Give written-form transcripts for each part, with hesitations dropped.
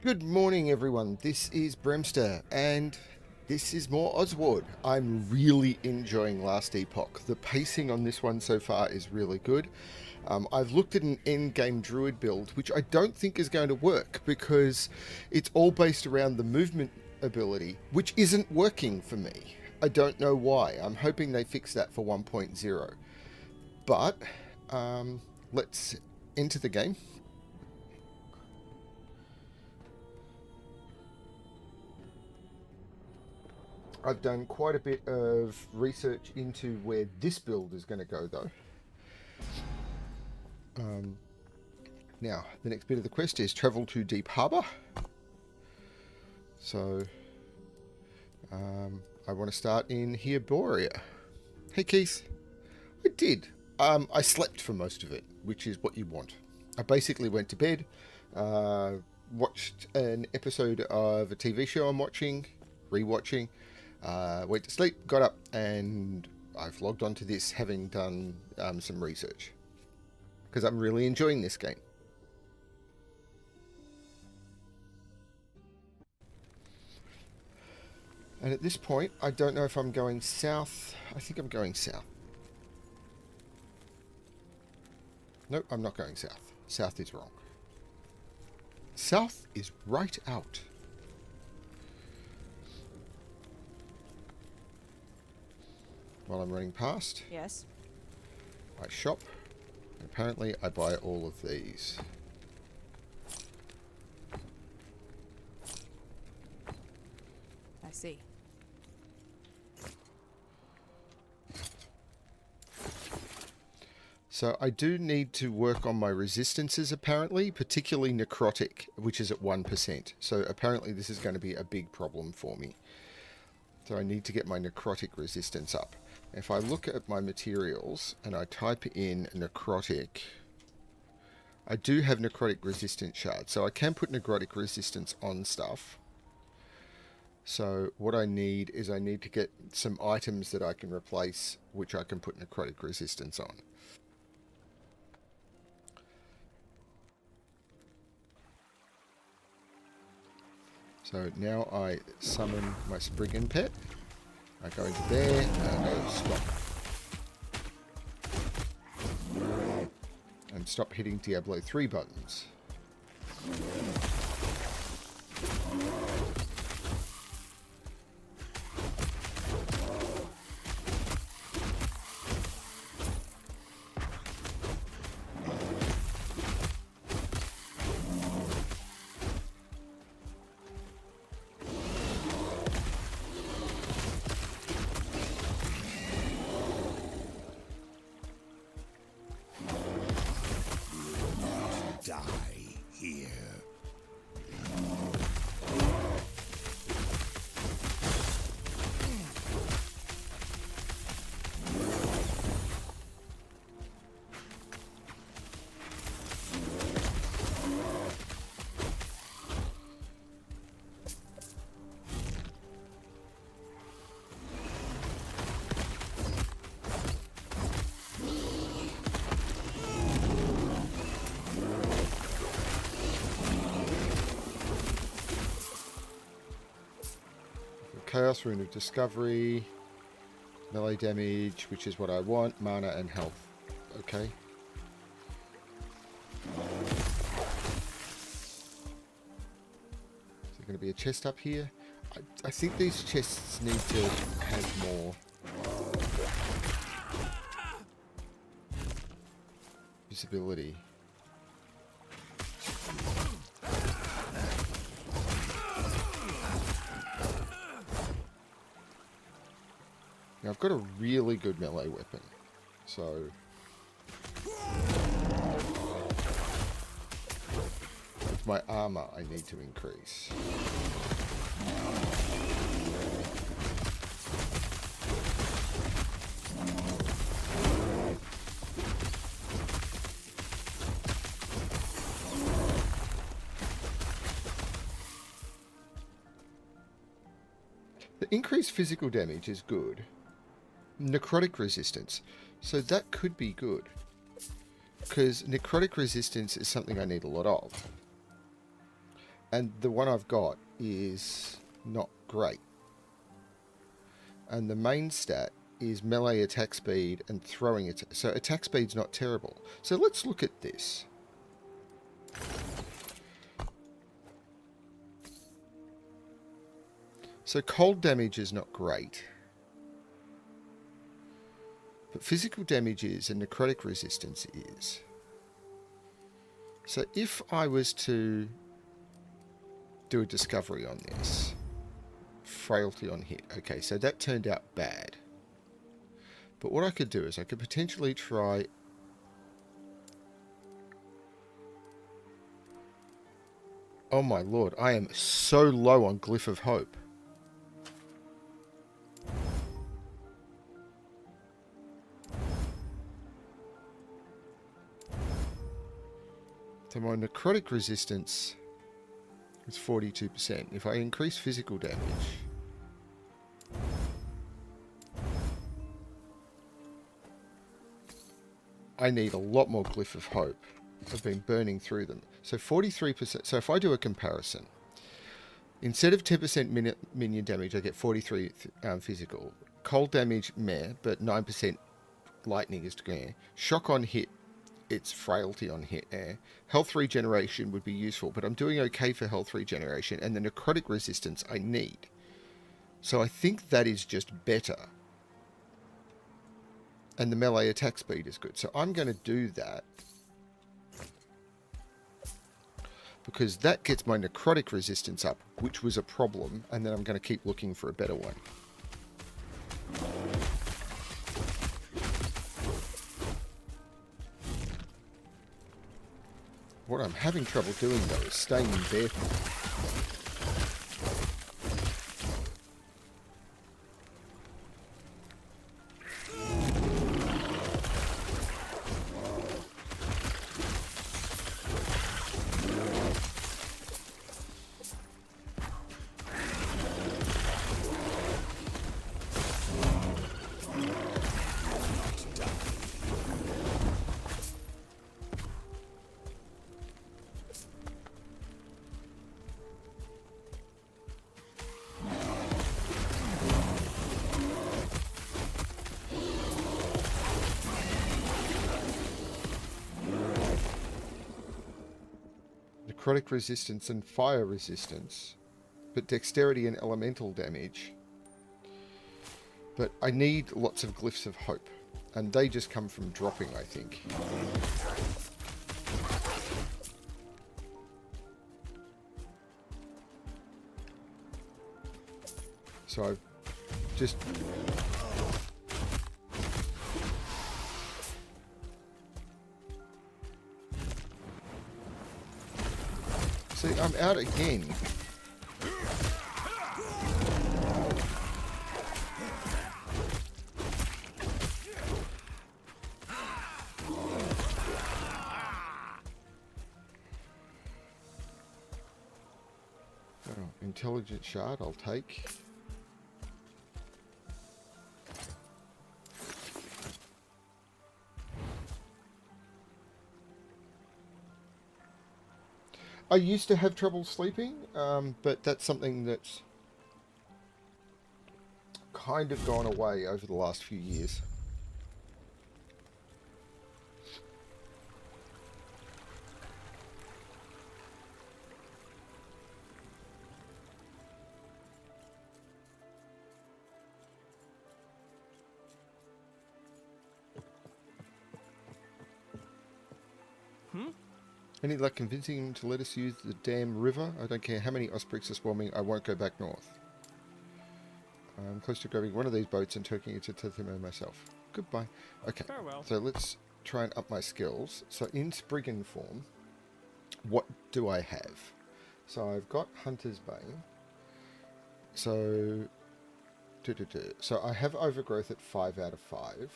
Good morning, everyone. This is Bremster, and this is more Oswald. I'm really enjoying Last Epoch. The pacing on this one so far is really good. I've looked at an endgame druid build, which I don't think is going to work because it's all based around the movement ability, which isn't working for me. I don't know why. I'm hoping they fix that for 1.0. But let's enter the game. I've done quite a bit of research into where this build is going to go, though. Now, the next bit of the quest is travel to Deep Harbour. So, I want to start in Hiboria. Hey, Keith. I did. I slept for most of it, which is what you want. I basically went to bed, watched an episode of a TV show I'm watching, rewatching, went to sleep, got up, and I've logged onto this having done some research. Because I'm really enjoying this game. And at this point, I don't know if I'm going south. I think I'm going south. Nope, I'm not going south. South is wrong. South is right out. While I'm running past, Yes. I shop. And apparently, I buy all of these. I see. So I do need to work on my resistances, apparently, particularly necrotic, which is at 1%. So apparently this is going to be a big problem for me. So I need to get my necrotic resistance up. If I look at my materials and I type in necrotic, I do have necrotic resistance shards. So I can put necrotic resistance on stuff. So what I need is I need to get some items that I can replace, which I can put necrotic resistance on. So now I summon my Spriggan pet. I go into there and I go stop. And stop hitting Diablo 3 buttons. Die here. Chaos Rune of Discovery, melee damage, which is what I want, mana and health. Okay. Is there going to be a chest up here? I think these chests need to have more visibility. Now, I've got a really good melee weapon, so with my armor I need to increase. The increased physical damage is good. Necrotic resistance. So that could be good. Because necrotic resistance is something I need a lot of. And the one I've got is not great. And the main stat is melee attack speed and throwing it. So attack speed's not terrible. So let's look at this. So cold damage is not great. But physical damage is and necrotic resistance is. So if I was to do a discovery on this, frailty on hit. Okay, so that turned out bad. But what I could do is I could potentially try... Oh my lord, I am so low on Glyph of Hope. So my necrotic resistance is 42%. If I increase physical damage... I need a lot more Glyph of Hope. I've been burning through them. So 43%. So if I do a comparison, instead of 10% minion damage, I get 43 physical. Cold damage, meh, but 9% lightning is meh. Shock on hit, it's frailty on hit, eh. Health regeneration would be useful, but I'm doing okay for health regeneration, and the necrotic resistance I need. So I think that is just better. And the melee attack speed is good. So I'm going to do that. Because that gets my necrotic resistance up, which was a problem. And then I'm going to keep looking for a better one. What I'm having trouble doing, though, is staying in barefoot. Necrotic resistance and fire resistance, but dexterity and elemental damage. But I need lots of Glyphs of Hope, and they just come from dropping, I think. So I've just... See, I'm out again. Oh, intelligent shard, I'll take. I used to have trouble sleeping, but that's something that's kind of gone away over the last few years. Any luck convincing him to let us use the damn river? I don't care how many Ospreys are swarming, I won't go back north. I'm close to grabbing one of these boats and taking it to Tethimo myself. Goodbye. Okay, farewell. So let's try and up my skills. So in Spriggan form, what do I have? So I've got Hunter's Bane. So... So I have Overgrowth at 5 out of 5.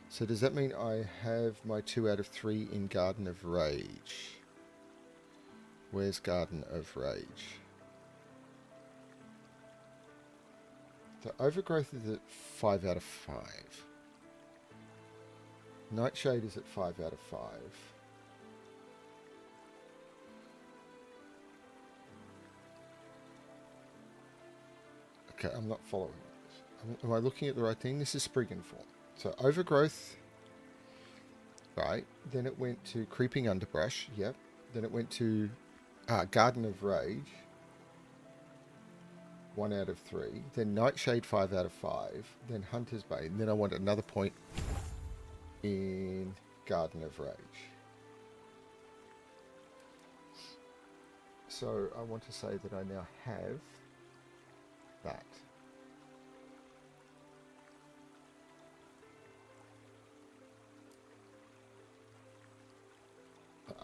So does that mean I have my 2 out of 3 in Garden of Rage? Where's Garden of Rage? So Overgrowth is at 5 out of 5. Nightshade is at 5 out of 5. Okay, I'm not following this. Am I looking at the right thing? This is Spriggan form. So overgrowth. Right. Then it went to creeping underbrush. Yep. Then it went to Garden of Rage. 1 out of 3. Then Nightshade 5 out of 5. Then Hunter's Bane. Then I want another point in Garden of Rage. So I want to say that I now have that.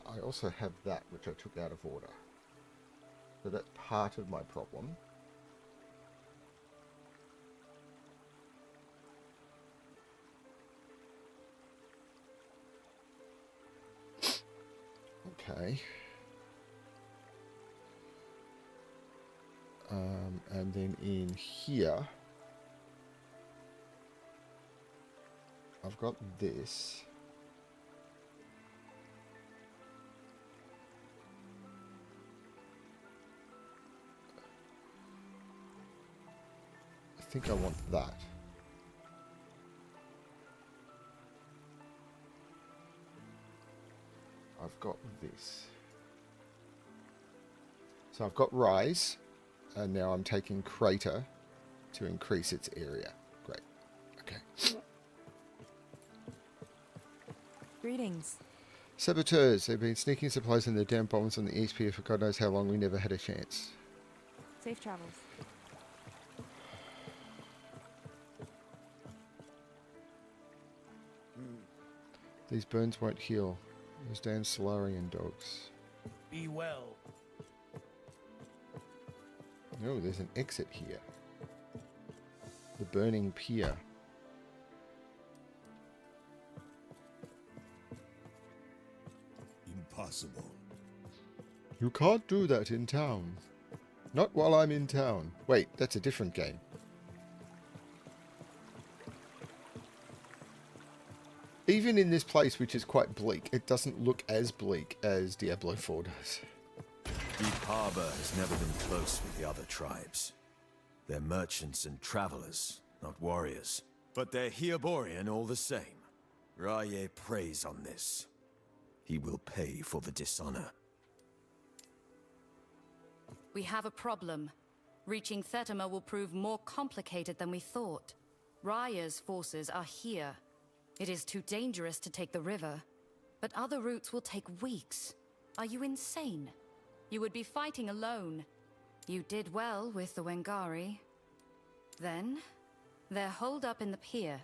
I also have that, which I took out of order. So that's part of my problem. Okay. And then in here, I've got this. I think I want that. I've got this. So I've got Rise, and now I'm taking Crater to increase its area. Great. Okay. Greetings. Saboteurs. They've been sneaking supplies in the damn bombs on the East Pier for God knows how long. We never had a chance. Safe travels. These burns won't heal. Those damn Solarian dogs. Be well. No, there's an exit here. The burning pier. Impossible. You can't do that in town. Not while I'm in town. Wait, that's a different game. Even in this place, which is quite bleak, it doesn't look as bleak as Diablo 4 does. Deep Harbor has never been close with the other tribes. They're merchants and travelers, not warriors. But they're Hyoborian all the same. Raye preys on this. He will pay for the dishonor. We have a problem. Reaching Thetima will prove more complicated than we thought. Raya's forces are here. It is too dangerous to take the river, but other routes will take weeks. Are you insane? You would be fighting alone. You did well with the Wengari. Then, they're holed up in the pier.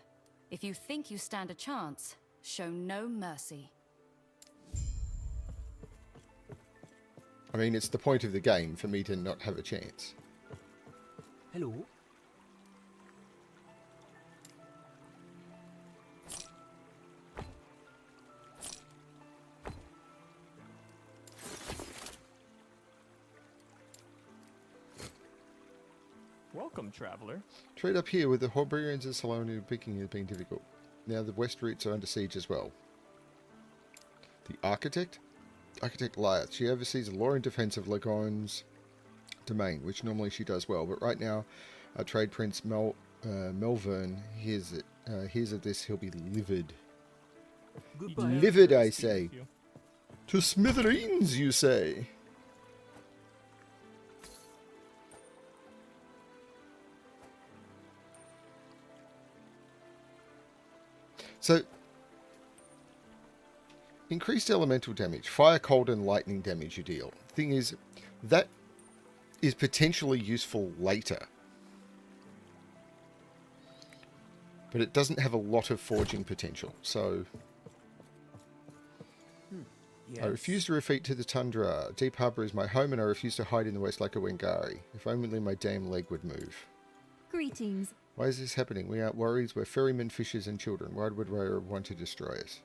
If you think you stand a chance, show no mercy. I mean, it's the point of the game for me to not have a chance. Hello. Welcome, traveler. Trade up here with the Hobarians and Saloni picking has been difficult. Now the west routes are under siege as well. The Architect? Architect Lyeth. She oversees the law and defense of Lagon's domain, which normally she does well. But right now, our trade prince Melvern hears of this, he'll be livid. Goodbye. Livid, I Speak say. with you. To smithereens, you say? So, increased elemental damage, fire, cold, and lightning damage you deal. Thing is, that is potentially useful later. But it doesn't have a lot of forging potential, so... Yes. I refuse to retreat to the tundra. Deep Harbor is my home, and I refuse to hide in the west like a Wengari. If only my damn leg would move. Greetings. Why is this happening? We aren't warriors, we're ferrymen, fishers, and children. Why would Raya want to destroy us?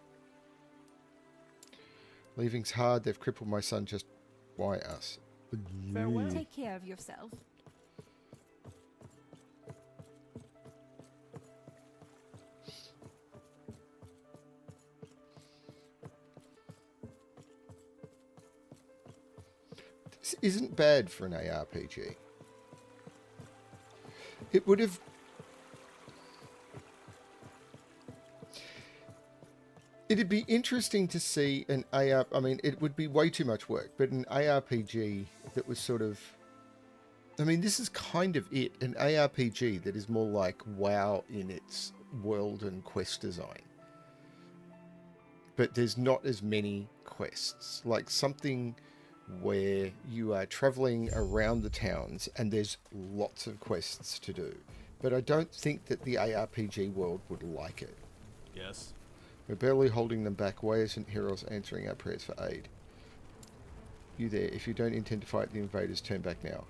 Leaving's hard, they've crippled my son, just why us? Farewell. Take care of yourself. This isn't bad for an ARPG. It would have... It'd be interesting to see an AR... I mean, it would be way too much work, but an ARPG that was sort of... I mean, this is kind of it. An ARPG that is more like WoW in its world and quest design. But there's not as many quests. Like something where you are traveling around the towns and there's lots of quests to do. But I don't think that the ARPG world would like it. Yes. We're barely holding them back. Why isn't Heroes answering our prayers for aid? You there. If you don't intend to fight the invaders, turn back now.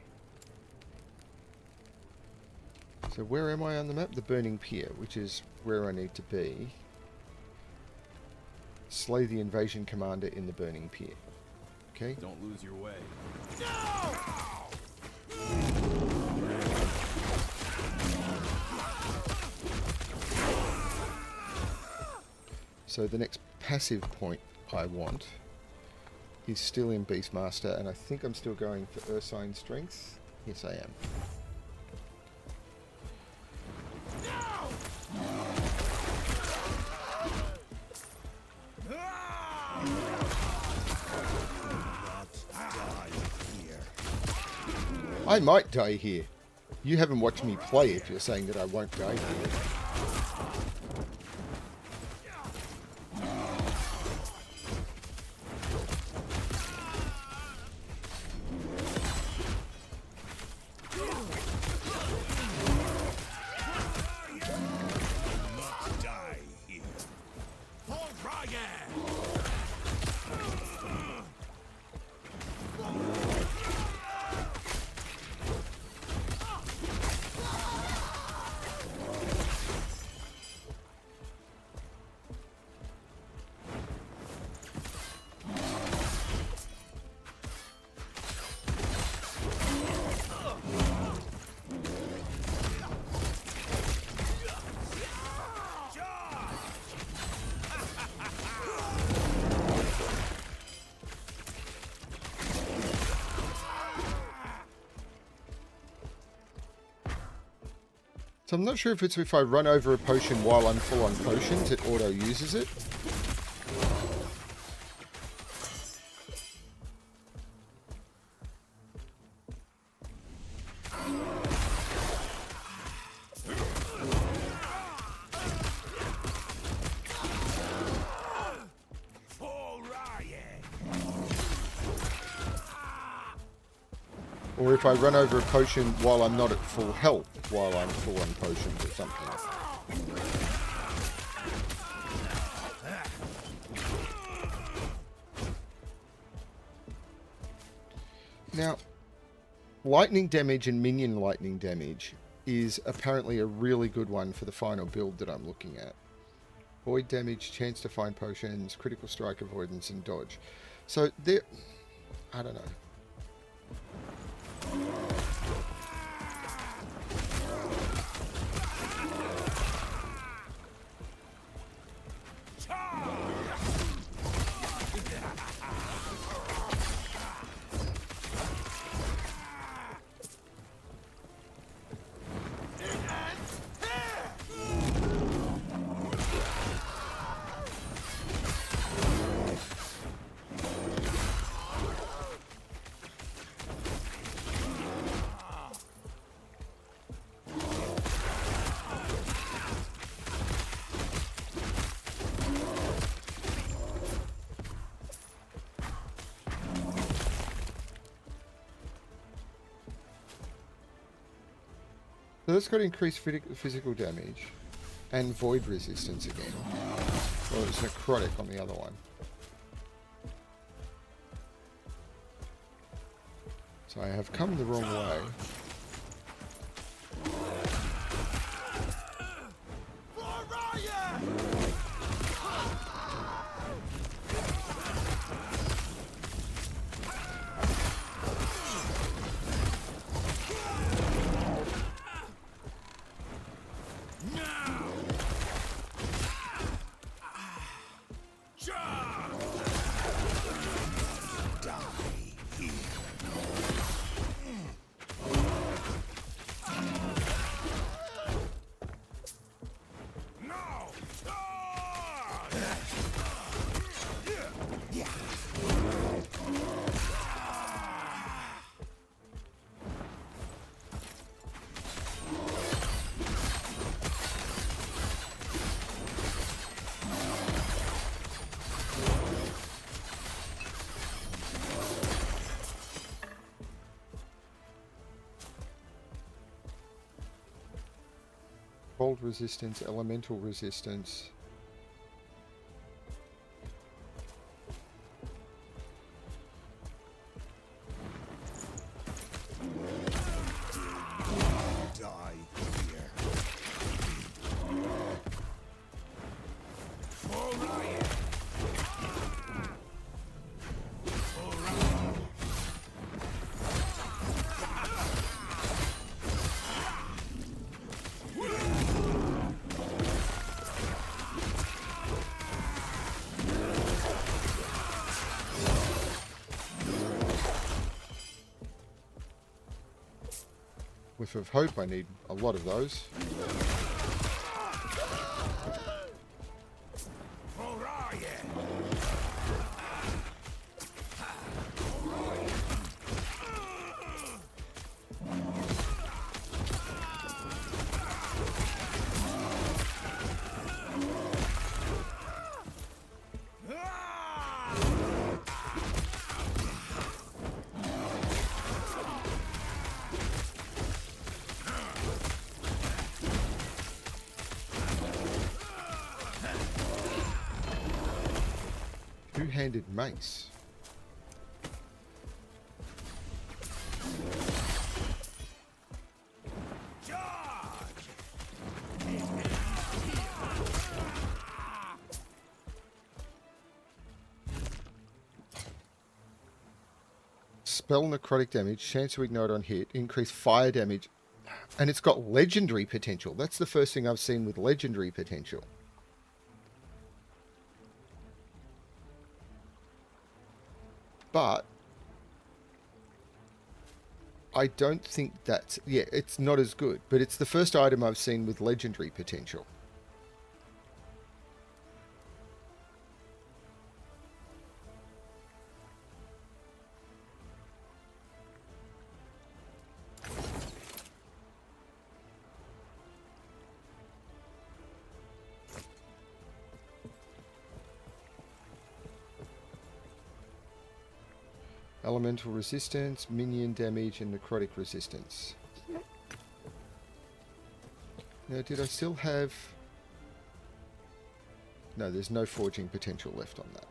So where am I on the map? The Burning Pier, which is where I need to be. Slay the invasion commander in the Burning Pier. Okay. Don't lose your way. So the next passive point I want is still in Beastmaster, and I think I'm still going for Ursine Strength. Yes, I am. I might die here. You haven't watched me play if you're saying that I won't die here. So I'm not sure if it's if I run over a potion while I'm full on potions, it auto uses it. Or if I run over a potion while I'm not at full health, while I'm full on potions or something. Now, lightning damage and minion lightning damage is apparently a really good one for the final build that I'm looking at. Void damage, chance to find potions, critical strike avoidance, and dodge. So there... I don't know. So that's got increased physical damage and void resistance again. Well, it's necrotic on the other one. So I have come the wrong way. cold resistance, elemental resistance. Die here. Whiff of hope, I need a lot of those. Two-handed mace. Spell necrotic damage, chance to ignite on hit, increase fire damage, and it's got legendary potential. That's the first thing I've seen with legendary potential. But I don't think that's... Yeah, it's not as good. But it's the first item I've seen with legendary potential. Elemental resistance, minion damage, and necrotic resistance. Now, did I still have... No, there's no forging potential left on that.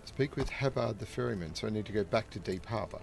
Speak with Habard the ferryman, so I need to go back to Deep Harbour.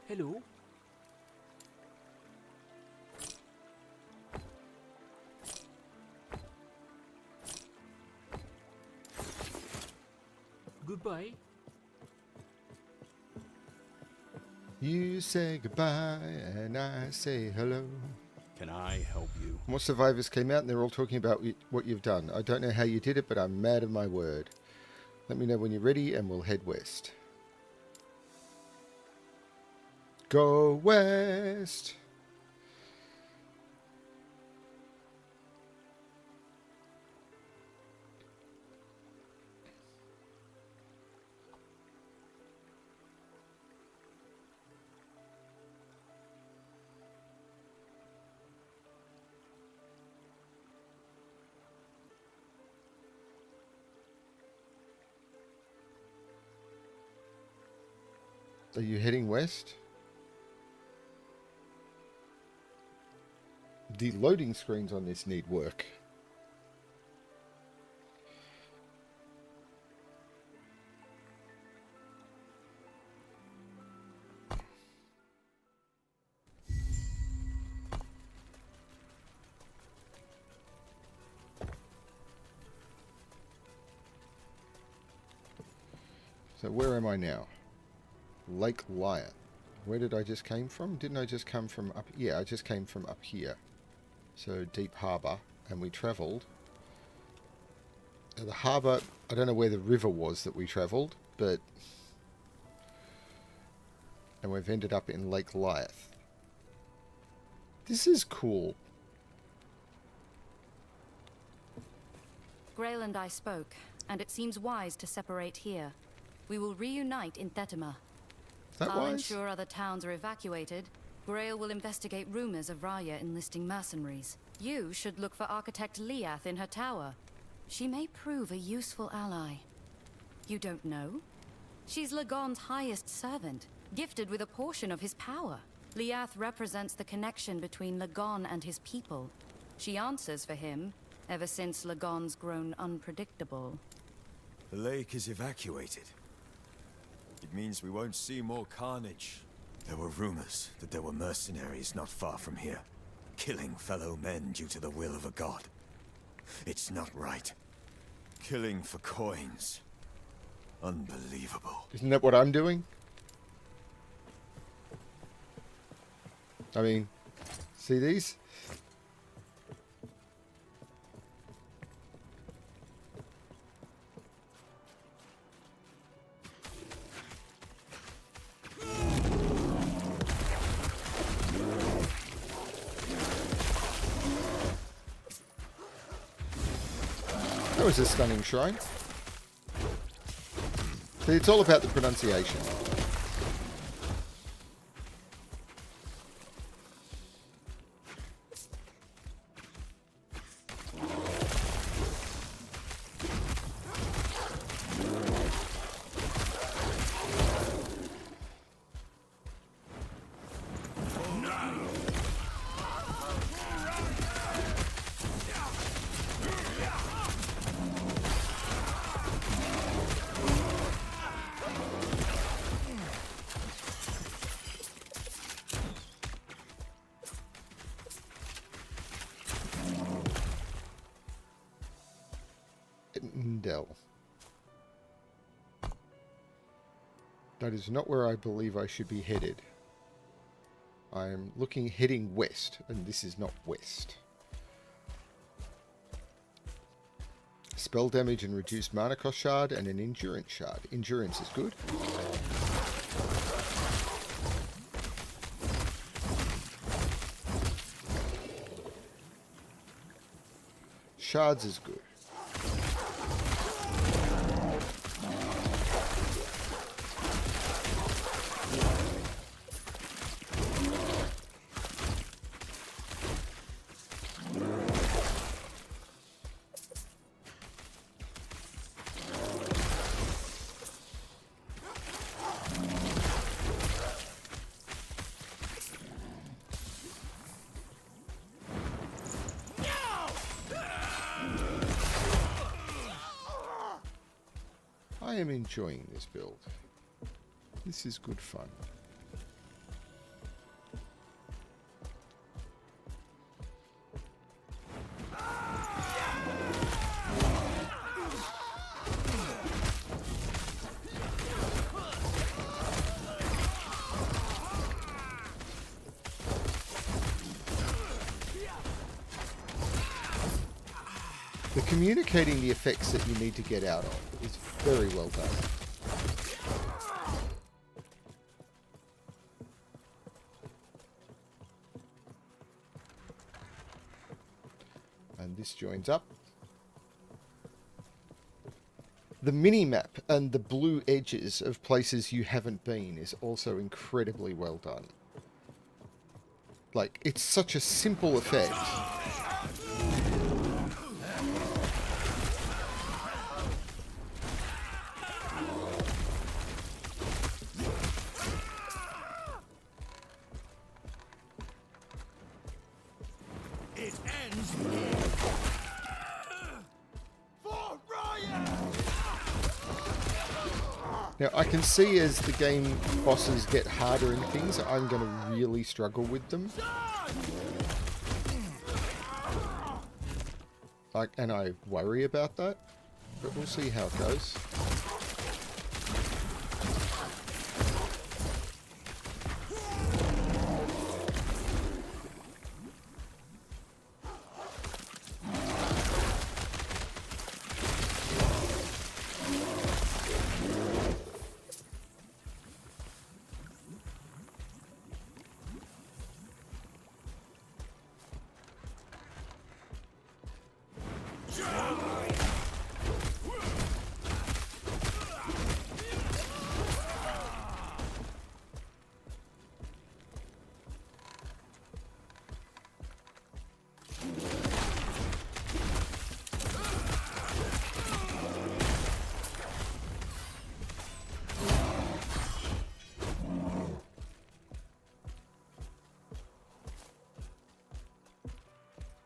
Hello. Goodbye. You say goodbye, and I say hello. Can I help you? More survivors came out, and they're all talking about what you've done. I don't know how you did it, but I'm mad at my word. Let me know when you're ready and we'll head west. Go west! Are you heading west? The loading screens on this need work. So where am I now? Lake Lyre. Where did I just came from? Didn't I just come from up? Yeah, I just came from up here. So Deep Harbour, and we travelled. The harbour, I don't know where the river was that we travelled, but... And we've ended up in Lake Lyre. This is cool. Grail and I spoke, and it seems wise to separate here. We will reunite in Thetima. Is that I'll wise? ensure other towns are evacuated. Grail will investigate rumors of Raya enlisting mercenaries. You should look for Architect Leath in her tower. She may prove a useful ally. You don't know? She's Lagon's highest servant, gifted with a portion of his power. Leath represents the connection between Lagon and his people. She answers for him, ever since Lagon's grown unpredictable. The lake is evacuated. It means we won't see more carnage. There were rumors that there were mercenaries not far from here, killing fellow men due to the will of a god. It's not right. Killing for coins. Unbelievable. Isn't that what I'm doing? I mean, see these? That was a stunning shrine. See, it's all about the pronunciation. That is not where I believe I should be headed. I am heading west, and this is not west. Spell damage and reduced mana cost shard, and an endurance shard. Endurance is good. Shards is good. I am enjoying this build. This is good fun. The communicating the effects that you need to get out of is Very well done. And this joins up. The mini-map and the blue edges of places you haven't been is also incredibly well done. Like, it's such a simple effect. It ends here. For Ryan! Now, I can see as the game bosses get harder and things, I'm going to really struggle with them. And I worry about that, but we'll see how it goes.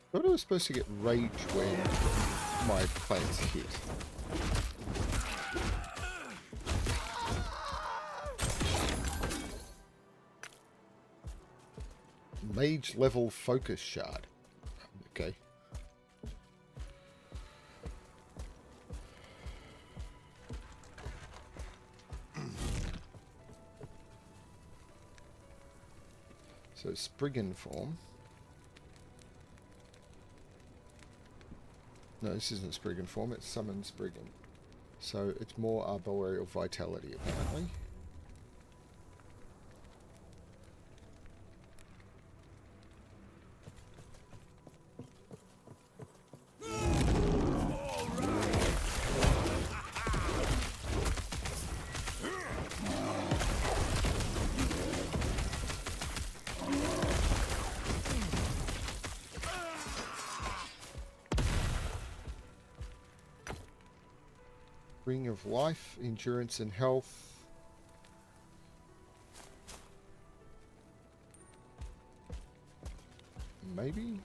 I thought I was supposed to get rage when my plants hit. Mage level focus shard. Okay. So Spriggan form. No, this isn't Spriggan form, it's Summon Spriggan. So it's more arboreal vitality, apparently. Ring of Life, Endurance and Health. Maybe?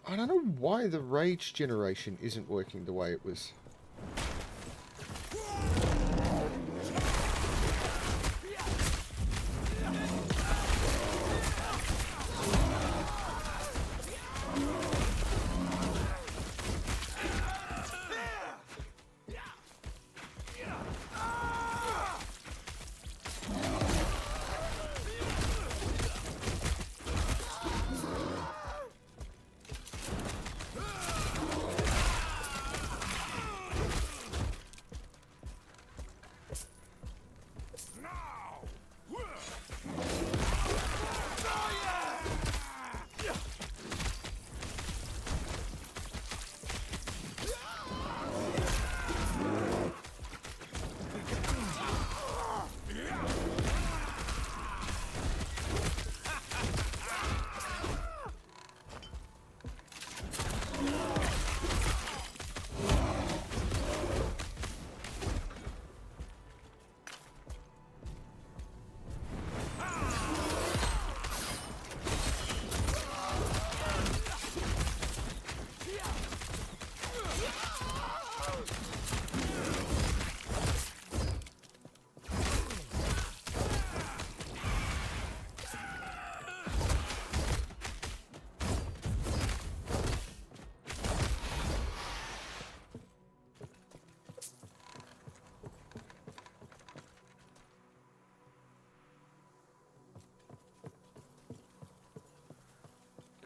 I don't know why the rage generation isn't working the way it was.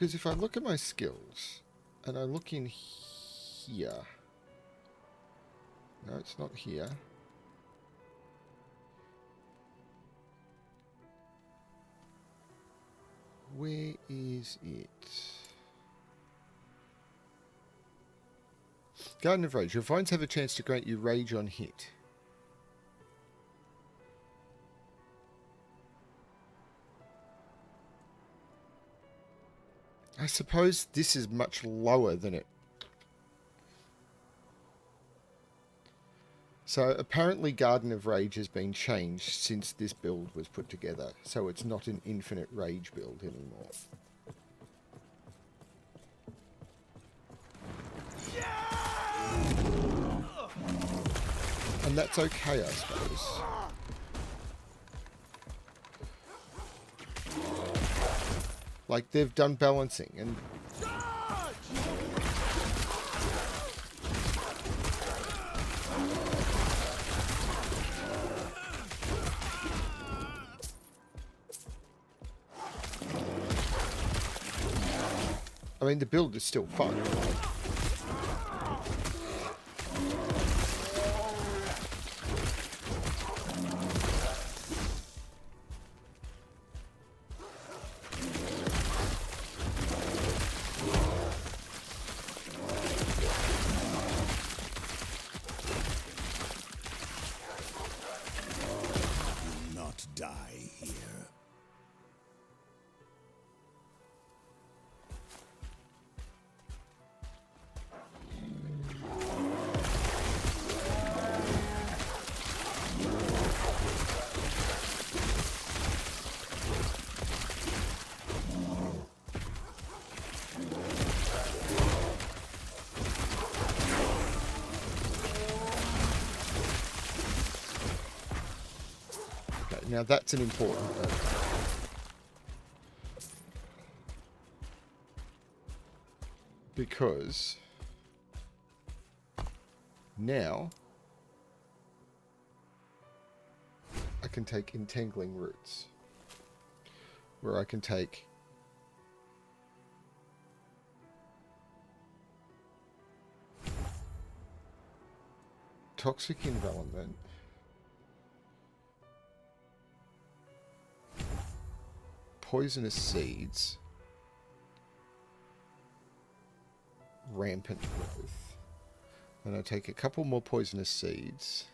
Because if I look at my skills, and I look in here... No, it's not here. Where is it? Garden of Rage. Your vines have a chance to grant you rage on hit. I suppose this is much lower than it. So apparently Garden of Rage has been changed since this build was put together. So it's not an infinite rage build anymore. And that's okay, I suppose. Like, they've done balancing, and... I mean, the build is still fun. Not die here. Now that's an important note. Because now I can take entangling roots, where I can take toxic envelopment, poisonous seeds, rampant growth. And I take a couple more poisonous seeds.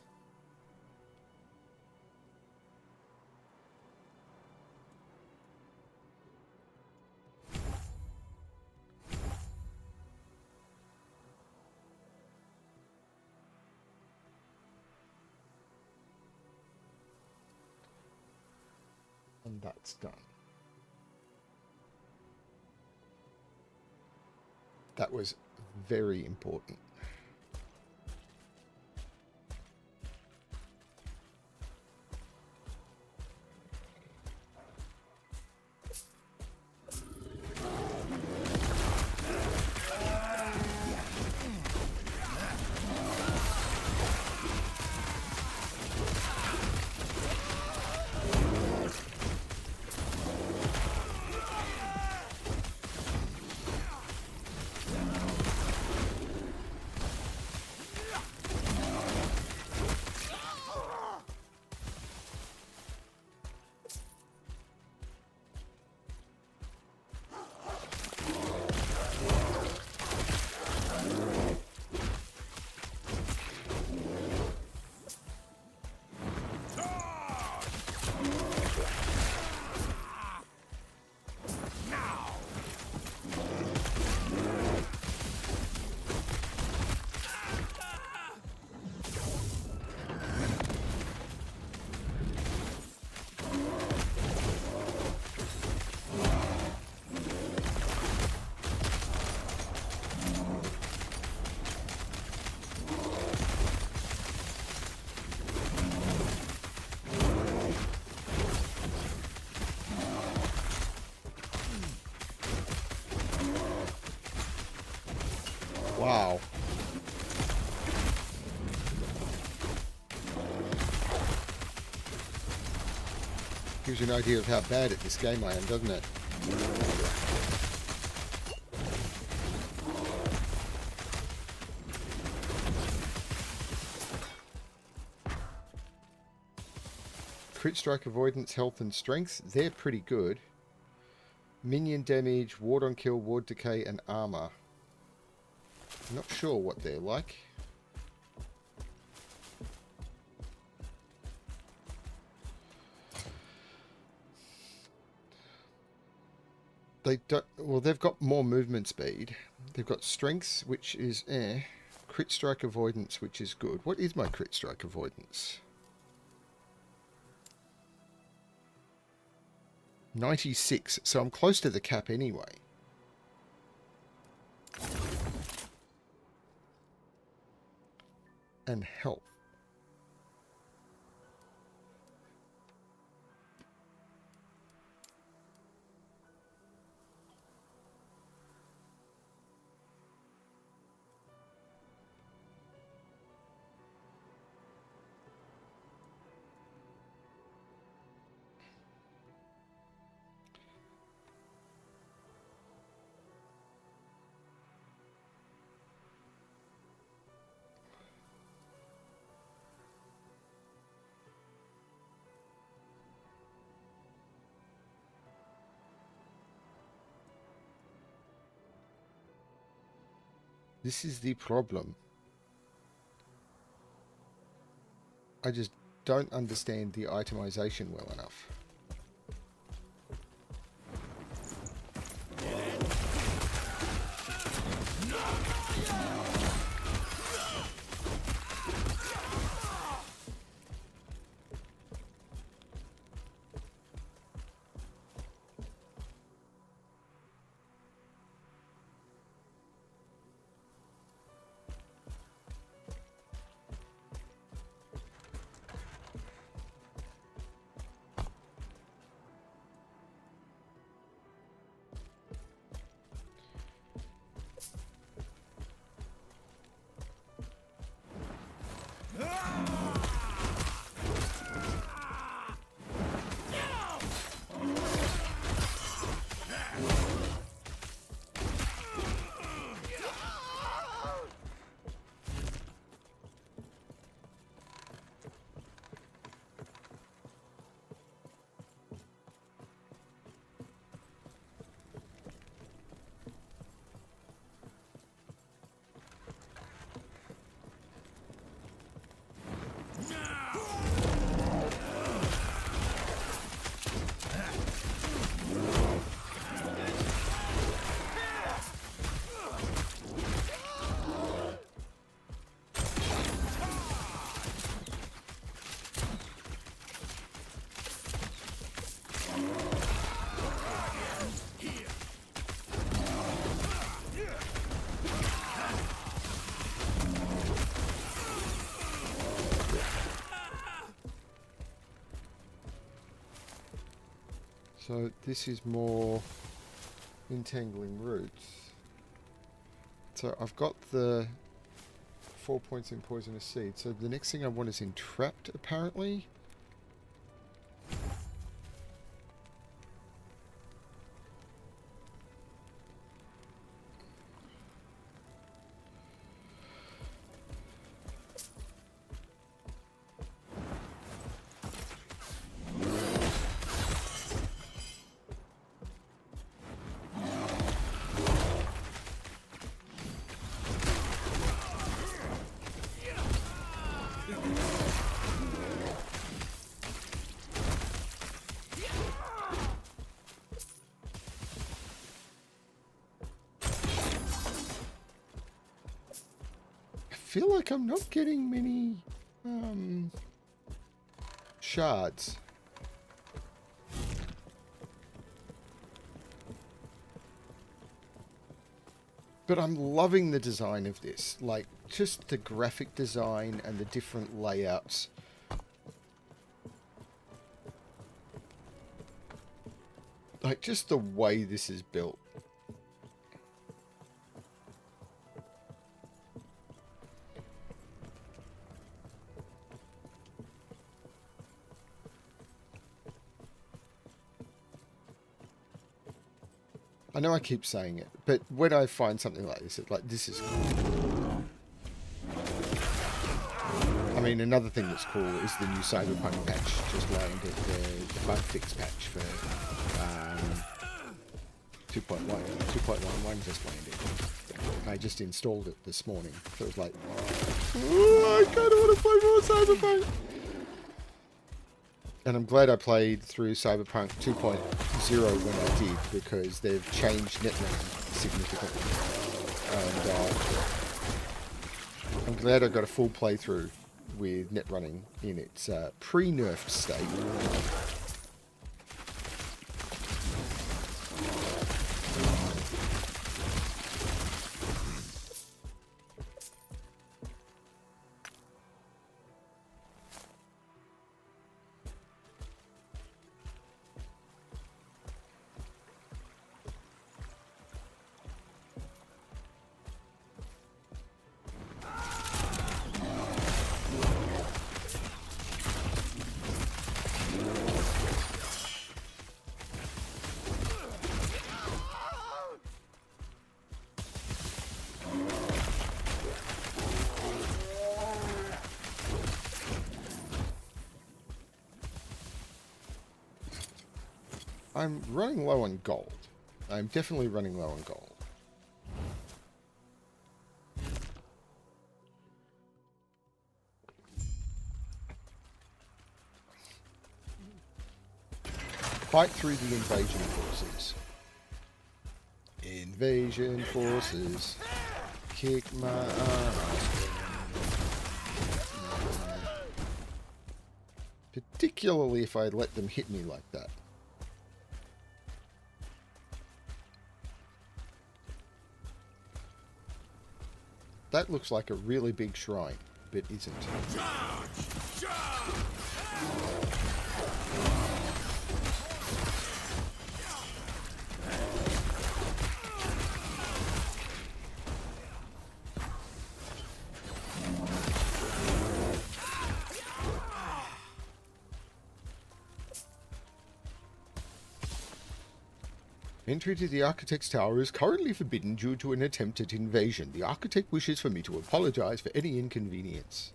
And that's done. That was very important. Wow. Gives you an idea of how bad at this game I am, doesn't it? Crit strike avoidance, health and strength, they're pretty good. Minion damage, ward on kill, ward decay and armor. I'm not sure what they're like. They don't, well, they've got more movement speed. They've got strength, which is crit strike avoidance, which is good. What is my crit strike avoidance? 96, so I'm close to the cap anyway. And health. This is the problem. I just don't understand the itemization well enough. So this is more entangling roots. So I've got the 4 points in poisonous seed. So the next thing I want is entrapped, apparently. I feel like I'm not getting many shards. But I'm loving the design of this. Like, just the graphic design and the different layouts. Like, just the way this is built. I know I keep saying it, but when I find something like this, it's like, this is cool. I mean, mean, another thing that's cool is the new Cyberpunk patch just landed, the bug fix patch for 2.1. 2.11 just landed. I just installed it this morning, so it was like, oh, I kind of want to play more Cyberpunk. And I'm glad I played through Cyberpunk 2.0 when I did, because they've changed netrunning significantly. And I'm glad I got a full playthrough with netrunning in its pre-nerfed state. I'm running low on gold. I'm definitely running low on gold. Fight through the invasion forces. Invasion forces. Kick my ass. Particularly if I let them hit me like that. That looks like a really big shrine, but isn't. Entry to the Architect's Tower is currently forbidden due to an attempt at invasion. The Architect wishes for me to apologize for any inconvenience.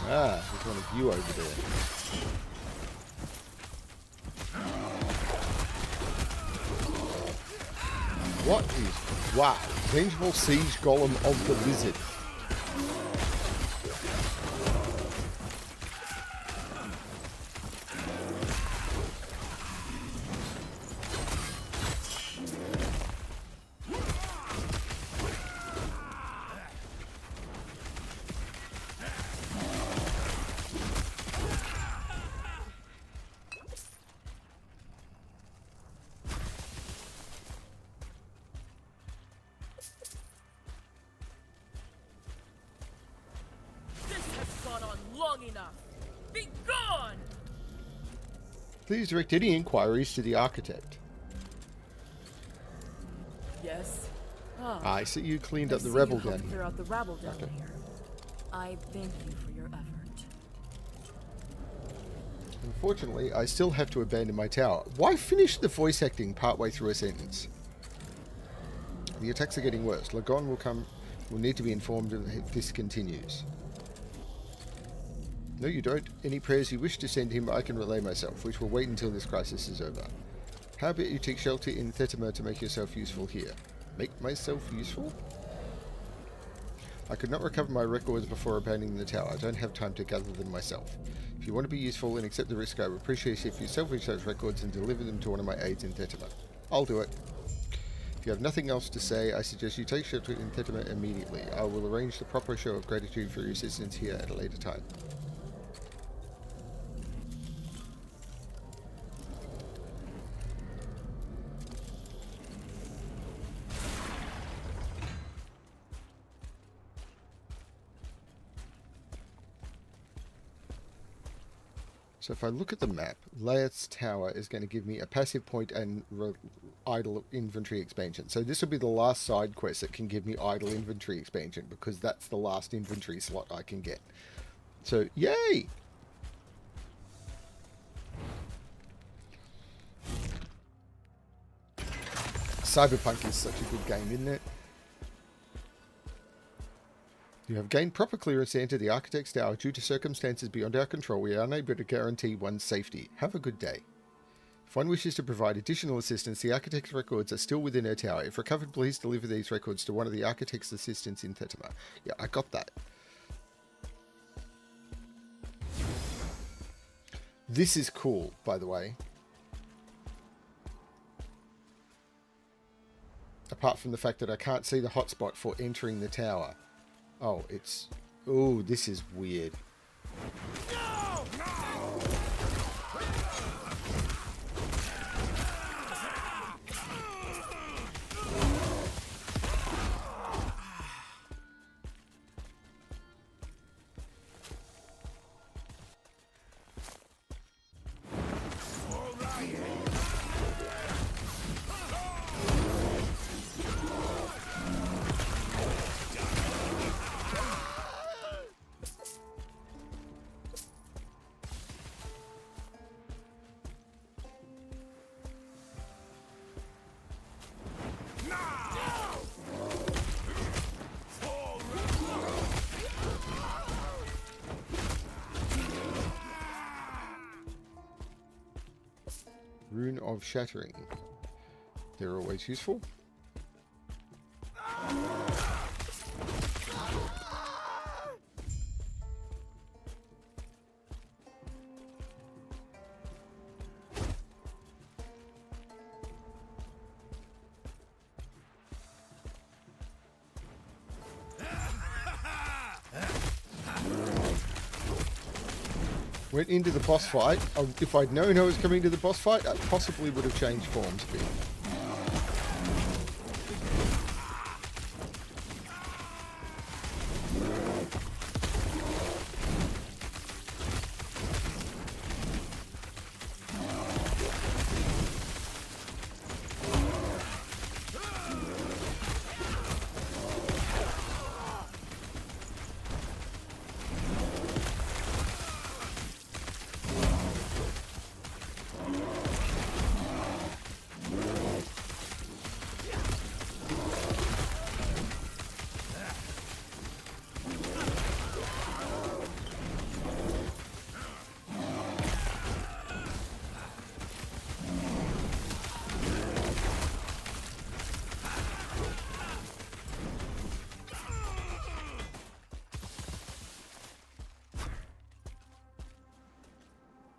Ah, there's one of you over there. What is... Wow. Vengeful Siege Golem of the Lizard. Please direct any inquiries to the Architect. Yes. I see you cleaned up the you rebel helped down clear here. out the rabble down Okay. here. I thank you for your effort. Unfortunately, I still have to abandon my tower. Why finish the voice acting partway through a sentence? The attacks are getting worse. Lagon will need to be informed if this continues. No, you don't. Any prayers you wish to send him, I can relay myself, which will wait until this crisis is over. How about you take shelter in Thetima to make yourself useful here? Make myself useful? I could not recover my records before abandoning the tower. I don't have time to gather them myself. If you want to be useful and accept the risk, I would appreciate if you salvage those records and deliver them to one of my aides in Thetima. I'll do it. If you have nothing else to say, I suggest you take shelter in Thetima immediately. I will arrange the proper show of gratitude for your assistance here at a later time. So if I look at the map, Layeth's Tower is going to give me a passive point and idle inventory expansion. So this will be the last side quest that can give me idle inventory expansion, because that's the last inventory slot I can get. So, yay! Cyberpunk is such a good game, isn't it? You have gained proper clearance to enter the Architect's Tower. Due to circumstances beyond our control, we are unable to guarantee one's safety. Have a good day. If one wishes to provide additional assistance, the Architect's records are still within her tower. If recovered, please deliver these records to one of the Architect's assistants in Thetima. Yeah, I got that. This is cool, by the way. Apart from the fact that I can't see the hotspot for entering the tower. Oh, it's... Oh, this is weird. Rune of Shattering. They're always useful. Went into the boss fight. If I'd known I was coming to the boss fight, I possibly would have changed forms a bit.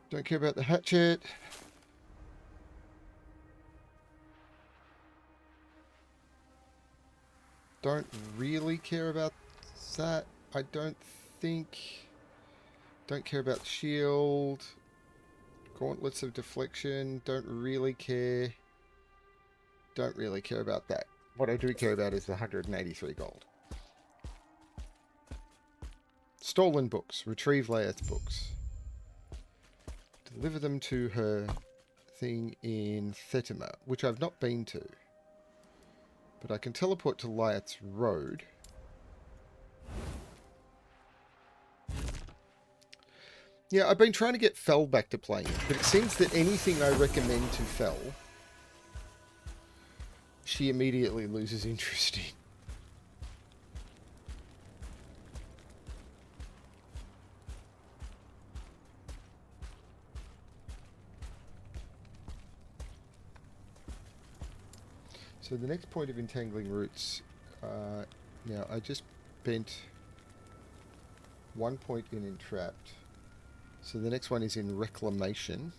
Don't care about the hatchet. Don't really care about that. I don't think. Don't care about the shield. Gauntlets of deflection. Don't really care. Don't really care about that. What I do care about is the 183 gold. Stolen books. Retrieve Layeth's books. Deliver them to her thing in Thetima, which I've not been to. But I can teleport to Layeth's Road. Yeah, I've been trying to get Fel back to playing it, but it seems that anything I recommend to Fel, she immediately loses interest in. So the next point of entangling roots, now I just spent 1 point in entrapped. So the next one is in reclamation.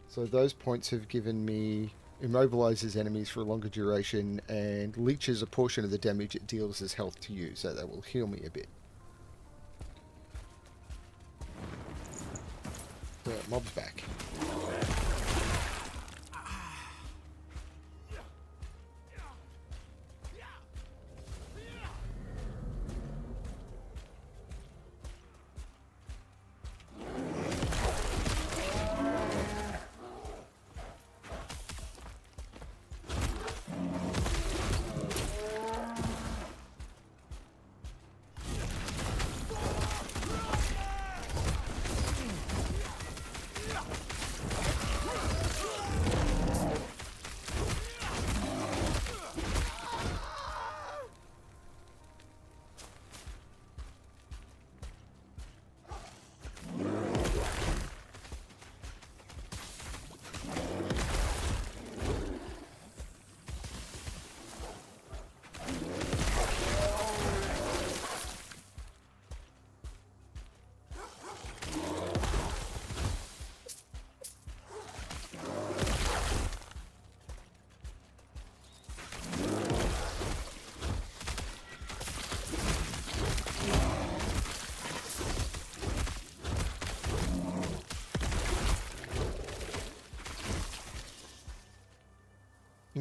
So those points have given me immobilizes enemies for a longer duration and leeches a portion of the damage it deals as health to you, so that will heal me a bit. The mob's back.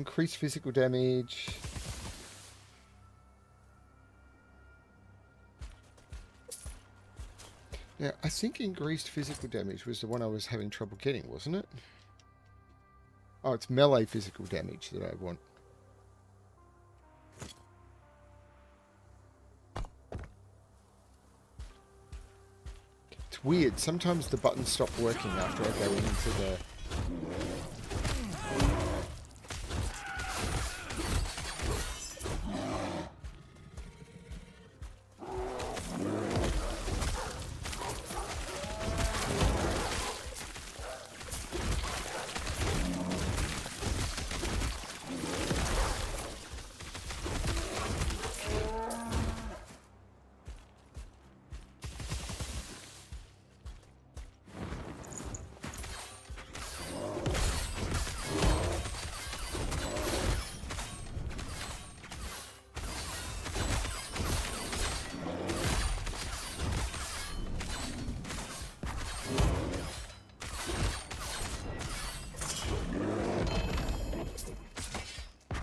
Increased physical damage. Now, I think increased physical damage was the one I was having trouble getting, wasn't it? Oh, it's melee physical damage that I want. It's weird. Sometimes the buttons stop working after I go into the...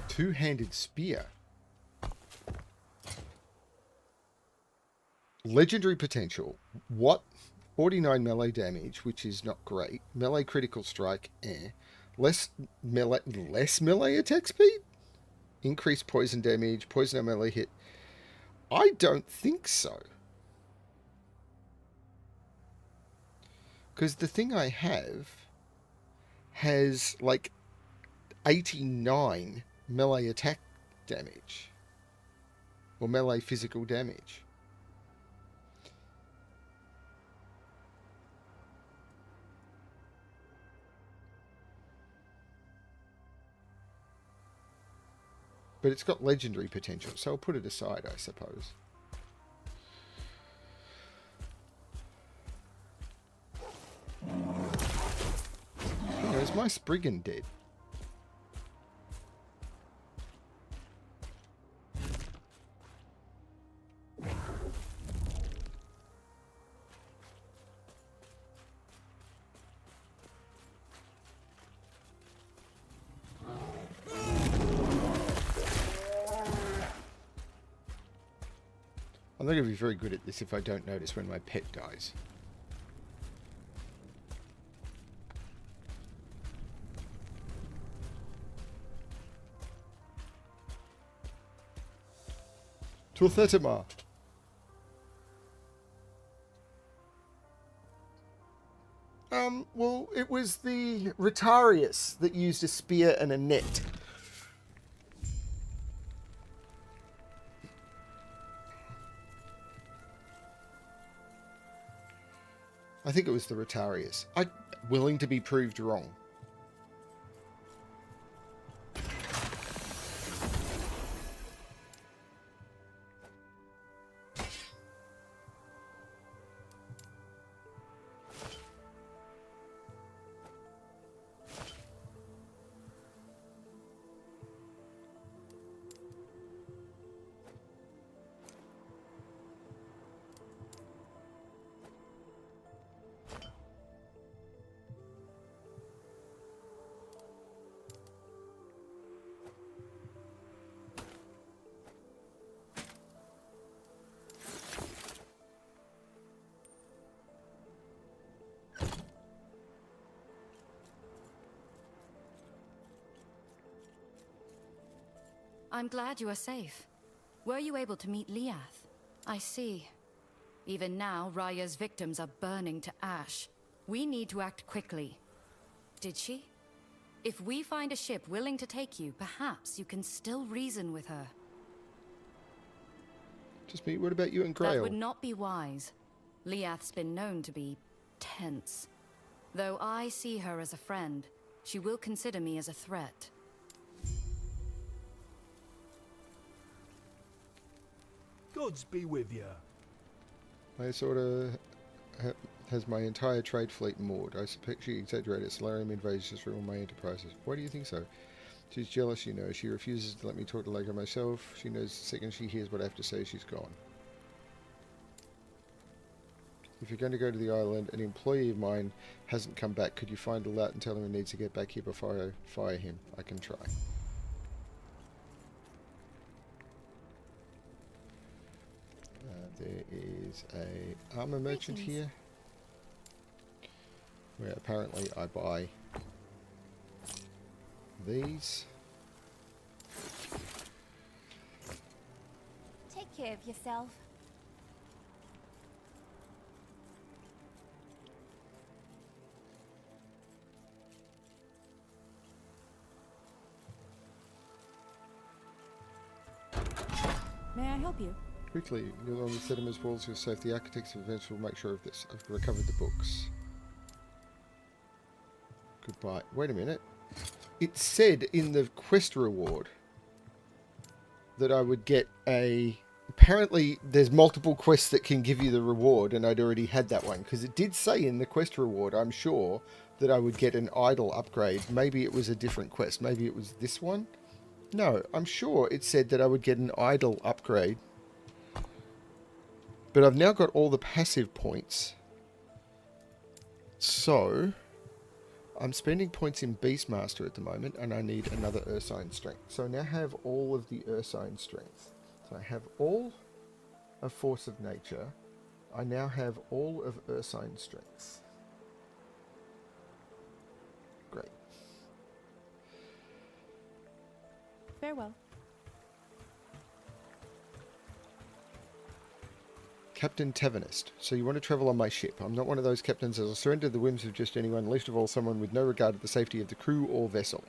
Two-handed spear. Legendary potential. What? 49 melee damage, which is not great. Melee critical strike, Less melee attack speed? Increased poison damage, poison and melee hit. I don't think so. Because the thing I have has like 89 melee attack damage. Or melee physical damage. But it's got legendary potential, so I'll put it aside, I suppose. You know, is my Spriggan dead? I'm not going to be very good at this if I don't notice when my pet dies. Torthetima. Well, it was the Rotarius that used a spear and a net. I think it was the Rotarius. I'm willing to be proved wrong. I'm glad you are safe. Were you able to meet Leath? I see. Even now, Raya's victims are burning to ash. We need to act quickly. Did she? If we find a ship willing to take you, perhaps you can still reason with her. Just me. What about you and Grail? That would not be wise. Leath's been known to be tense. Though I see her as a friend, she will consider me as a threat. Gods be with you. I sort of has my entire trade fleet moored. I suspect she exaggerated. Solarium invasions through all my enterprises. Why do you think so? She's jealous, you know. She refuses to let me talk to Lago myself. She knows the second she hears what I have to say, she's gone. If you're going to go to the island, an employee of mine hasn't come back. Could you find all out and tell him he needs to get back here before I fire him? I can try. There is a armor merchant Greetings. here, where apparently I buy these. Take care of yourself. May I help you? Quickly, you're on the settlements walls to save the architects of events will make sure of this. I've recovered the books. Goodbye. Wait a minute. It said in the quest reward that I would get a... Apparently, there's multiple quests that can give you the reward, and I'd already had that one. Because it did say in the quest reward, I'm sure, that I would get an idol upgrade. Maybe it was a different quest. Maybe it was this one? No, I'm sure it said that I would get an idol upgrade. But I've now got all the passive points. So, I'm spending points in Beastmaster at the moment, and I need another Ursine Strength. So I now have all of the Ursine Strength. So I have all of Force of Nature. I now have all of Ursine Strength. Great. Farewell. Captain Tavernist. So you want to travel on my ship. I'm not one of those captains that will surrender the whims of just anyone, least of all someone with no regard to the safety of the crew or vessel.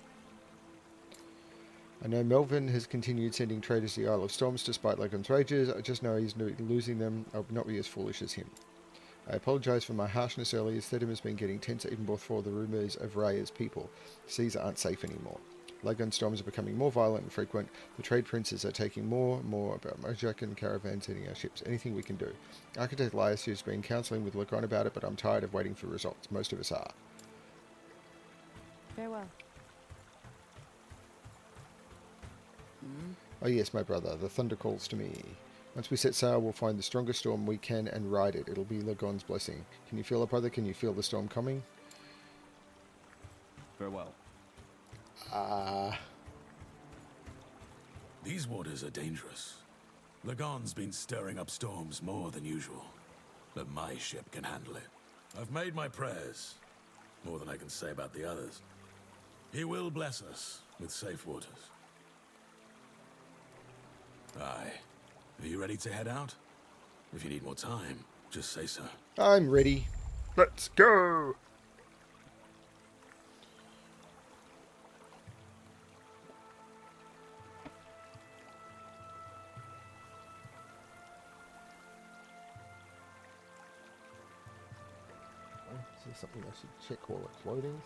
I know Melvin has continued sending traders to the Isle of Storms despite Logan's rages. I just know he's losing them. I will not be as foolish as him. I apologise for my harshness earlier. Thetem has been getting tense even before the rumours of Raya's people. The seas aren't safe anymore. Logan storms are becoming more violent and frequent. The trade princes are taking more and more about Mojak and caravans hitting our ships. Anything we can do. Architect Elias has been counselling with Lagon about it, but I'm tired of waiting for results. Most of us are. Farewell. Oh yes, my brother, the thunder calls to me. Once we set sail, we'll find the strongest storm we can and ride it. It'll be Lagon's blessing. Can you feel it, brother? Can you feel the storm coming? Farewell. These waters are dangerous. Lagon's been stirring up storms more than usual, but my ship can handle it. I've made my prayers, more than I can say about the others. He will bless us with safe waters. Aye. Are you ready to head out? If you need more time, just say so. I'm ready. Let's go! Is there something I should check while it's loading?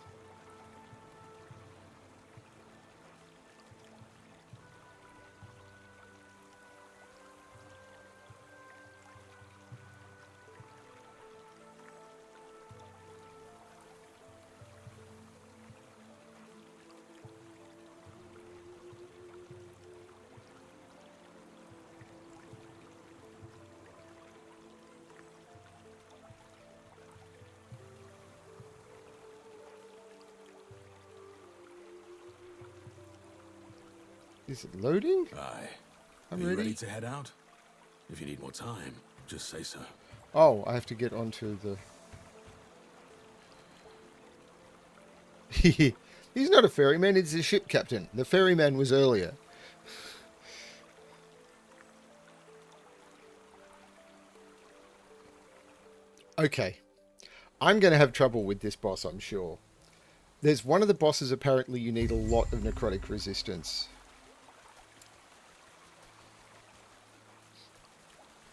Is it loading? Aye. I'm Are you ready. ready to head out? If you need more time, just say so. Oh, I have to get onto the... He's not a ferryman, he's a ship captain. The ferryman was earlier. Okay. I'm going to have trouble with this boss, I'm sure. There's one of the bosses, apparently you need a lot of necrotic resistance.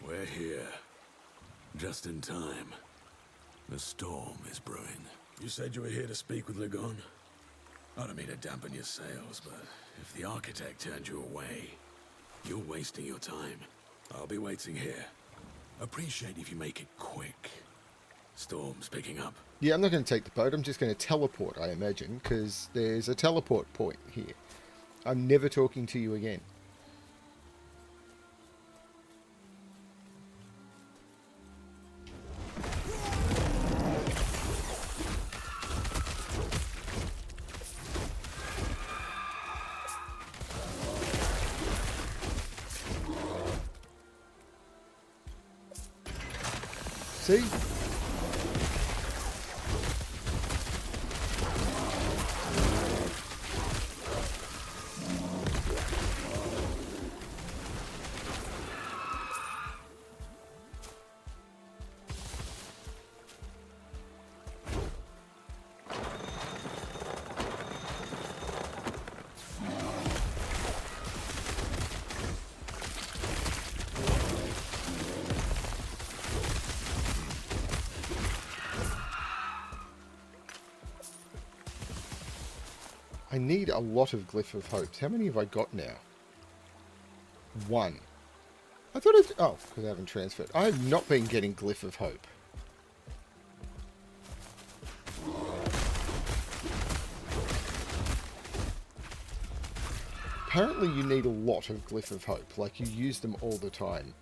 We're here. Just in time. The storm is brewing. You said you were here to speak with Lagon? I don't mean to dampen your sails, but if the architect turned you away, you're wasting your time. I'll be waiting here. Appreciate if you make it quick. Storm's picking up. Yeah, I'm not going to take the boat, I'm just going to teleport, I imagine, because there's a teleport point here. I'm never talking to you again. See? I need a lot of Glyph of Hopes. How many have I got now? 1. I thought it... Oh, because I haven't transferred. I have not been getting Glyph of Hope. Apparently you need a lot of Glyph of Hope. Like, you use them all the time.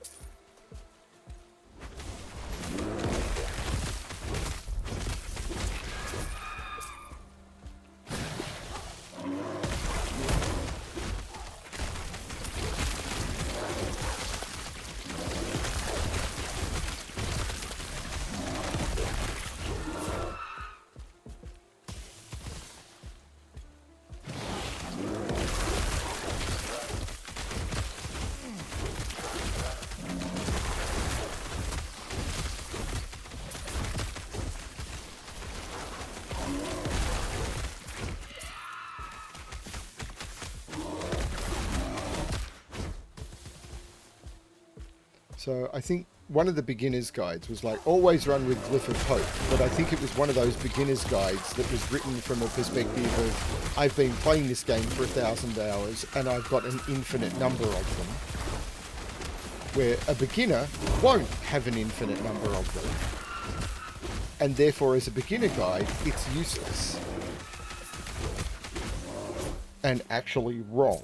So I think one of the beginner's guides was like, always run with Glyph of Hope. But I think it was one of those beginner's guides that was written from a perspective of, I've been playing this game for 1,000 hours and I've got an infinite number of them. Where a beginner won't have an infinite number of them. And therefore, as a beginner guide, it's useless. And actually wrong.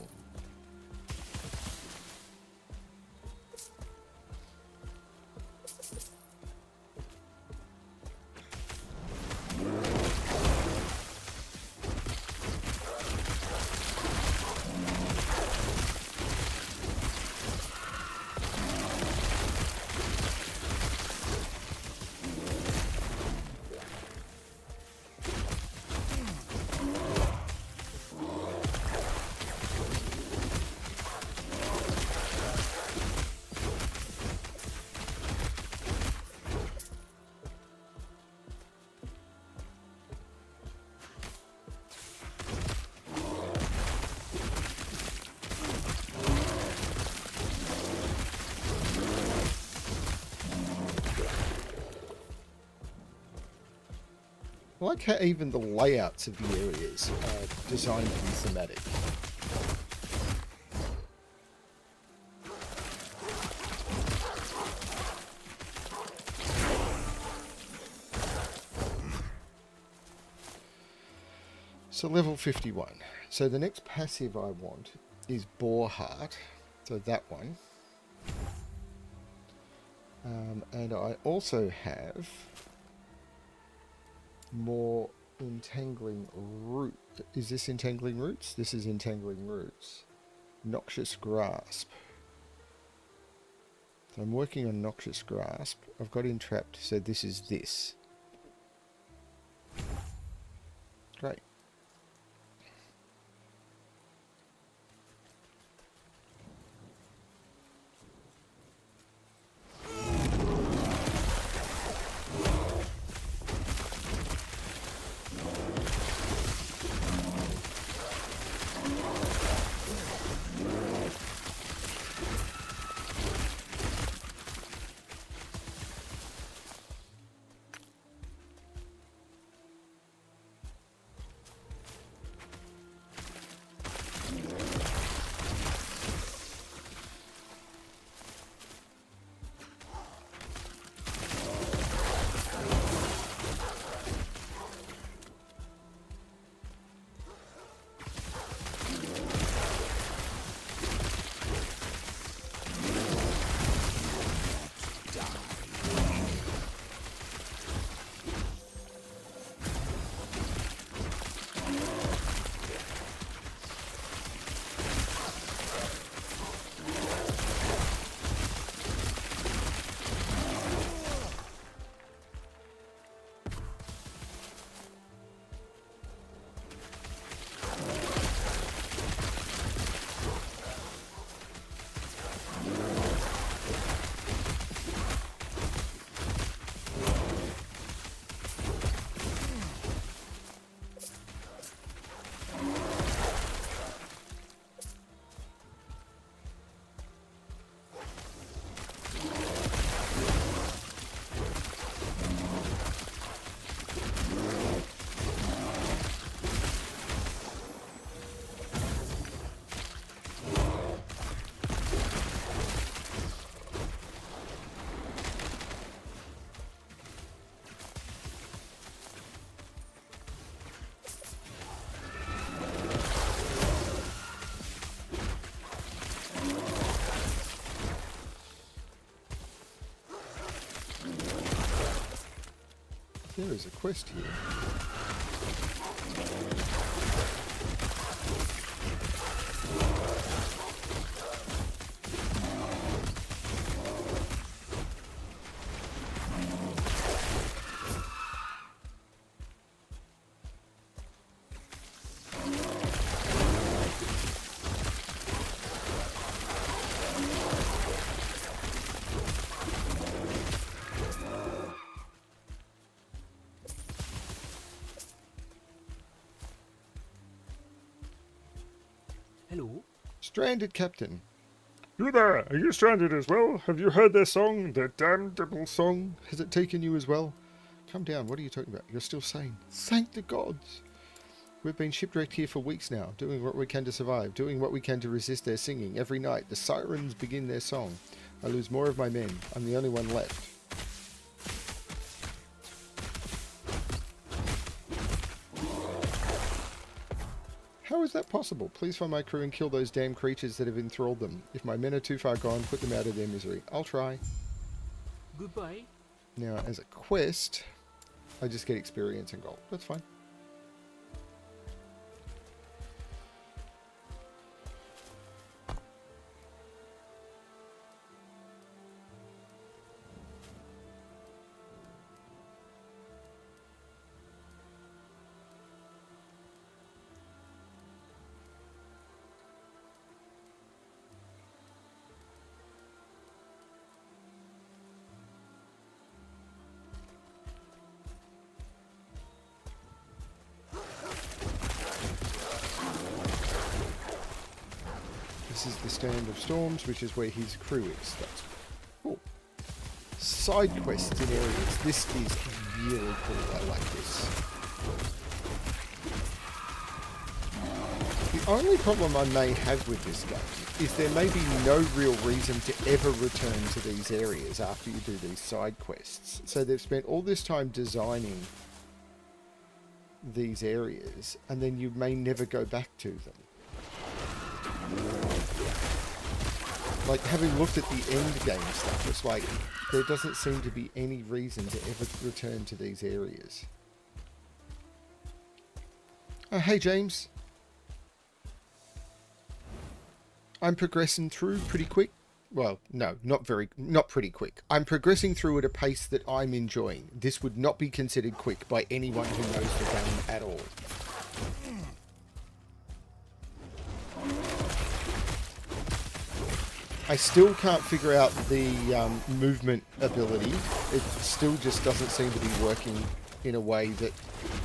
I like how even the layouts of the areas are designed to be thematic. So level 51. So the next passive I want is Boar Heart. So that one. And I also have more Entangling Root. Is this Entangling Roots? This is Entangling Roots. Noxious Grasp. So I'm working on Noxious Grasp. I've got Entrapped, so this is this. Great. There is a quest here. Hello? Stranded captain. You there, are you stranded as well? Have you heard their song, their damnable song? Has it taken you as well? Come down, what are you talking about? You're still sane. Thank the gods! We've been shipwrecked here for weeks now, doing what we can to survive, doing what we can to resist their singing. Every night, the sirens begin their song. I lose more of my men. I'm the only one left. How is that possible? Please find my crew and kill those damn creatures that have enthralled them. If my men are too far gone, put them out of their misery. I'll try. Goodbye. Now, as a quest, I just get experience and gold. That's fine. This is the Stand of Storms, which is where his crew is. That's cool. Side quests in areas. This is really cool. I like this. The only problem I may have with this game is there may be no real reason to ever return to these areas after you do these side quests. So they've spent all this time designing these areas, and then you may never go back to them. Like, having looked at the end game stuff, it's like there doesn't seem to be any reason to ever return to these areas. Oh, hey James. I'm progressing through pretty quick. Well, no, not pretty quick. I'm progressing through at a pace that I'm enjoying. This would not be considered quick by anyone who knows the game at all. I still can't figure out the movement ability. It still just doesn't seem to be working in a way that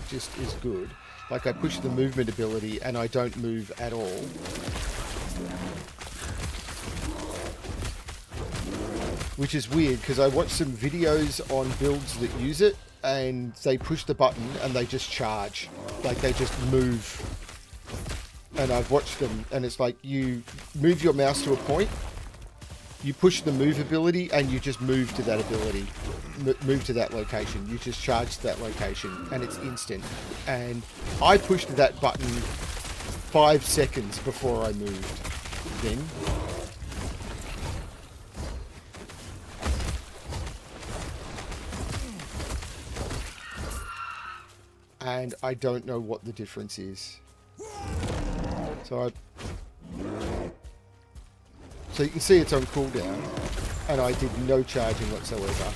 just is good. Like, I push the movement ability and I don't move at all. Which is weird, because I watched some videos on builds that use it, and they push the button and they just charge. Like, they just move. And I've watched them, and it's like, you move your mouse to a point, you push the move ability, and you just move to that ability. Move to that location. You just charge to that location, and it's instant. And I pushed that button 5 seconds before I moved. Then and I don't know what the difference is. So you can see it's on cooldown, and I did no charging whatsoever.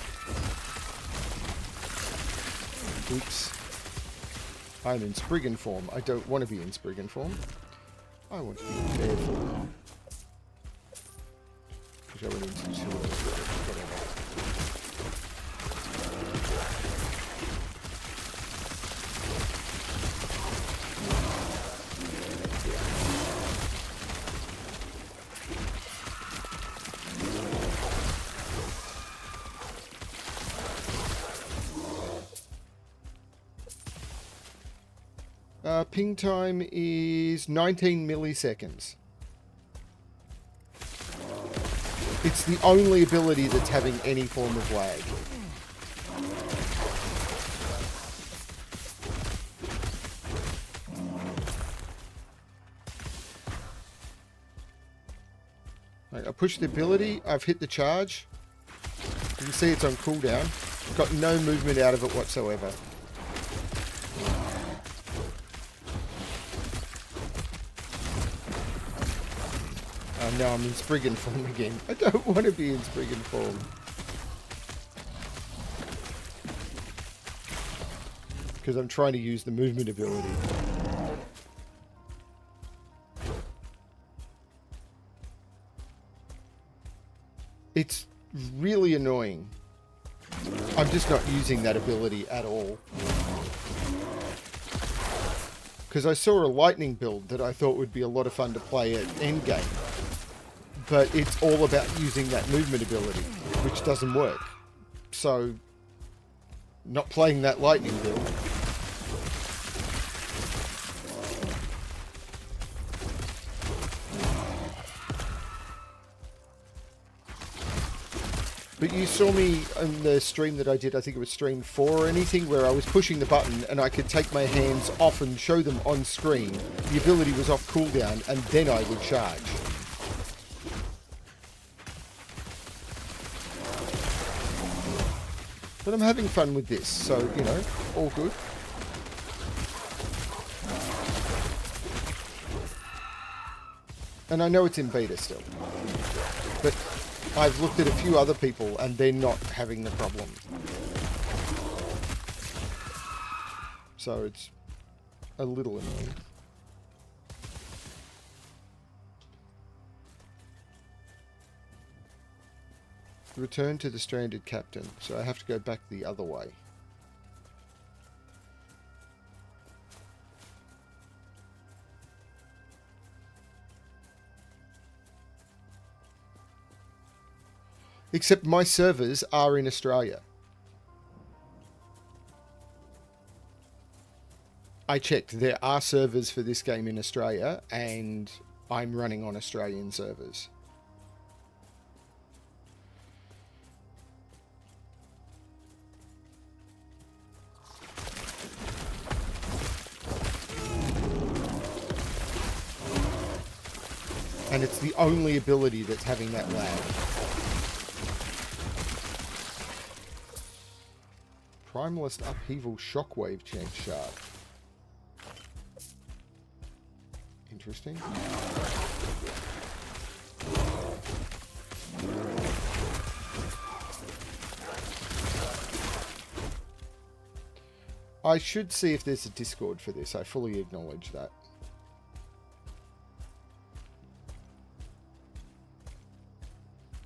Oops. I'm in Spriggan form. I don't want to be in Spriggan form. I want to be in bear form. Which I went into whatever. Ping time is 19 milliseconds. It's the only ability that's having any form of lag. Right, I push the ability, I've hit the charge. You can see it's on cooldown. Got no movement out of it whatsoever. Oh no, I'm in Spriggan form again. I don't want to be in Spriggan form. Because I'm trying to use the movement ability. It's really annoying. I'm just not using that ability at all. Because I saw a lightning build that I thought would be a lot of fun to play at endgame. But it's all about using that movement ability, which doesn't work. So, not playing that lightning build. But you saw me in the stream that I did, I think it was stream 4 or anything, where I was pushing the button and I could take my hands off and show them on screen. The ability was off cooldown and then I would charge. But I'm having fun with this, so, you know, all good. And I know it's in beta still. But I've looked at a few other people and they're not having the problem. So it's a little annoying. Return to the stranded captain. So I have to go back the other way. Except my servers are in Australia. I checked. There are servers for this game in Australia, and I'm running on Australian servers. And it's the only ability that's having that lag. Primalist Upheaval Shockwave Chant Shard. Interesting. I should see if there's a Discord for this. I fully acknowledge that.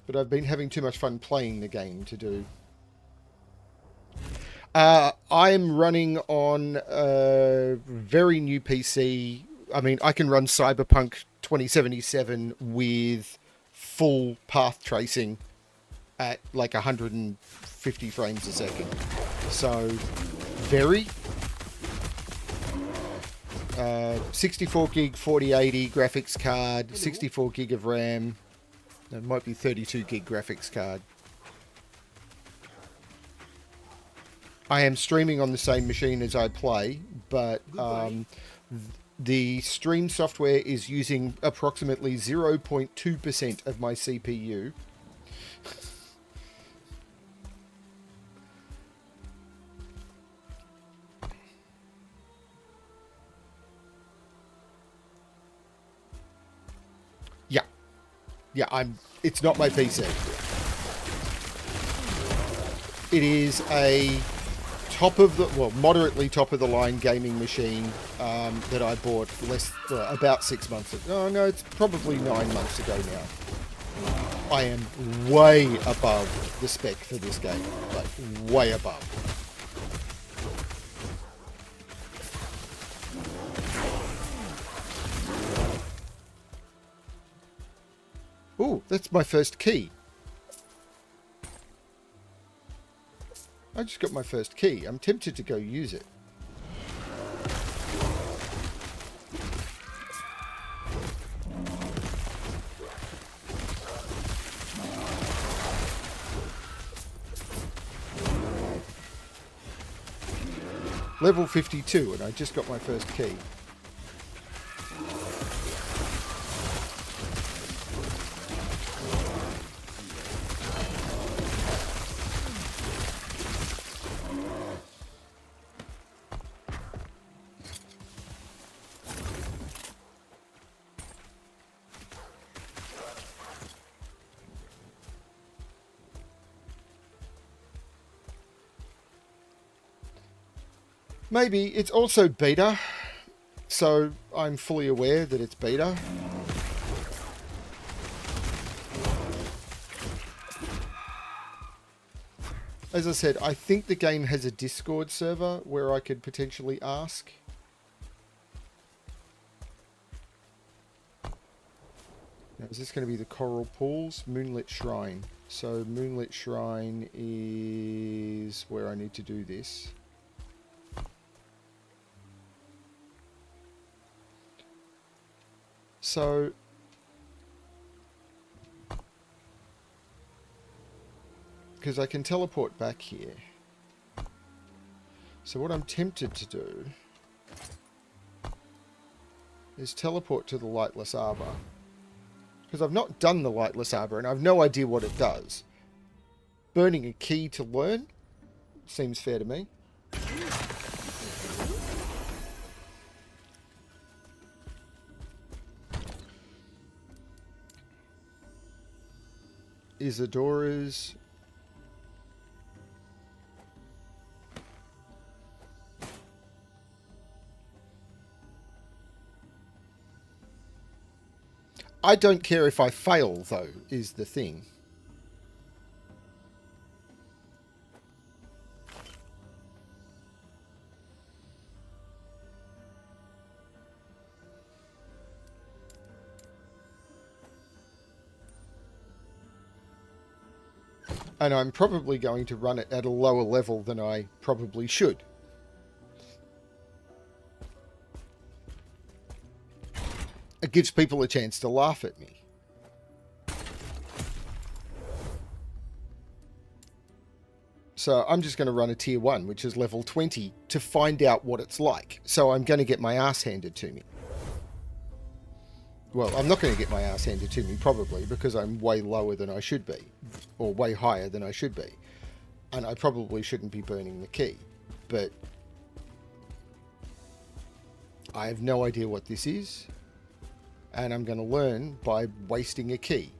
But I've been having too much fun playing the game to do. I'm running on a very new PC. I mean, I can run Cyberpunk 2077 with full path tracing at like 150 frames a second. So, very. 64 gig 4080 graphics card, 64 gig of RAM. It might be 32 gig graphics card. I am streaming on the same machine as I play, but the stream software is using approximately 0.2% of my CPU. Yeah, it's not my PC. It is a moderately top of the line gaming machine that I bought about 6 months ago. Oh, no, it's probably 9 months ago now. I am way above the spec for this game. Like, way above. Ooh, that's my first key. I just got my first key. I'm tempted to go use it. Level 52, and I just got my first key. Maybe. It's also beta, so I'm fully aware that it's beta. As I said, I think the game has a Discord server where I could potentially ask. Now, is this going to be the Coral Pools? Moonlit Shrine. So Moonlit Shrine is where I need to do this. So because I can teleport back here. So what I'm tempted to do is teleport to the Lightless Arbor. Because I've not done the Lightless Arbor and I've no idea what it does. Burning a key to learn seems fair to me. Isadora's... I don't care if I fail, though, is the thing. And I'm probably going to run it at a lower level than I probably should. It gives people a chance to laugh at me. So I'm just going to run a tier 1, which is level 20, to find out what it's like. So I'm going to get my ass handed to me. Well, I'm not going to get my ass handed to me, probably, because I'm way lower than I should be. Or way higher than I should be. And I probably shouldn't be burning the key. But I have no idea what this is. And I'm going to learn by wasting a key.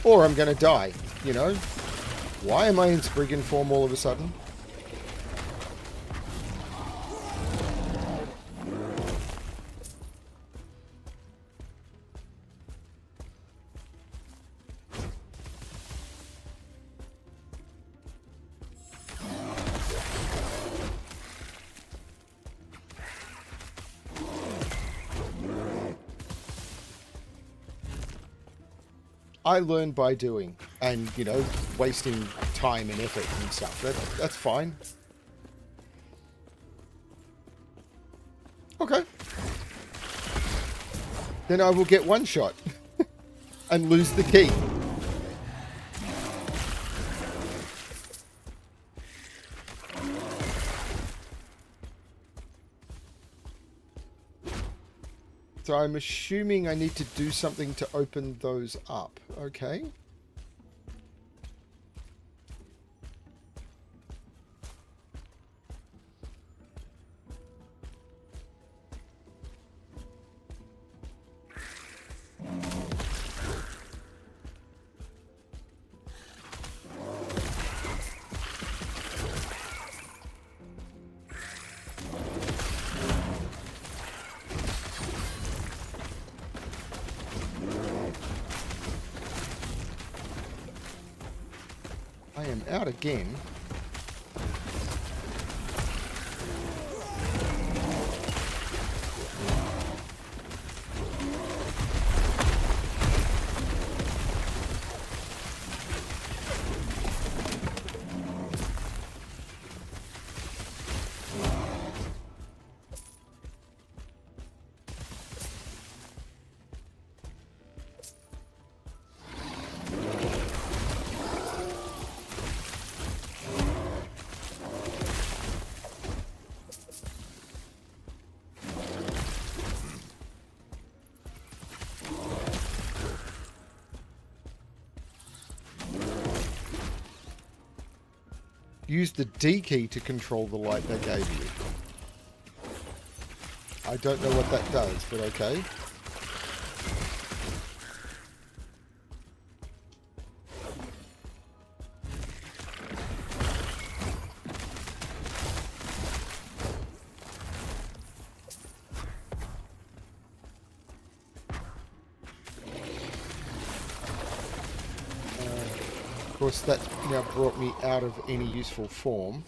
Or I'm going to die, you know? Why am I in Spriggan form all of a sudden? I learn by doing and, you know, wasting time and effort and stuff. That's fine. Okay. Then I will get one shot and lose the key. So I'm assuming I need to do something to open those up. Okay. I am out again. Use the D key to control the light they gave you. I don't know what that does, but okay. course, that now brought me out of any useful form.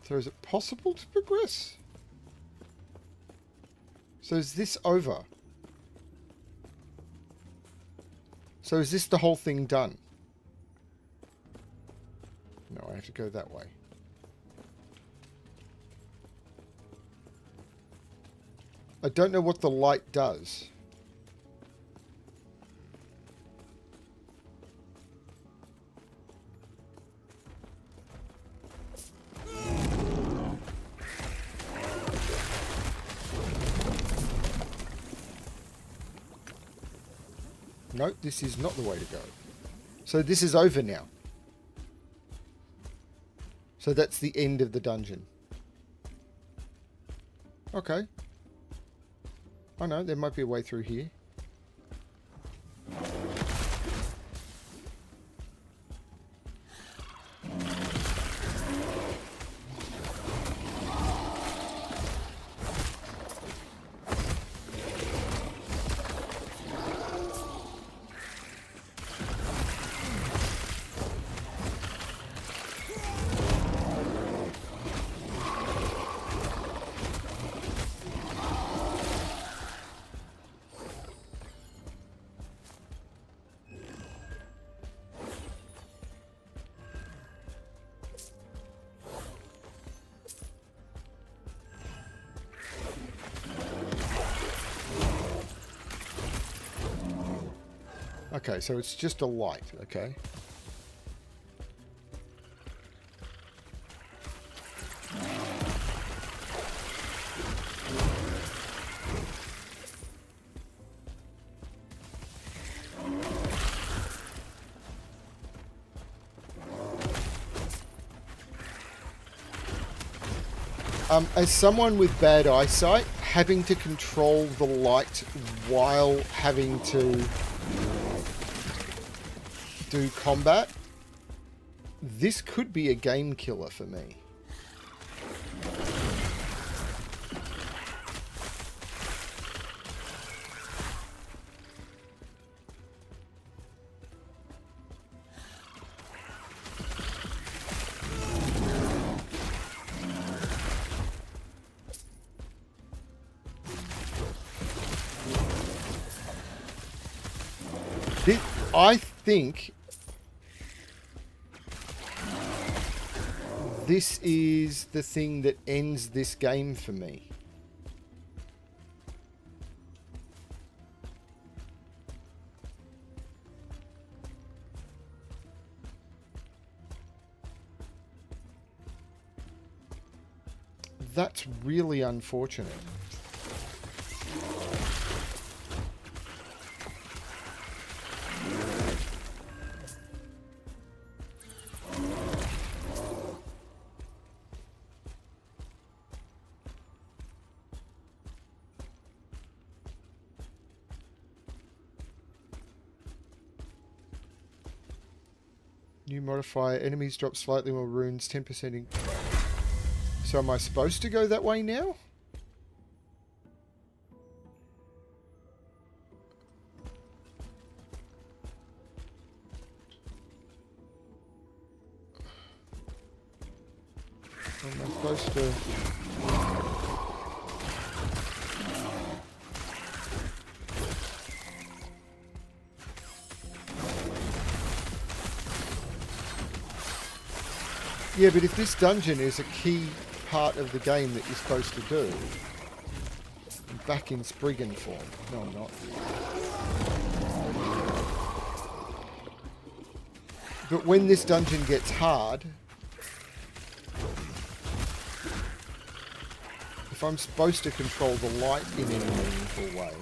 So is it possible to progress? So is this over? So is this the whole thing done? No, I have to go that way. I don't know what the light does. No, this is not the way to go. So this is over now. So that's the end of the dungeon. Okay. Oh no, there might be a way through here. Okay, so it's just a light, okay? As someone with bad eyesight, having to control the light while having to do combat, this could be a game killer for me. I think this is the thing that ends this game for me. That's really unfortunate. New modifier. Enemies drop slightly more runes. 10% in... So am I supposed to go that way now? Am I supposed to... Yeah, but if this dungeon is a key part of the game that you're supposed to do, I'm back in Spriggan form. No, I'm not. But when this dungeon gets hard, if I'm supposed to control the light in any meaningful way,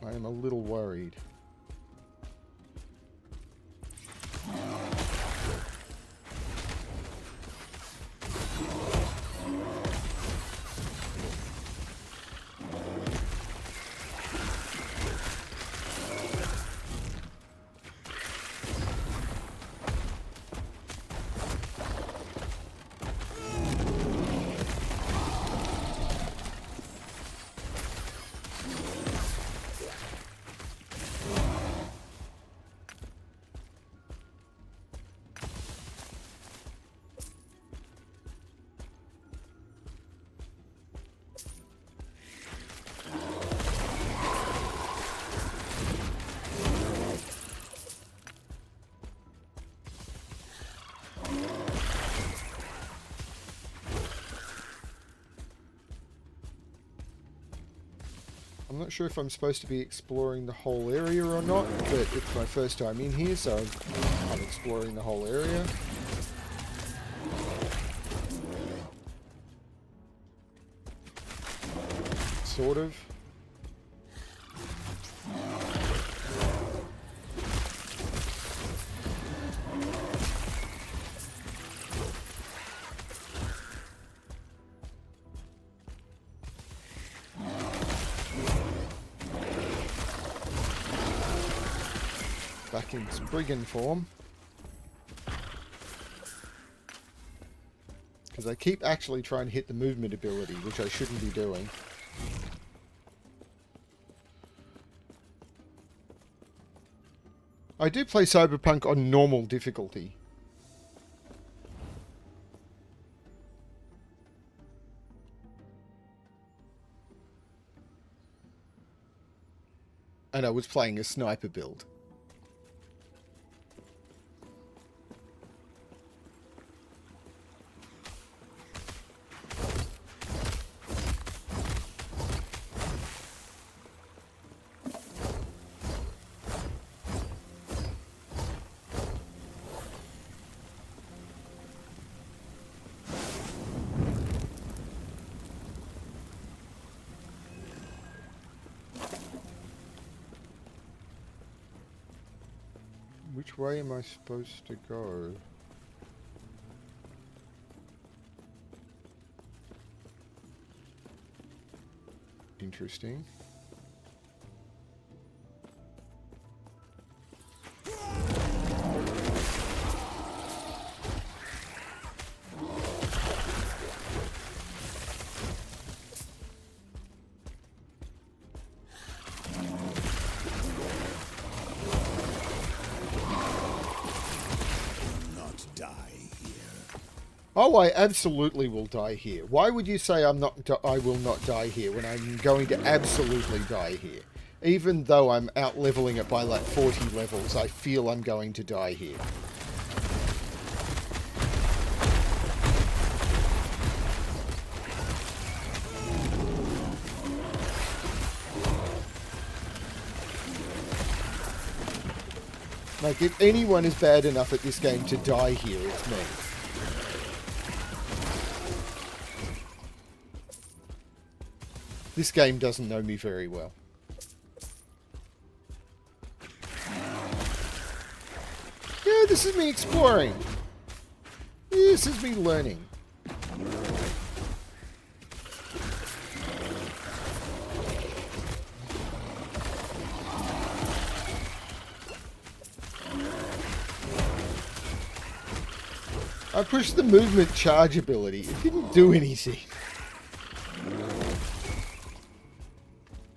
I am a little worried. I'm not sure if I'm supposed to be exploring the whole area or not, but it's my first time in here, so I'm exploring the whole area. Sort of. Back in brigand form. Because I keep actually trying to hit the movement ability, which I shouldn't be doing. I do play Cyberpunk on normal difficulty. And I was playing a sniper build. Which way am I supposed to go? Interesting. Oh, I absolutely will die here. Why would you say I will not die here when I'm going to absolutely die here? Even though I'm out leveling it by like 40 levels, I feel I'm going to die here. Like, if anyone is bad enough at this game to die here, it's me. This game doesn't know me very well. Yeah, this is me exploring. This is me learning. I pushed the movement charge ability. It didn't do anything.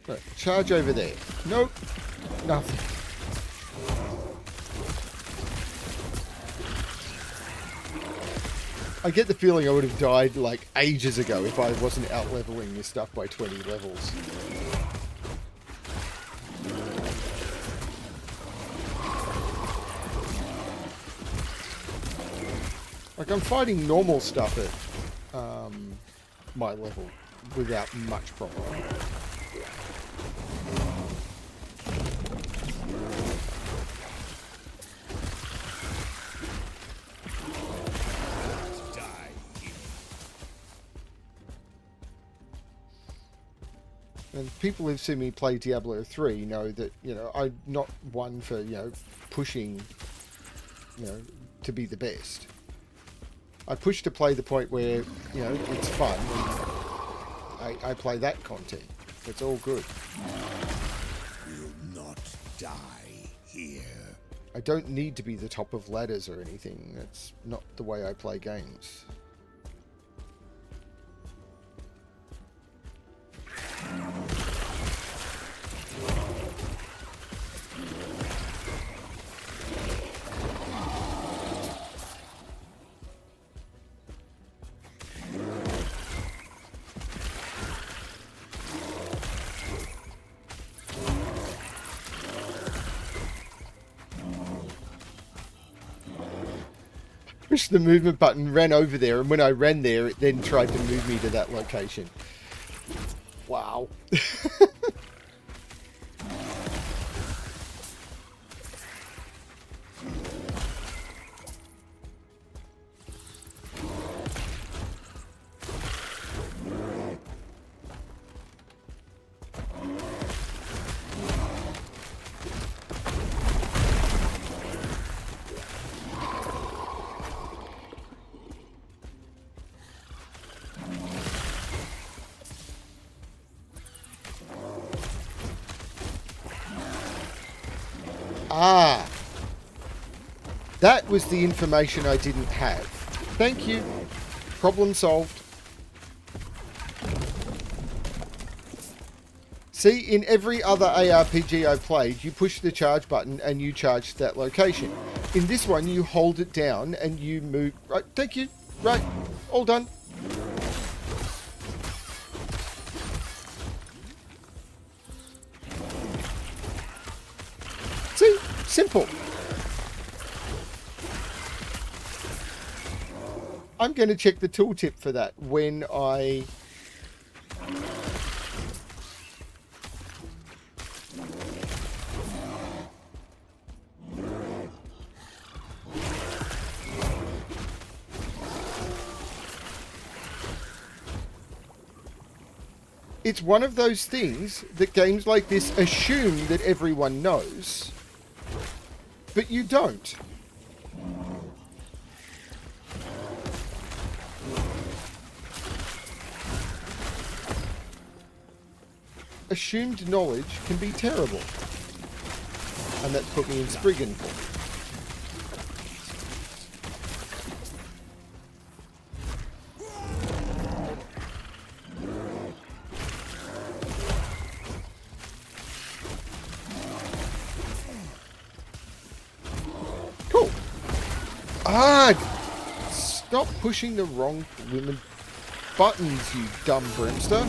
Right, charge over there. Nope. Nothing. I get the feeling I would have died like ages ago if I wasn't out leveling this stuff by 20 levels. Like, I'm fighting normal stuff at my level without much problem. And people who've seen me play Diablo 3 know that, you know, I'm not one for, you know, pushing, you know, to be the best. I push to play the point where, you know, it's fun, and I play that content. It's all good. Will not die here. I don't need to be the top of ladders or anything. That's not the way I play games. Pushed the movement button, ran over there, and when I ran there, it then tried to move me to that location. Wow. Ah. That was the information I didn't have. Thank you. Problem solved. See, in every other ARPG I've played, you push the charge button and you charge to that location. In this one, you hold it down and you move... Right, thank you. Right, all done. See? Simple. I'm going to check the tooltip for that when I... It's one of those things that games like this assume that everyone knows, but you don't. Assumed knowledge can be terrible. And that's put me in Spriggan form. Cool. Ah! Stop pushing the wrong women buttons, you dumb brimster.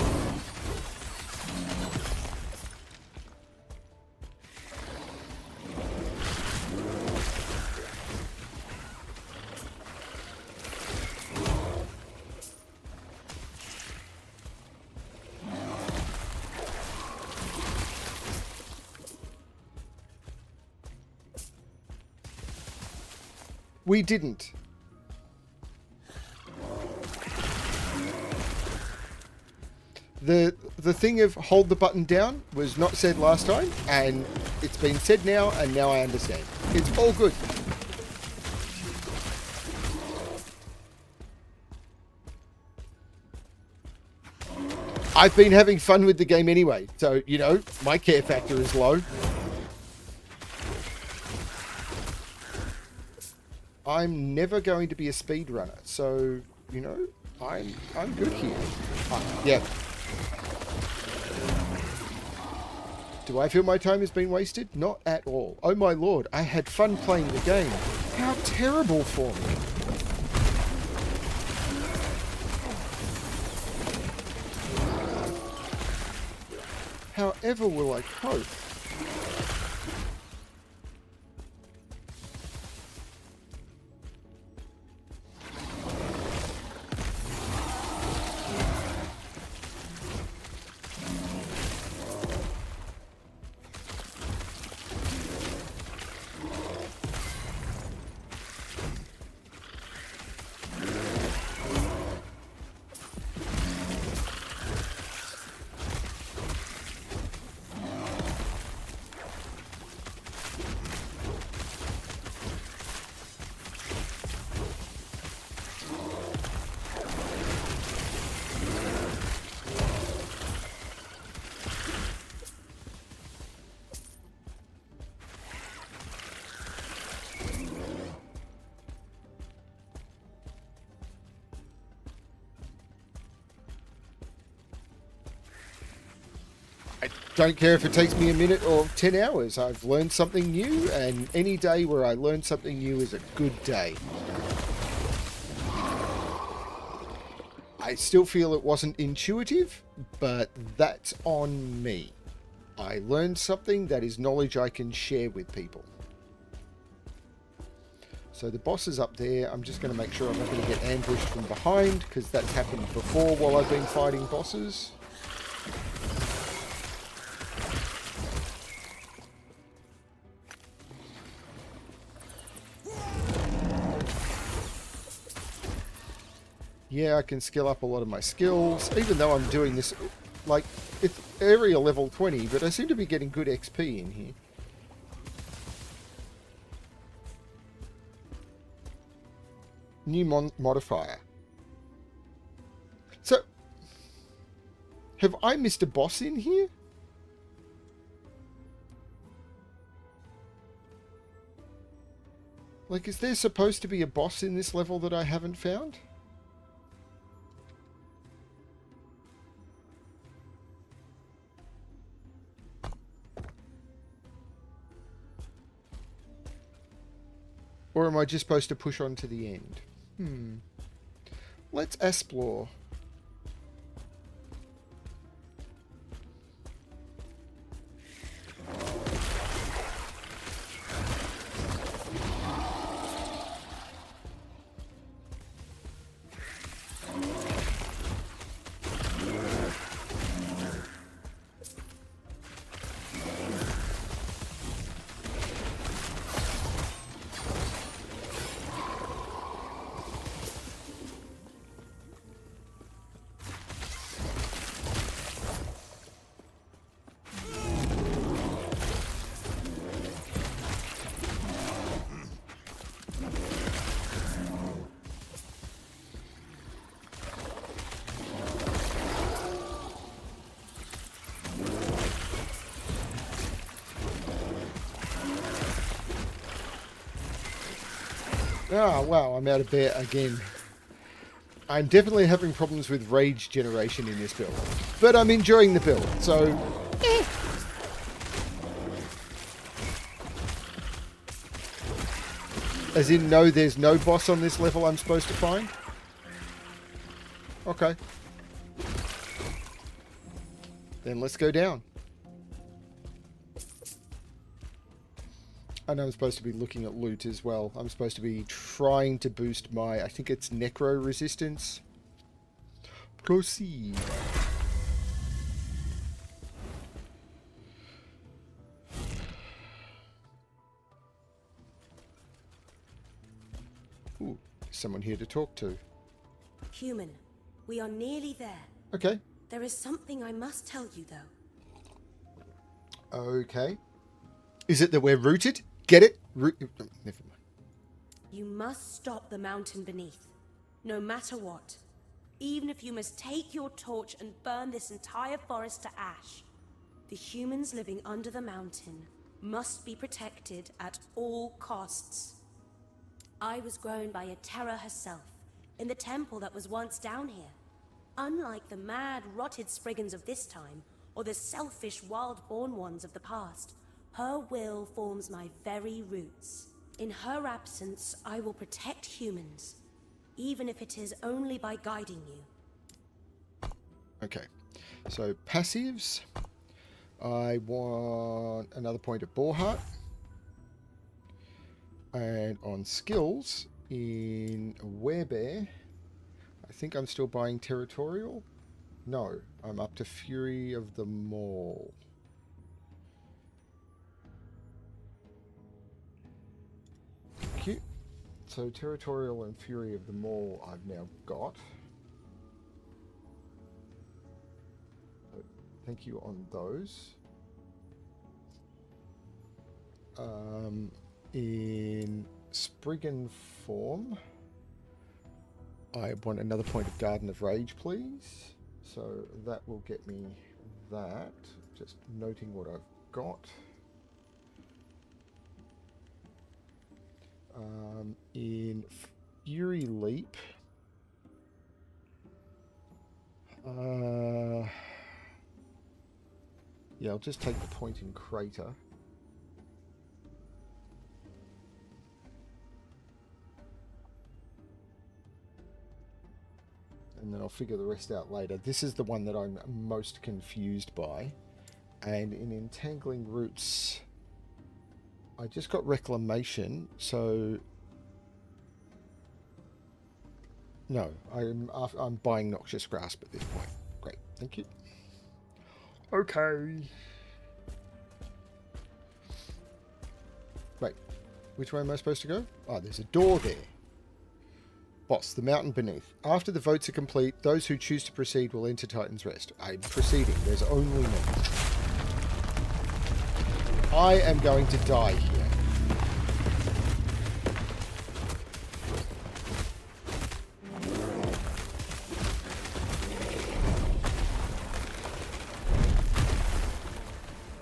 We didn't. The thing of hold the button down was not said last time, and it's been said now, and now I understand. It's all good. I've been having fun with the game anyway, so, you know, my care factor is low. I'm never going to be a speedrunner, so, you know, I'm good here. Yeah. Do I feel my time has been wasted? Not at all. Oh my lord, I had fun playing the game. How terrible for me. However will I cope? Don't care if it takes me a minute or 10 hours. I've learned something new, and any day where I learn something new is a good day. I still feel it wasn't intuitive, but that's on me. I learned something that is knowledge I can share with people. So the boss is up there. I'm just going to make sure I'm not going to get ambushed from behind, because that's happened before while I've been fighting bosses. Yeah, I can skill up a lot of my skills, even though I'm doing this, like, it's area level 20, but I seem to be getting good XP in here. New modifier. So, have I missed a boss in here? Like, is there supposed to be a boss in this level that I haven't found? Or am I just supposed to push on to the end? Let's explore. Ah, wow, I'm out of bear again. I'm definitely having problems with rage generation in this build. But I'm enjoying the build, so... As in, no, there's no boss on this level I'm supposed to find? Okay. Then let's go down. I know I'm supposed to be looking at loot as well. I'm supposed to be trying to boost my, I think it's necro resistance. Proceed. Ooh, someone here to talk to. Human, we are nearly there. Okay. There is something I must tell you, though. Okay. Is it that we're rooted? Get it? Never mind. You must stop the mountain beneath, no matter what. Even if you must take your torch and burn this entire forest to ash. The humans living under the mountain must be protected at all costs. I was grown by a Terra herself, in the temple that was once down here. Unlike the mad, rotted Spriggans of this time, or the selfish, wild-born ones of the past, her will forms my very roots. In her absence, I will protect humans, even if it is only by guiding you. Okay, so passives. I want another point at Boarheart. And on skills, in Werebear, I think I'm still buying Territorial. No, I'm up to Fury of the Maul. Cute. So Territorial and Fury of the Maul I've now got. So thank you on those. In Spriggan form, I want another point of Garden of Rage, please. So that will get me that. Just noting what I've got. In Fury Leap, yeah, I'll just take the point in Crater. And then I'll figure the rest out later. This is the one that I'm most confused by. And in Entangling Roots, I just got Reclamation, so... No, I'm buying Noxious Grasp at this point. Great, thank you. Okay. Wait, which way am I supposed to go? Oh, there's a door there. Boss, the mountain beneath. After the votes are complete, those who choose to proceed will enter Titan's Rest. I'm proceeding. There's only me. I am going to die here.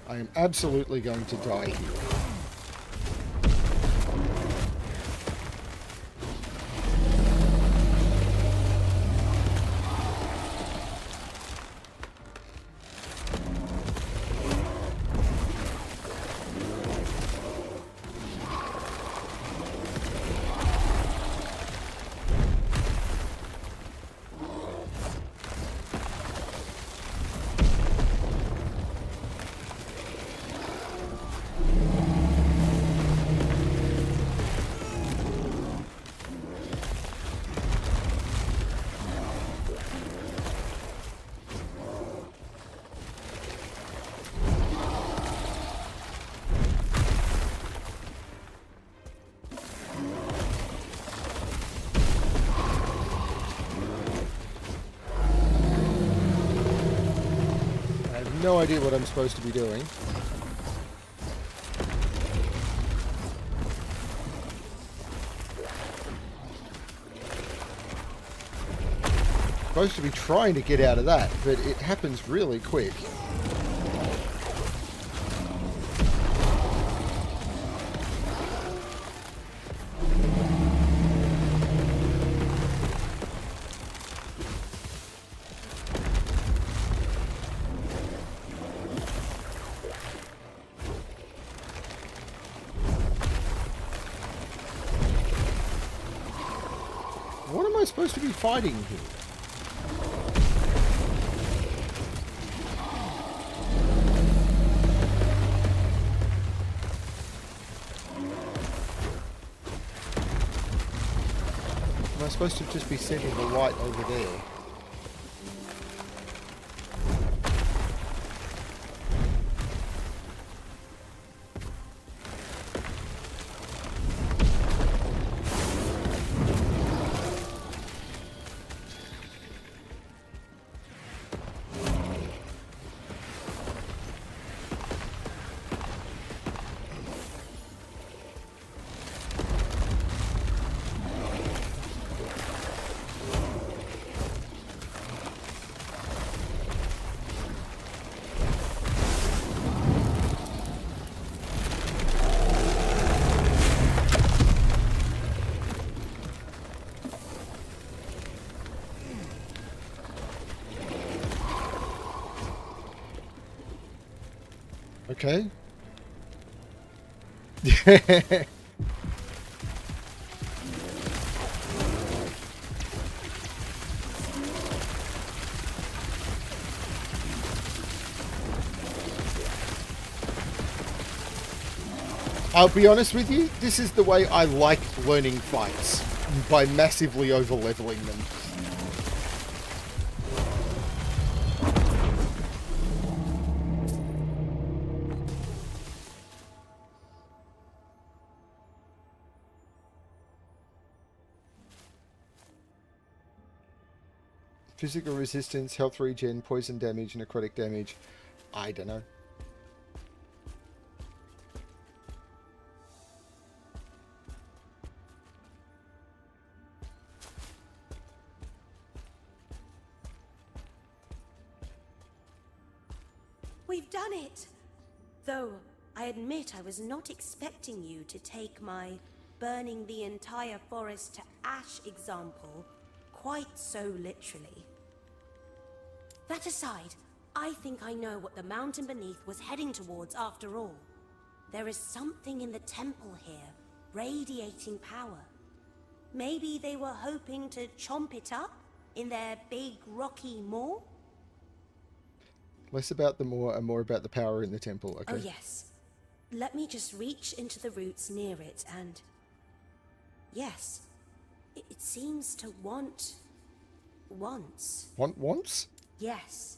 I am absolutely going to die here. no idea what I'm supposed to be doing. Supposed to be trying to get out of that, but it happens really quick. What am I supposed to be fighting here? Am I supposed to just be sending the light over there? Okay. I'll be honest with you, this is the way I like learning fights, by massively over-leveling them. Physical resistance, health regen, poison damage, necrotic damage. I don't know. We've done it! Though, I admit I was not expecting you to take my burning the entire forest to ash example quite so literally. That aside, I think I know what the mountain beneath was heading towards after all. There is something in the temple here, radiating power. Maybe they were hoping to chomp it up in their big rocky maw? Less about the maw and more about the power in the temple, okay? Oh yes. Let me just reach into the roots near it and... Yes. It seems to want... wants. Wants? Yes.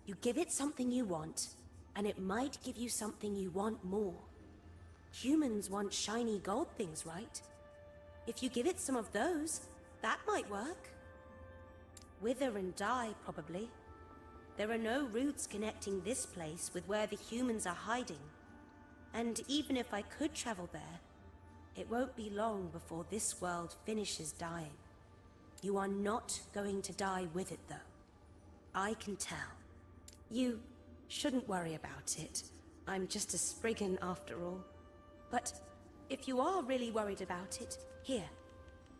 You give it something you want, and it might give you something you want more. Humans want shiny gold things, right? If you give it some of those, that might work. Wither and die, probably. There are no roots connecting this place with where the humans are hiding. And even if I could travel there, it won't be long before this world finishes dying. You are not going to die with it, though. I can tell. You shouldn't worry about it. I'm just a Spriggan after all. But if you are really worried about it, here,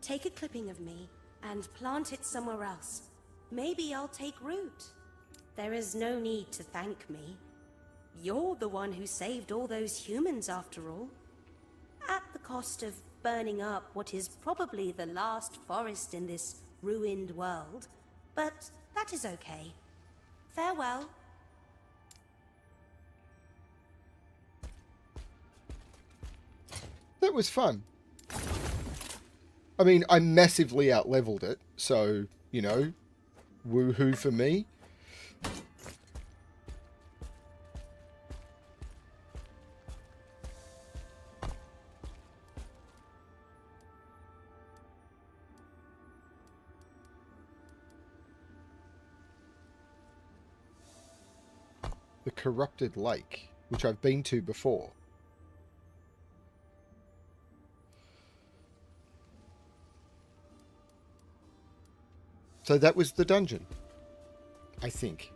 take a clipping of me and plant it somewhere else. Maybe I'll take root. There is no need to thank me. You're the one who saved all those humans after all. At the cost of burning up what is probably the last forest in this ruined world. But that is okay. Farewell. That was fun. I mean, I massively out-leveled it, so, you know, woohoo for me. The Corrupted Lake, which I've been to before. So that was the dungeon, I think.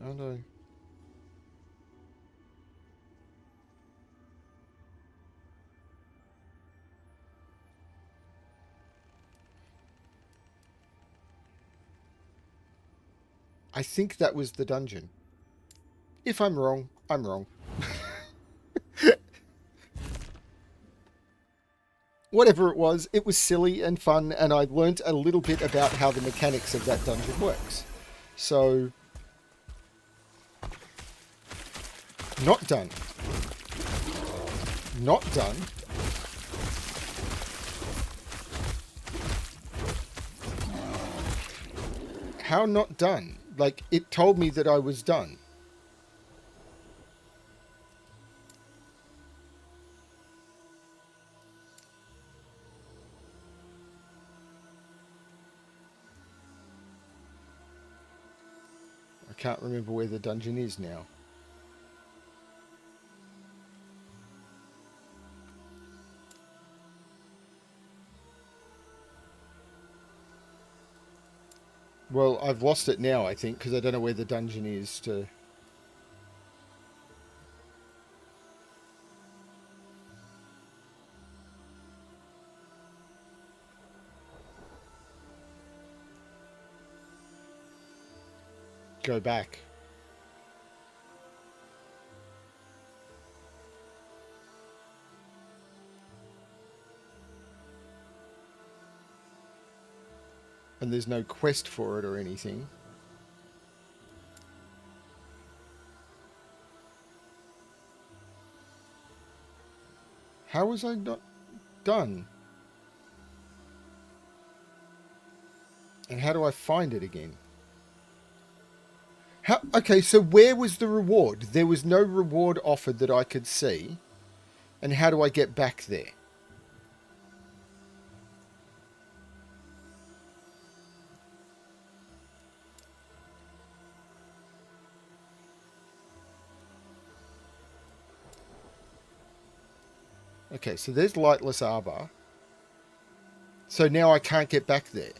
I know. I think that was the dungeon. If I'm wrong, I'm wrong. Whatever it was silly and fun, and I learnt a little bit about how the mechanics of that dungeon works. So, not done. Not done. How not done? Like, it told me that I was done. I can't remember where the dungeon is now. Well, I've lost it now, I think, because I don't know where the dungeon is to... go back. And there's no quest for it or anything. How was I not done? And how do I find it again? How? Okay, so where was the reward? There was no reward offered that I could see. And how do I get back there? Okay, so there's Lightless Arbor. So now I can't get back there.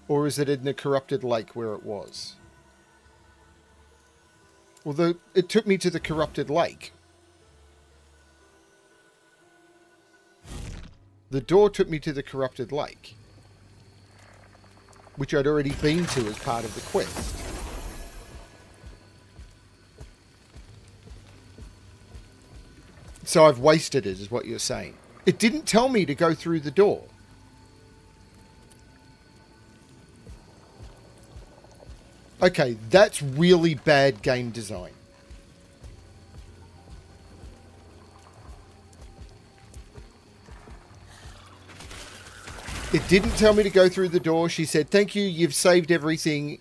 Or is it in the Corrupted Lake where it was? Although it took me to the Corrupted Lake. The door took me to the Corrupted Lake. Which I'd already been to as part of the quest. So I've wasted it, is what you're saying. It didn't tell me to go through the door. Okay, that's really bad game design. It didn't tell me to go through the door. She said, thank you, you've saved everything.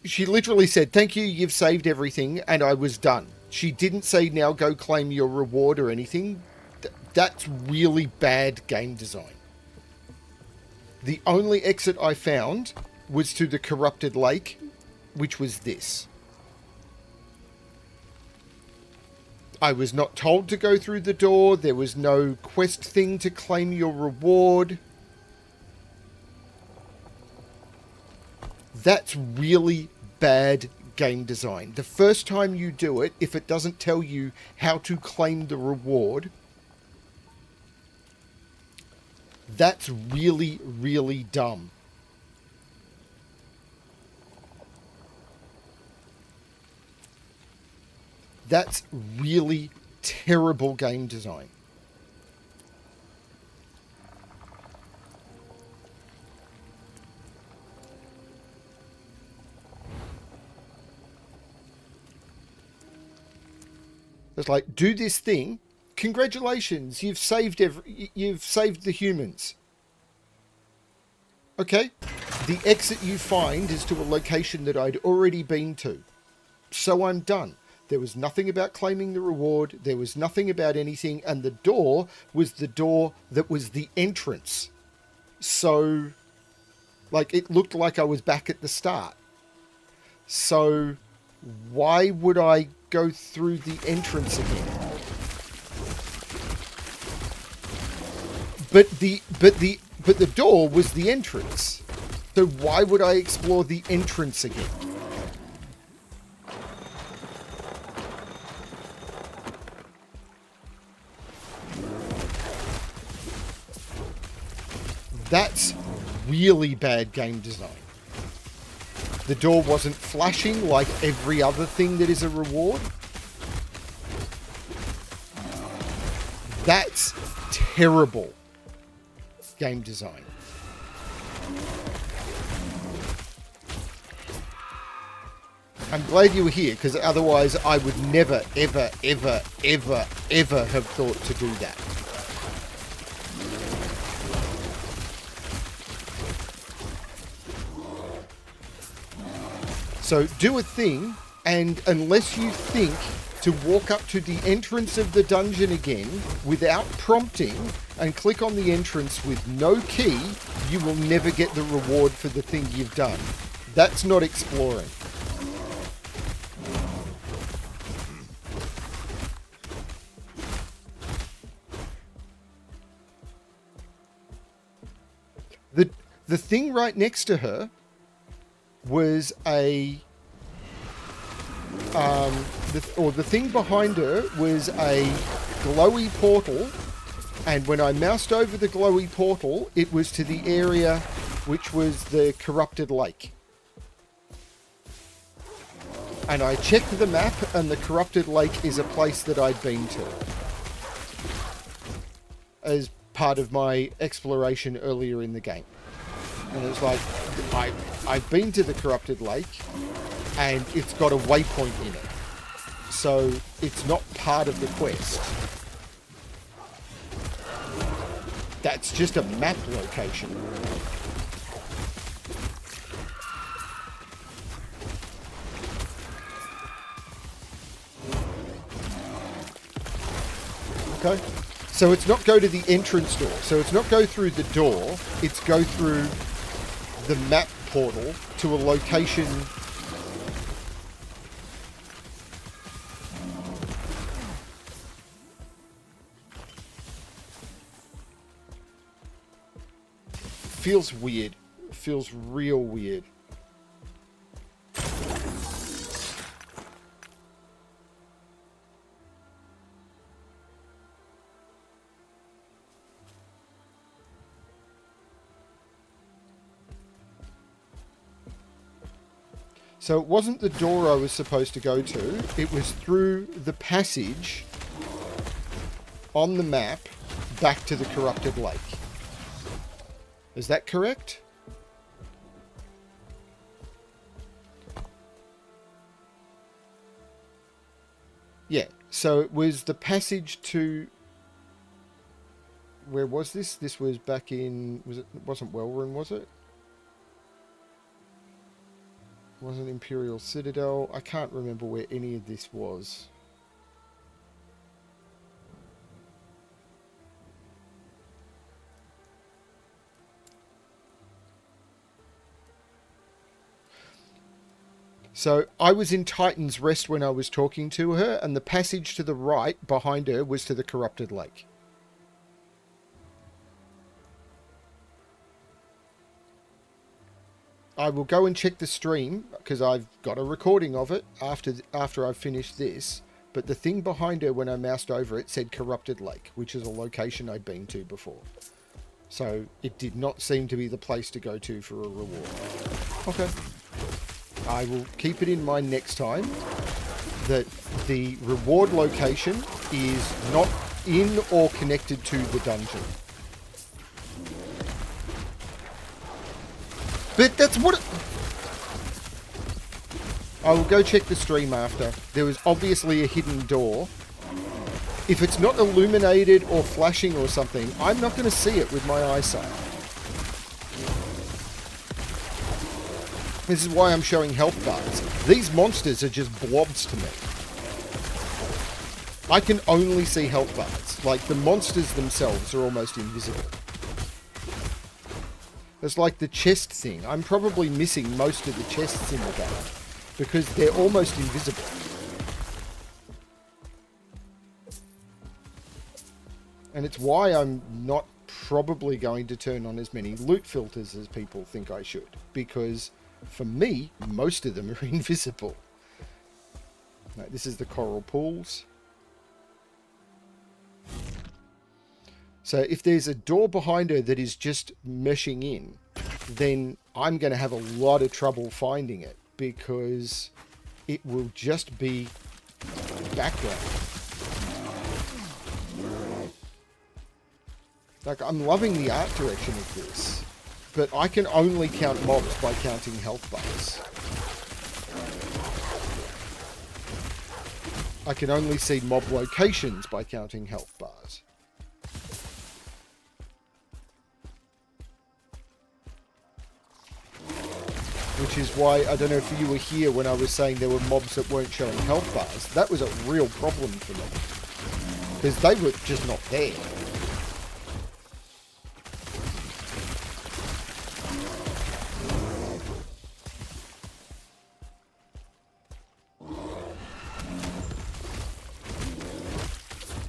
She literally said, thank you, you've saved everything, and I was done. She didn't say, now go claim your reward or anything. That's really bad game design. The only exit I found was to the Corrupted Lake, which was this. I was not told to go through the door. There was no quest thing to claim your reward. That's really bad game design. The first time you do it, if it doesn't tell you how to claim the reward, that's really, really dumb. That's really terrible game design. It's like, do this thing. Congratulations, you've saved the humans. Okay, The exit you find is to a location that I'd already been to. So I'm done. There was nothing about claiming the reward. There was nothing about anything. And the door was the door that was the entrance. So, like, it looked like I was back at the start. So, why would I go through the entrance again? But the door was the entrance. So why would I explore the entrance again? That's really bad game design. The door wasn't flashing like every other thing that is a reward. That's terrible game design. I'm glad you were here, because otherwise I would never, ever, ever, ever, ever have thought to do that. So do a thing, and unless you think to walk up to the entrance of the dungeon again without prompting and click on the entrance with no key, you will never get the reward for the thing you've done. That's not exploring. The thing right next to her was a... the thing behind her was a glowy portal, and when I moused over the glowy portal, it was to the area which was the corrupted lake. And I checked the map, and the corrupted lake is a place that I'd been to as part of my exploration earlier in the game. And it's like, I've been to the corrupted lake, and it's got a waypoint in it. So it's not part of the quest. That's just a map location. Okay. So it's not go to the entrance door. So it's not go through the door. It's go through the map portal to a location. Feels weird. Feels real weird. So it wasn't the door I was supposed to go to. It was through the passage on the map back to the corrupted lake. Is that correct? Yeah. So it was the passage to... Where was this? This was back in... It wasn't Wellrun, was it? Wasn't Imperial Citadel. I can't remember where any of this was. So I was in Titan's Rest when I was talking to her, and the passage to the right behind her was to the corrupted lake. I will go and check the stream, because I've got a recording of it after I've finished this. But the thing behind her, when I moused over it, said Corrupted Lake, which is a location I'd been to before. So it did not seem to be the place to go to for a reward. Okay. I will keep it in mind next time that the reward location is not in or connected to the dungeon. But that's what... I will go check the stream after. There was obviously a hidden door. If it's not illuminated or flashing or something, I'm not going to see it with my eyesight. This is why I'm showing health bars. These monsters are just blobs to me. I can only see health bars. Like, the monsters themselves are almost invisible. It's like the chest thing. I'm probably missing most of the chests in the game because they're almost invisible. And it's why I'm not probably going to turn on as many loot filters as people think I should. Because, for me, most of them are invisible. No, this is the coral pools. So if there's a door behind her that is just meshing in, then I'm going to have a lot of trouble finding it because it will just be background. Like, I'm loving the art direction of this, but I can only count mobs by counting health bars. I can only see mob locations by counting health bars. Which is why, I don't know if you were here when I was saying there were mobs that weren't showing health bars. That was a real problem for me. Because they were just not there.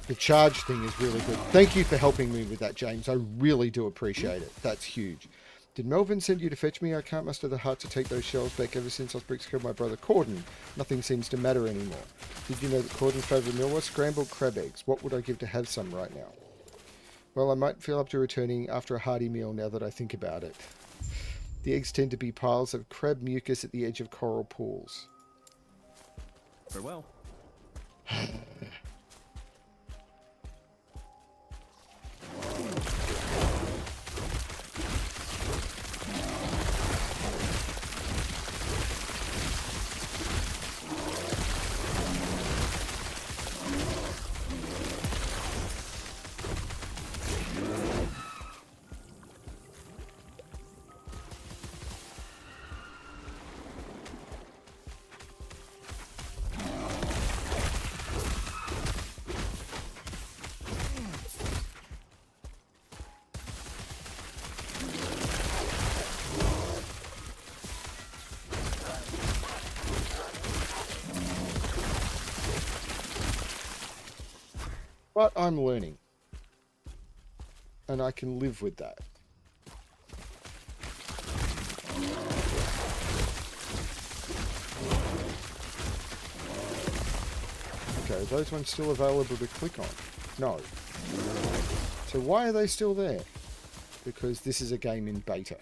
The charge thing is really good. Thank you for helping me with that, James. I really do appreciate it. That's huge. Did Melvin send you to fetch me? I can't muster the heart to take those shells back ever since Osbricks killed my brother Corden. Nothing seems to matter anymore. Did you know that Corden's favourite meal was scrambled crab eggs? What would I give to have some right now? Well, I might feel up to returning after a hearty meal now that I think about it. The eggs tend to be piles of crab mucus at the edge of coral pools. Farewell. But I'm learning. And I can live with that. Okay, are those ones still available to click on? No. So why are they still there? Because this is a game in beta.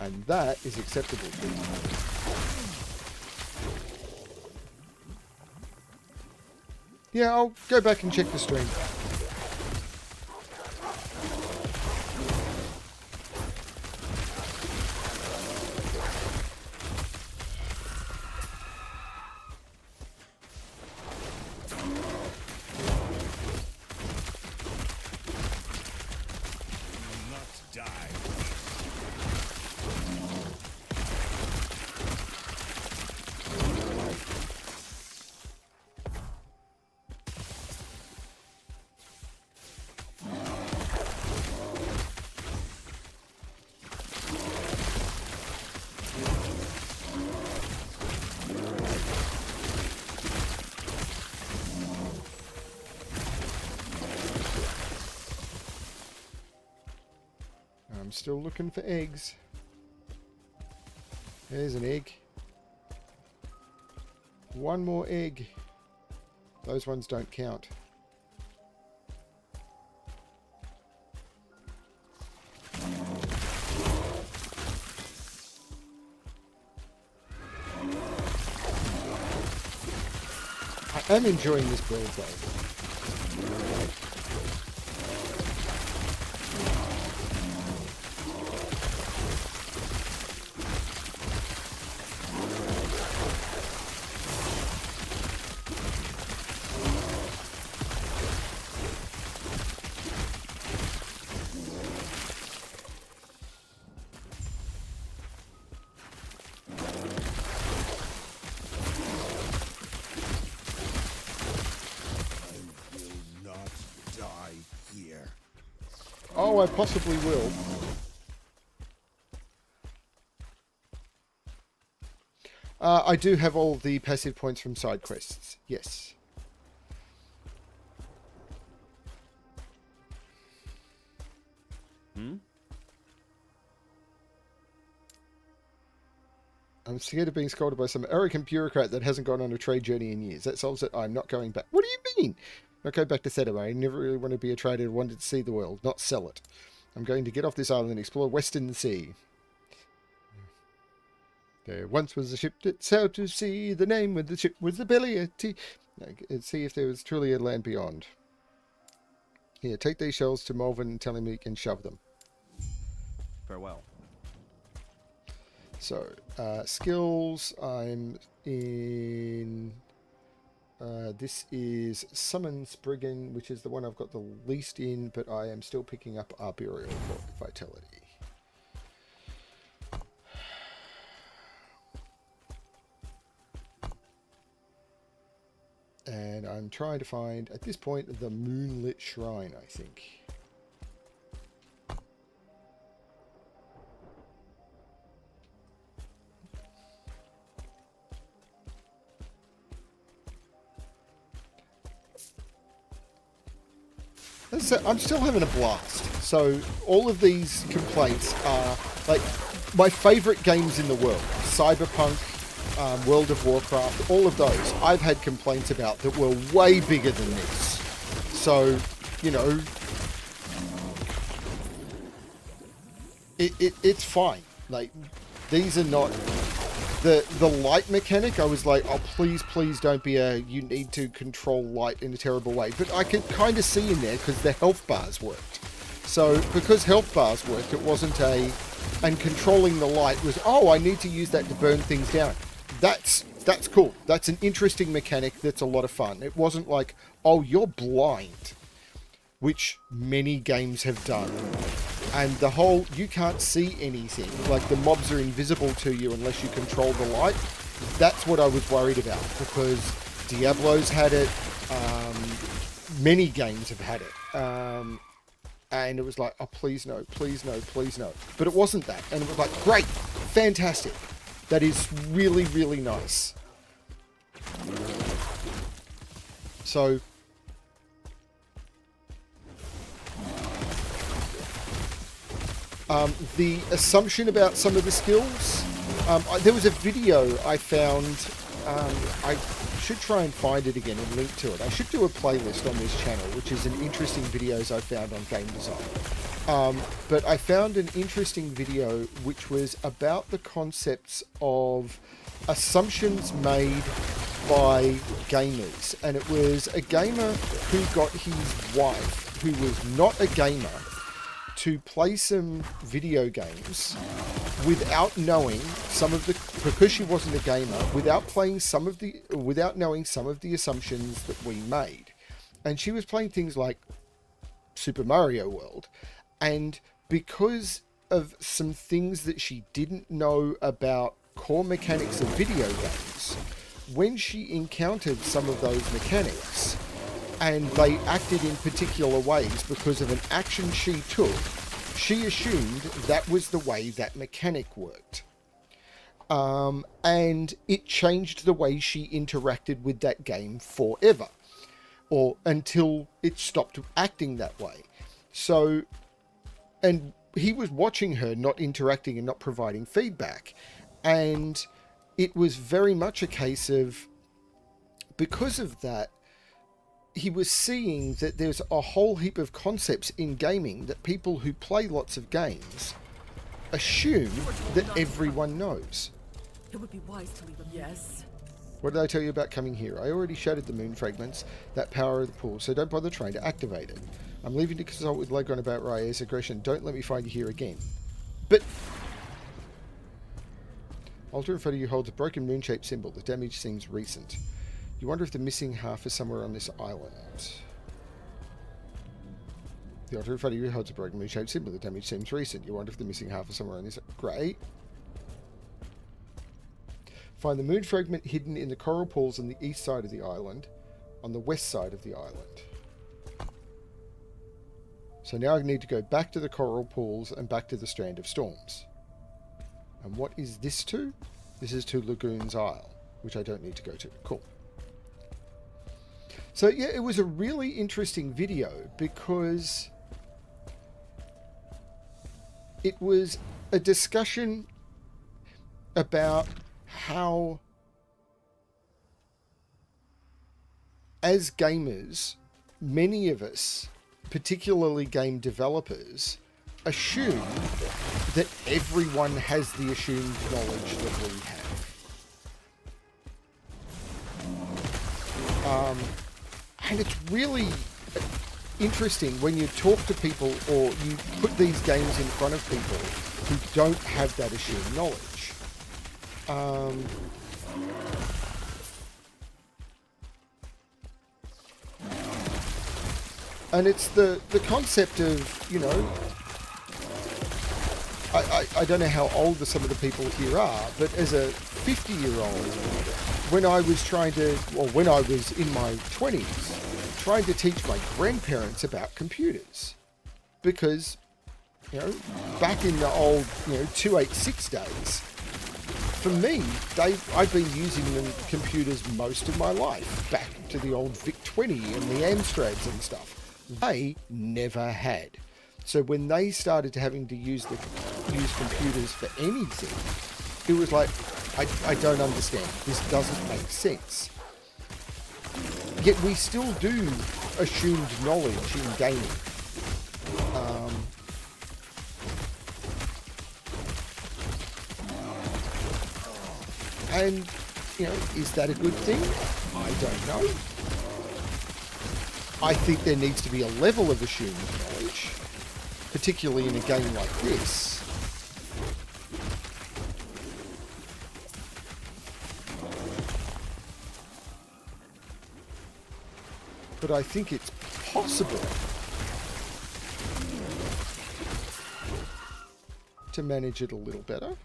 And that is acceptable to me. Yeah, I'll go back and check the stream. I'm still looking for eggs. There's an egg. One more egg. Those ones don't count. I am enjoying this build though. Oh, I possibly will. I do have all the passive points from side quests. Yes. I'm scared of being scolded by some arrogant bureaucrat that hasn't gone on a trade journey in years. That solves it. I'm not going back. What do you mean? Not go back to Theta. I never really want to be a trader. I wanted to see the world, not sell it. I'm going to get off this island and explore Western Sea. There once was a ship that sailed to sea. The name of the ship was the Belliety. See if there was truly a land beyond. Here, take these shells to Malvin and tell him he can shove them. Farewell. So, skills, I'm in... this is Summon Spriggan, which is the one I've got the least in, but I am still picking up Arboreal Vitality. And I'm trying to find, at this point, the Moonlit Shrine, I think. I'm still having a blast. So all of these complaints are like my favorite games in the world. Cyberpunk, World of Warcraft, all of those I've had complaints about that were way bigger than this. So, you know, it's fine. Like, these are not... The light mechanic, I was like, oh, please don't be you need to control light in a terrible way. But I could kind of see in there because the health bars worked. So, because health bars worked, it wasn't and controlling the light was, oh, I need to use that to burn things down. That's cool. That's an interesting mechanic that's a lot of fun. It wasn't like, oh, you're blind, which many games have done. And the whole, you can't see anything, like the mobs are invisible to you unless you control the light. That's what I was worried about, because Diablo's had it, many games have had it. And it was like, oh, please no, please no, please no. But it wasn't that. And it was like, great, fantastic. That is really, really nice. So... the assumption about some of the skills, there was a video I found, I should try and find it again and link to it. I should do a playlist on this channel, which is an interesting videos I found on game design. But I found an interesting video which was about the concepts of assumptions made by gamers. And it was a gamer who got his wife, who was not a gamer, to play some video games without knowing some of the, because she wasn't a gamer, without knowing some of the assumptions that we made. And she was playing things like Super Mario World, and because of some things that she didn't know about core mechanics of video games, when she encountered some of those mechanics, and they acted in particular ways because of an action she took, she assumed that was the way that mechanic worked. And it changed the way she interacted with that game forever, or until it stopped acting that way. So, and he was watching her not interacting and not providing feedback, and it was very much a case of, because of that, he was seeing that there's a whole heap of concepts in gaming that people who play lots of games assume that everyone knows. It would be wise to leave them. Yes. What did I tell you about coming here? I already shattered the moon fragments, that power of the pool, so don't bother trying to activate it. I'm leaving to consult with Legon about Rya's aggression. Don't let me find you here again. But... altar in front of you holds a broken moon-shaped symbol. The damage seems recent. You wonder if the missing half is somewhere on this island. The altar in front of you holds a broken moon-shaped symbol. The damage seems recent. You wonder if the missing half is somewhere on this... Great. Find the moon fragment hidden in the coral pools on the east side of the island. On the west side of the island. So now I need to go back to the Coral Pools and back to the Strand of Storms. And what is this to? This is to Lagoon's Isle, which I don't need to go to. Cool. So yeah, it was a really interesting video because it was a discussion about how, as gamers, many of us, particularly game developers, assume that everyone has the assumed knowledge that we have. And it's really interesting when you talk to people or you put these games in front of people who don't have that assumed knowledge. And it's the concept of, you know, I don't know how old some of the people here are, but as a 50-year-old, when I was when I was in my 20s, trying to teach my grandparents about computers. Because, you know, back in the old, 286 days, for me, I've been using the computers most of my life, back to the old VIC-20 and the Amstrads and stuff. They never had. So when they started having to use computers for anything, it was like, I don't understand. This doesn't make sense. Yet we still do assumed knowledge in gaming. And, is that a good thing? I don't know. I think there needs to be a level of assumed knowledge, particularly in a game like this. But I think it's possible to manage it a little better.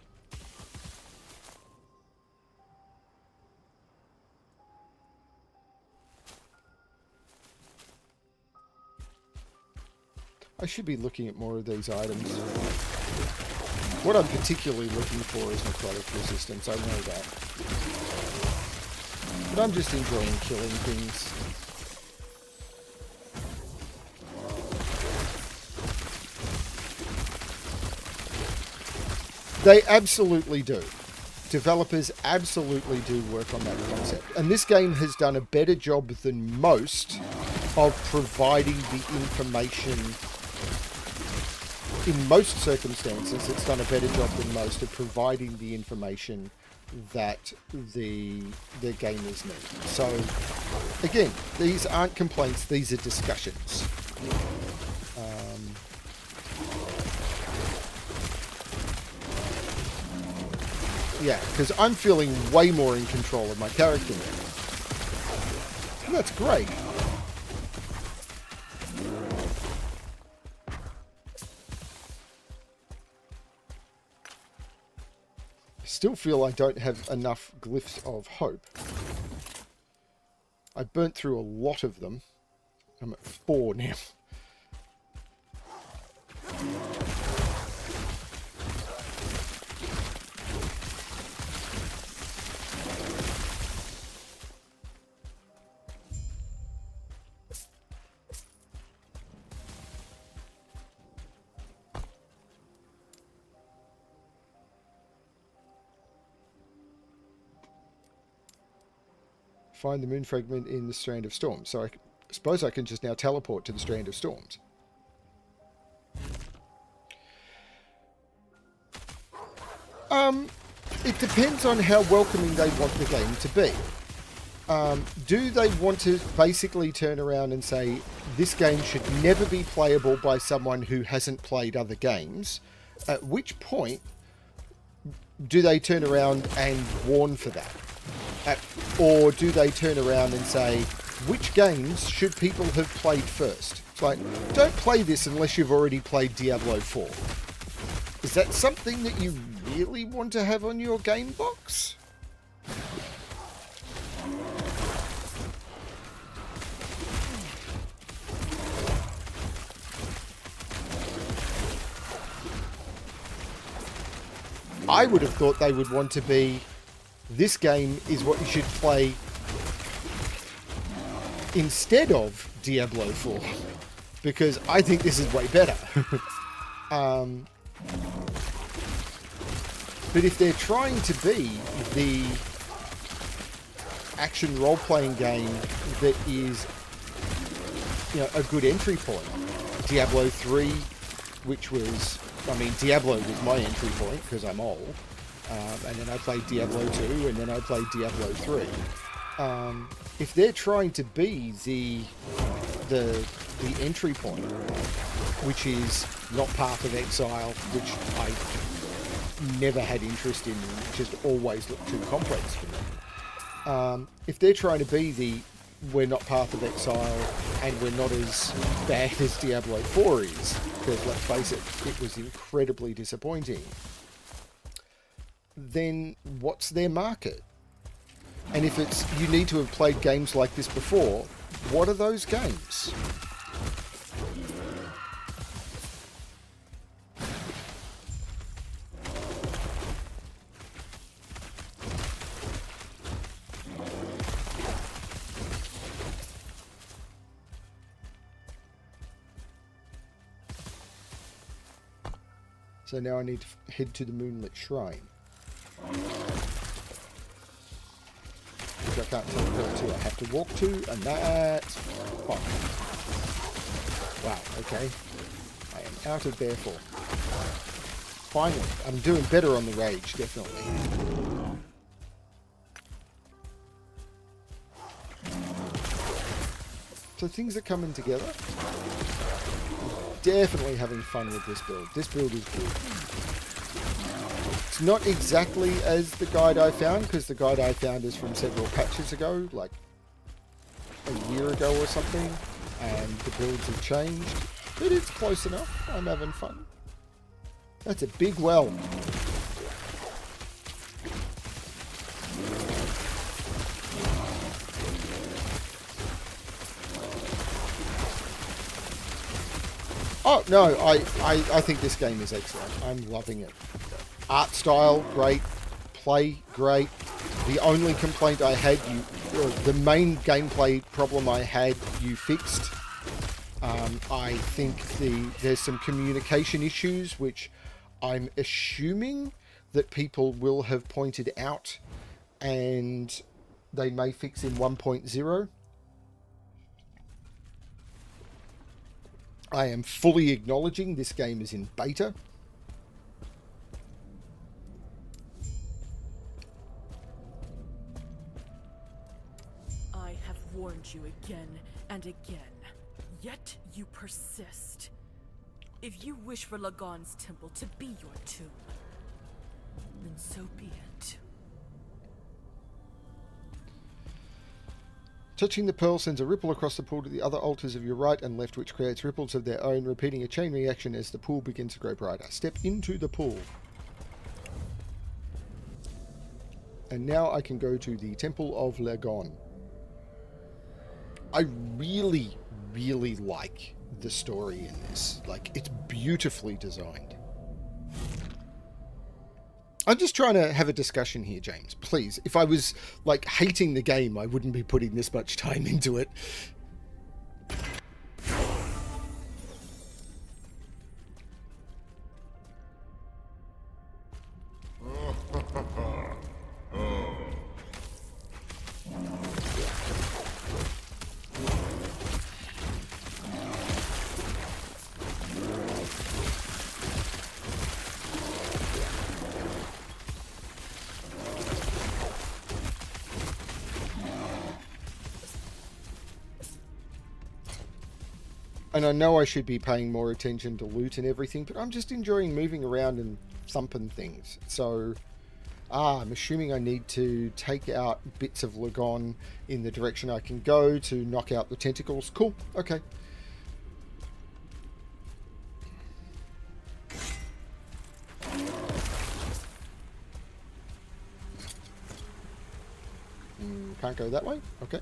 I should be looking at more of these items. What I'm particularly looking for is necrotic resistance, I know that. But I'm just enjoying killing things. They absolutely do. Developers absolutely do work on that concept. And this game has done a better job than most of providing the information. In most circumstances, it's done a better job than most of providing the information that the gamers need. So, again, these aren't complaints, these are discussions. Yeah, because I'm feeling way more in control of my character now. And that's great. Still feel I don't have enough glyphs of hope. I burnt through a lot of them. I'm at 4 now. Find the moon fragment in the Strand of Storms. So I suppose I can just now teleport to the Strand of Storms. It depends on how welcoming they want the game to be. Do they want to basically turn around and say, this game should never be playable by someone who hasn't played other games? At which point, do they turn around and warn for that? Or do they turn around and say, which games should people have played first? It's like, don't play this unless you've already played Diablo 4. Is that something that you really want to have on your game box? I would have thought they would want to be, this game is what you should play instead of Diablo 4, because I think this is way better. But if they're trying to be the action role-playing game that is, you know, a good entry point, Diablo 3, which was, I mean, Diablo was my entry point because I'm old, and then I played Diablo 2, and then I played Diablo 3. If they're trying to be the entry point, which is not Path of Exile, which I never had interest in, just always looked too complex for me. If they're trying to be we're not Path of Exile and we're not as bad as Diablo 4 is, because let's face it, it was incredibly disappointing, then what's their market? And if it's, you need to have played games like this before, what are those games? So now I need to head to the Moonlit Shrine, which I can't teleport to. I have to walk to, and that's fine. Wow, okay. I am out of there for. Finally, I'm doing better on the rage, definitely. So things are coming together. Definitely having fun with this build. This build is good. It's not exactly as the guide I found, because the guide I found is from several patches ago, like a year ago or something, and the builds have changed, but it's close enough. I'm having fun. That's a big well. Oh, no, I think this game is excellent. I'm loving it. Art style, great. Play, great. The only complaint I had, the main gameplay problem I had, you fixed. I think there's some communication issues, which I'm assuming that people will have pointed out, and they may fix in 1.0. I am fully acknowledging this game is in beta. I have warned you again and again, yet you persist. If you wish for Lagon's temple to be your tomb, then so be it. Touching the pearl sends a ripple across the pool to the other altars of your right and left, which creates ripples of their own, repeating a chain reaction as the pool begins to grow brighter. Step into the pool. And now I can go to the Temple of Lagon. I really, really like the story in this. Like, it's beautifully designed. I'm just trying to have a discussion here, James. Please, if I was, like, hating the game, I wouldn't be putting this much time into it. And I know I should be paying more attention to loot and everything, but I'm just enjoying moving around and thumping things. So, I'm assuming I need to take out bits of Lagon in the direction I can go to knock out the tentacles. Cool, okay. Can't go that way? Okay.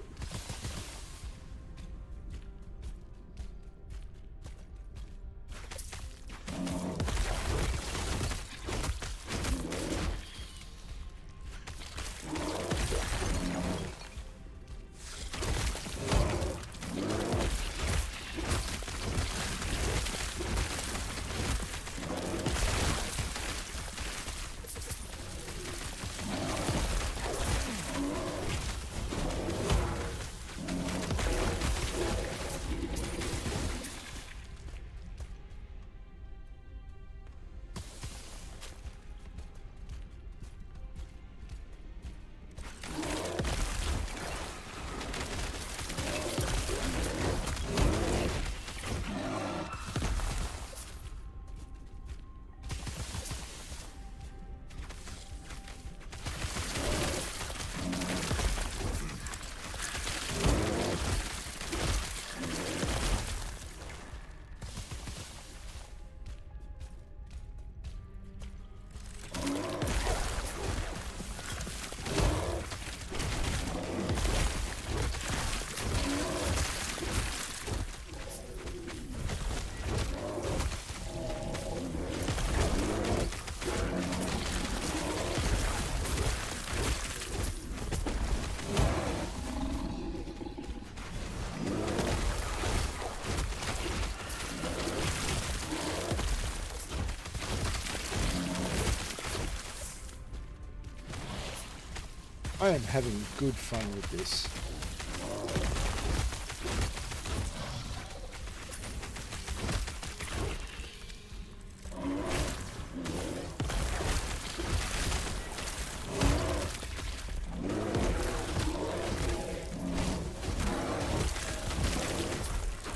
I am having good fun with this.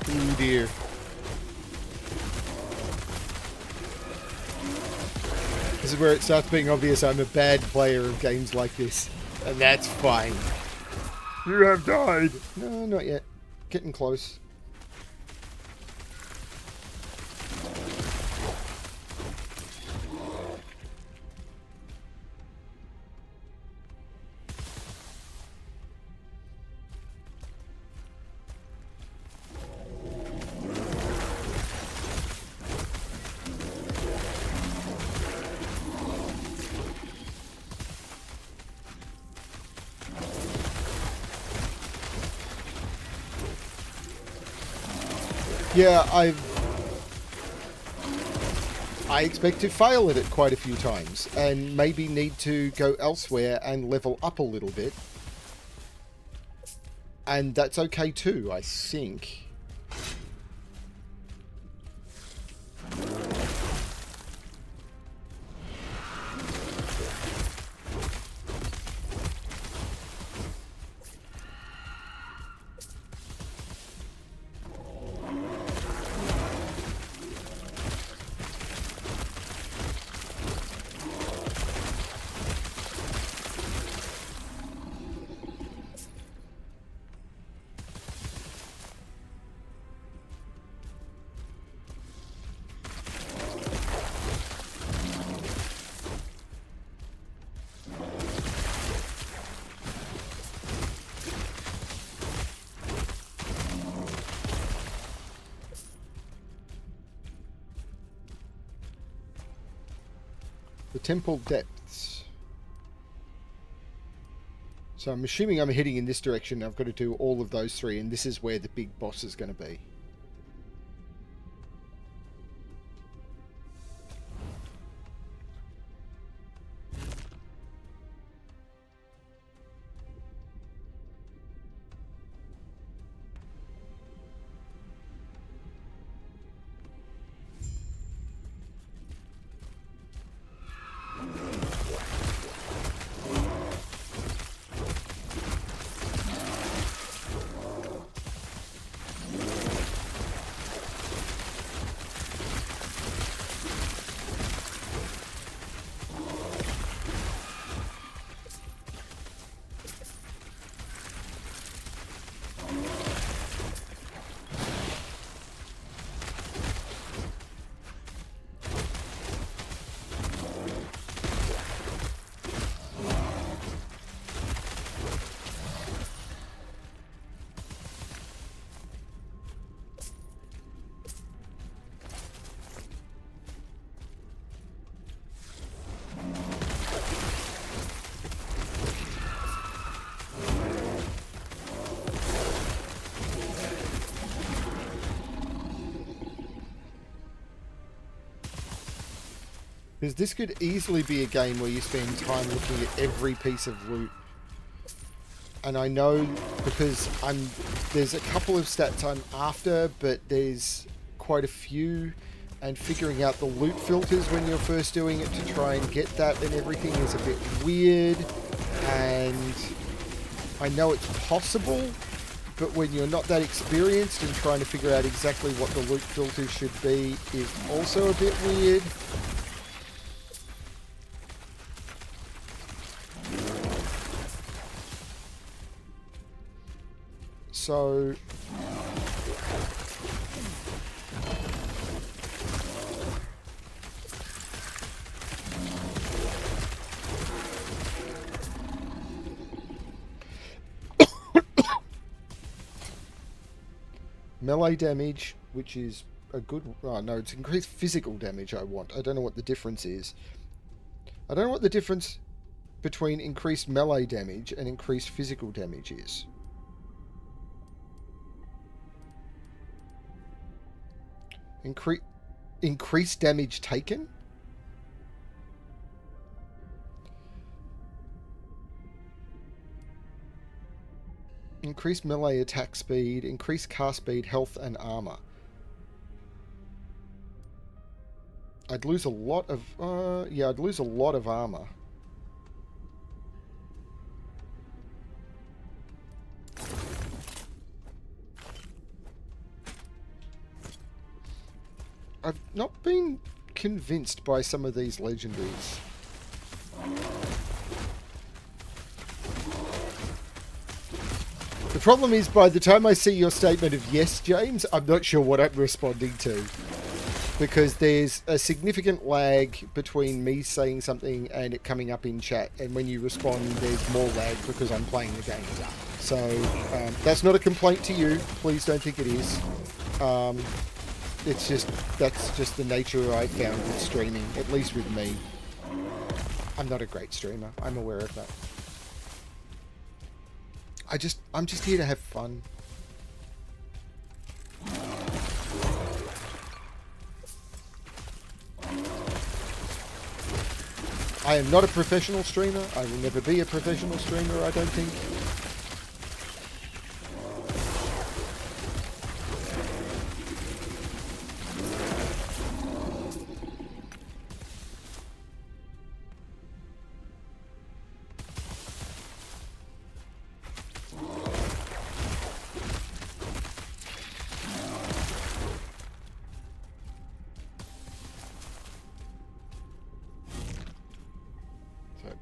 Oh dear. This is where it starts being obvious I'm a bad player of games like this. And that's fine. You have died. No, not yet. Getting close. Yeah, I expect to fail at it quite a few times, and maybe need to go elsewhere and level up a little bit. And that's okay too, I think. The temple depths. So I'm assuming I'm heading in this direction. I've got to do all of those three, and this is where the big boss is going to be. Because this could easily be a game where you spend time looking at every piece of loot. And I know because there's a couple of stats I'm after, but there's quite a few. And figuring out the loot filters when you're first doing it to try and get that and everything is a bit weird. And I know it's possible, but when you're not that experienced and trying to figure out exactly what the loot filters should be is also a bit weird. So melee damage, which is a good... Oh, no, it's increased physical damage I want. I don't know what the difference is. I don't know what the difference between increased melee damage and increased physical damage is. Increased damage taken? increased melee attack speed, increased cast speed, health, and armor. I'd lose a lot of... yeah, I'd lose a lot of armor. I've not been convinced by some of these legendaries. The problem is, by the time I see your statement of yes, James, I'm not sure what I'm responding to. Because there's a significant lag between me saying something and it coming up in chat. And when you respond, there's more lag because I'm playing the game. So, that's not a complaint to you. Please don't think it is. It's just, that's just the nature I found with streaming, at least with me. I'm not a great streamer. I'm aware of that. I'm just here to have fun. I am not a professional streamer. I will never be a professional streamer, I don't think.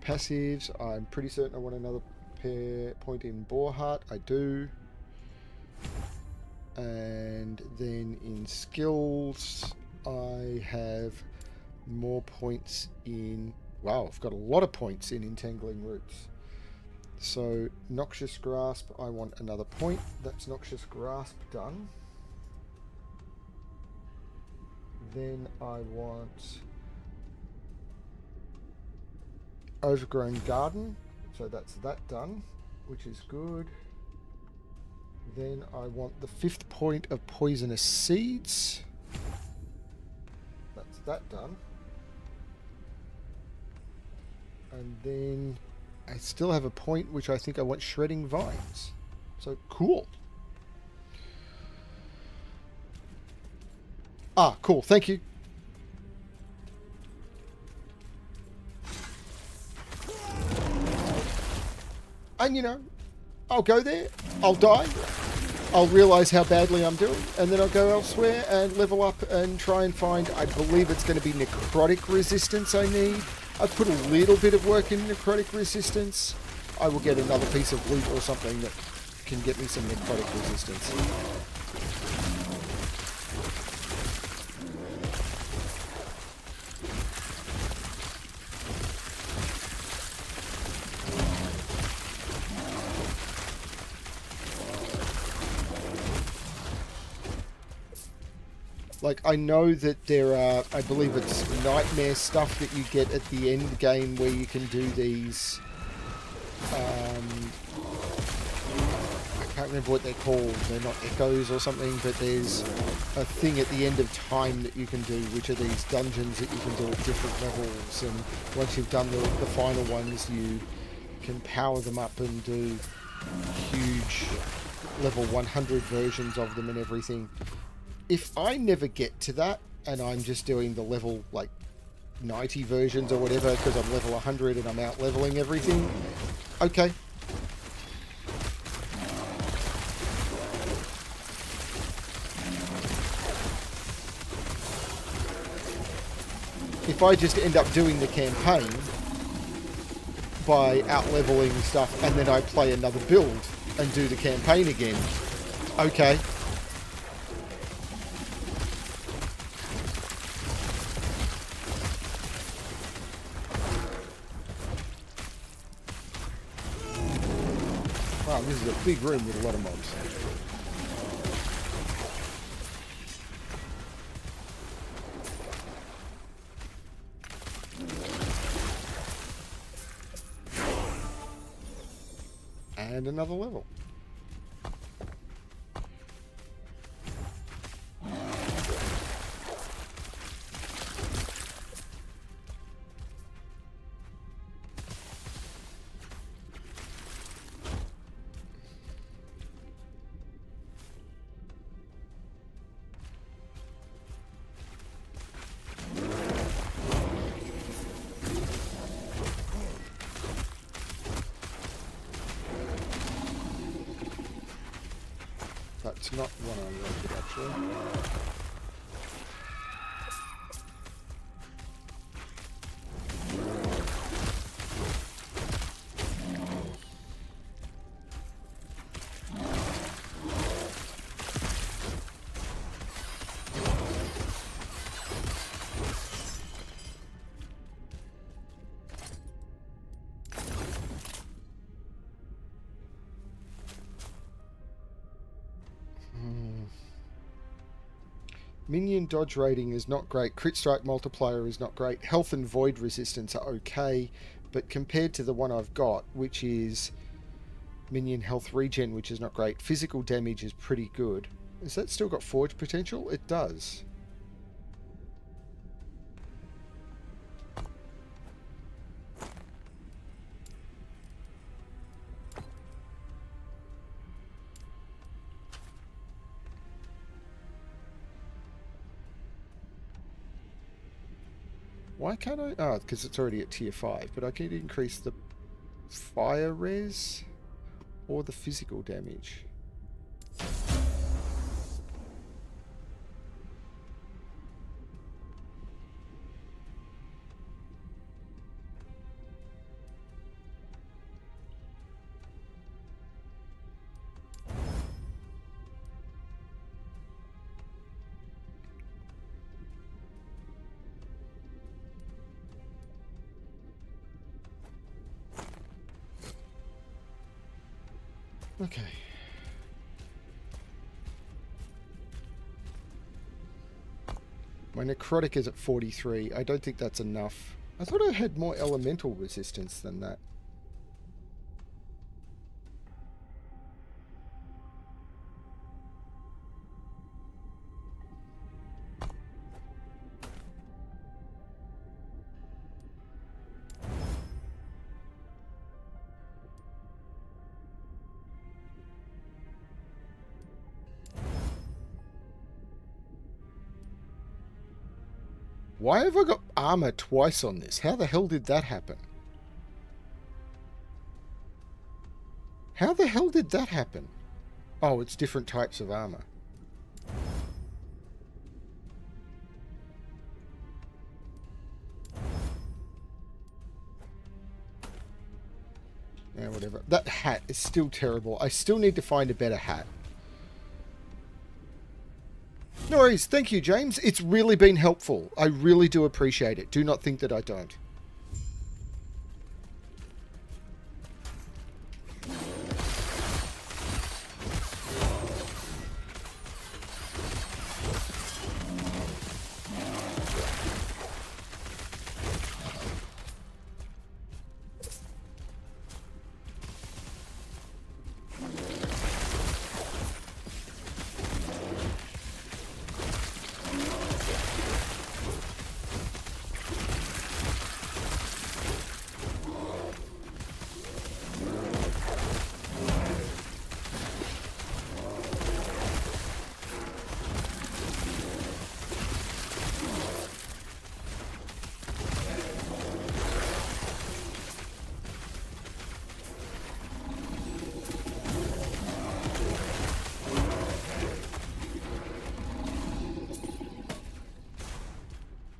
Passives, I'm pretty certain I want another point in Boreheart. I do. And then in skills, I have more points in... Wow, I've got a lot of points in Entangling Roots. So, Noxious Grasp, I want another point. That's Noxious Grasp done. Then I want... Overgrown Garden, so that's that done, which is good. Then I want the 5th point of Poisonous Seeds. That's that done. And then I still have a point which I think I want Shredding Vines. So cool. Ah, cool, thank you. And, you know, I'll go there, I'll die, I'll realise how badly I'm doing, and then I'll go elsewhere and level up and try and find, I believe it's going to be necrotic resistance I need. I've put a little bit of work in necrotic resistance. I will get another piece of loot or something that can get me some necrotic resistance. Like, I know that there are, I believe it's nightmare stuff that you get at the end game where you can do these, I can't remember what they're called, they're not echoes or something, but there's a thing at the end of time that you can do, which are these dungeons that you can do at different levels, and once you've done the final ones, you can power them up and do huge level 100 versions of them and everything. If I never get to that, and I'm just doing the level, like, 90 versions or whatever, because I'm level 100 and I'm out-leveling everything, okay. If I just end up doing the campaign by out-leveling stuff, and then I play another build and do the campaign again, okay. Wow, this is a big room with a lot of mobs. And another level. That's not one I wanted, actually. Minion dodge rating is not great. Crit strike multiplier is not great. Health and void resistance are okay, but compared to the one I've got, which is minion health regen, which is not great, physical damage is pretty good. Has that still got forge potential? It does. Why can't I? Oh, because it's already at tier 5, but I can increase the fire res or the physical damage. Okay. My necrotic is at 43. I don't think that's enough. I thought I had more elemental resistance than that. Why have I got armor twice on this? How the hell did that happen? How the hell did that happen? Oh, it's different types of armor. Yeah, whatever. That hat is still terrible. I still need to find a better hat. No worries. Thank you, James. It's really been helpful. I really do appreciate it. Do not think that I don't.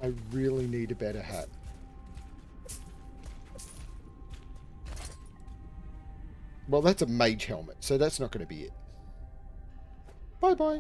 I really need a better hat. Well, that's a mage helmet, so that's not going to be it. Bye-bye.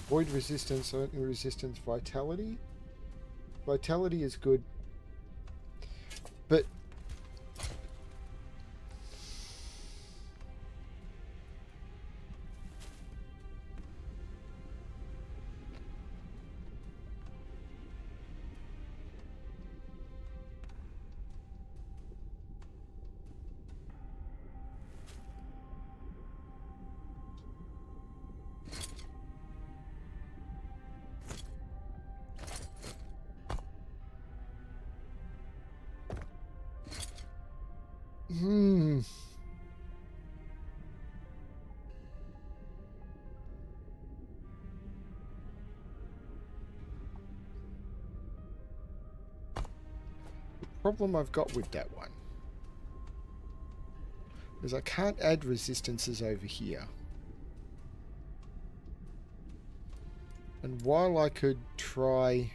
Void resistance, lightning resistance, vitality. Vitality is good. But problem I've got with that one is I can't add resistances over here. And while I could try...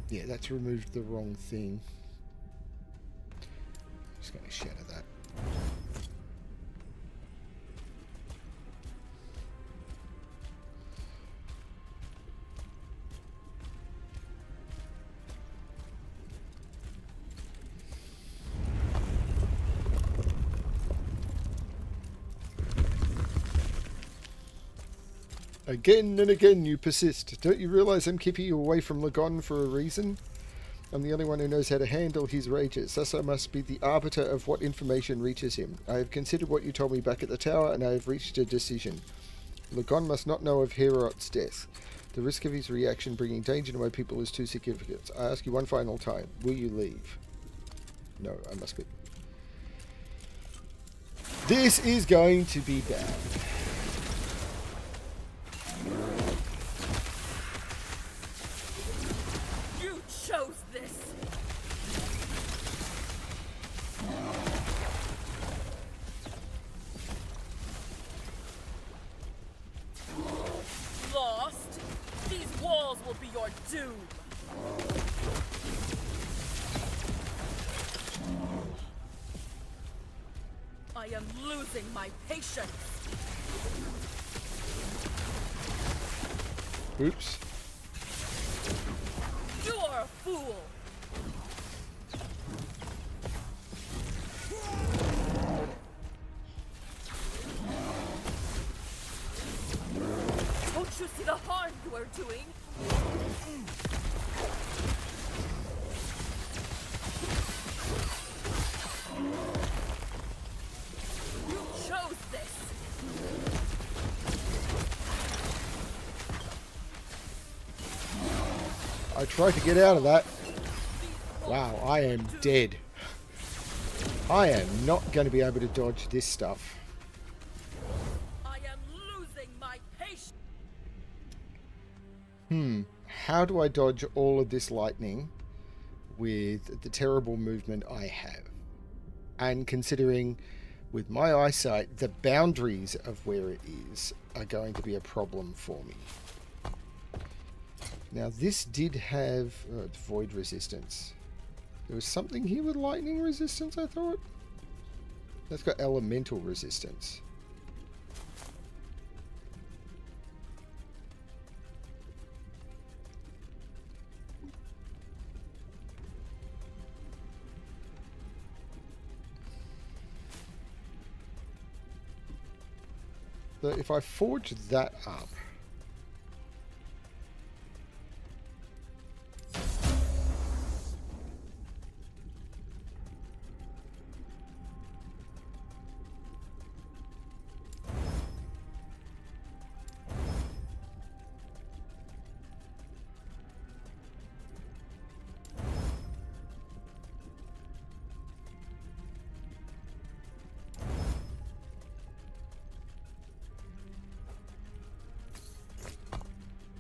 Yeah, that's removed the wrong thing. Just going to shatter that. Again and again you persist. Don't you realize I'm keeping you away from Lagon for a reason? I'm the only one who knows how to handle his rages, thus I must be the arbiter of what information reaches him. I have considered what you told me back at the tower, and I have reached a decision. Lagon must not know of Herot's death. The risk of his reaction bringing danger to my people is too significant. I ask you one final time, will you leave? No, I must be. This is going to be bad. You chose this. Lost? These walls will be your doom. I am losing my patience. Oops. You are a fool. Don't you see the harm you are doing? You chose this. I tried to get out of that. Wow, I am dead. I am not going to be able to dodge this stuff. I am losing my patience. How do I dodge all of this lightning with the terrible movement I have? And considering with my eyesight, the boundaries of where it is are going to be a problem for me. Now this did have void resistance. There was something here with lightning resistance, I thought. That's got elemental resistance. So if I forge that up,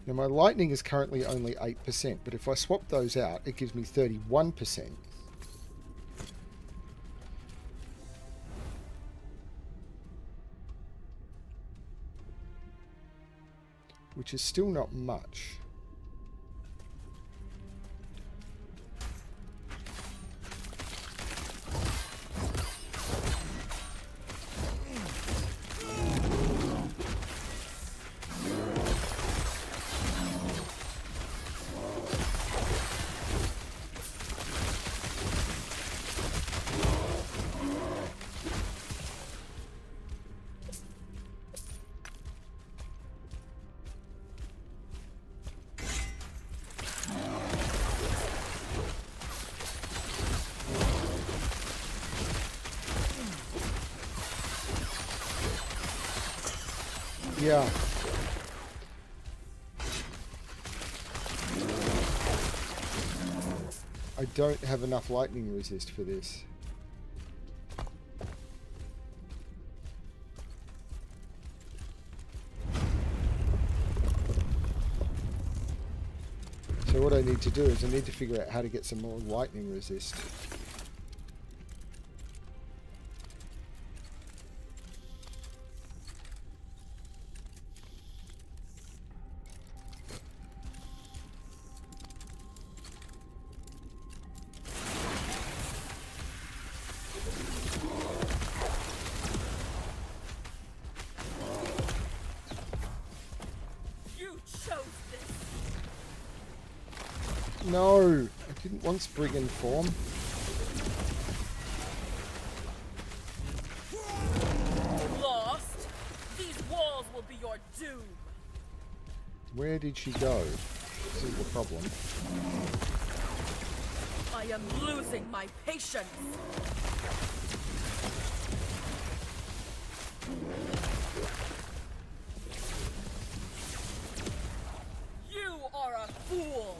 now my lightning is currently only 8%, but if I swap those out, it gives me 31%. Which is still not much. Yeah. I don't have enough lightning resist for this. So what I need to do is I need to figure out how to get some more lightning resist. No, I didn't want Spriggan form. Lost? These walls will be your doom. Where did she go? This is the problem. I am losing my patience. You are a fool.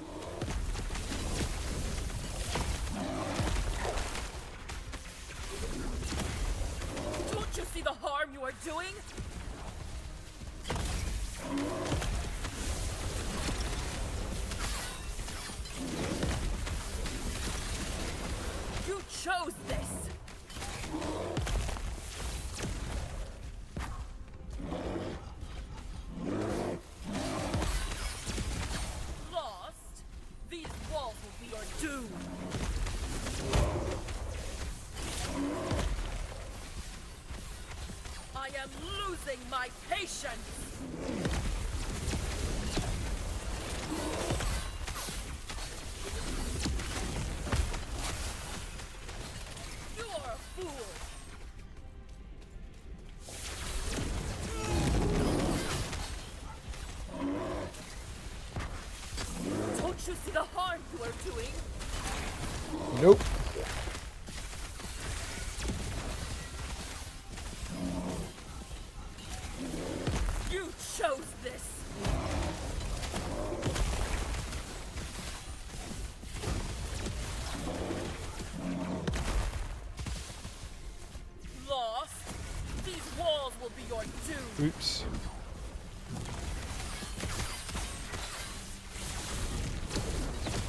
Don't you see the harm you are doing? You chose this. Lost? These walls will be your doom. I am losing my patience. You are a fool. Don't you see the harm you are doing? Nope. You chose this. Lost? These walls will be your doom. Oops.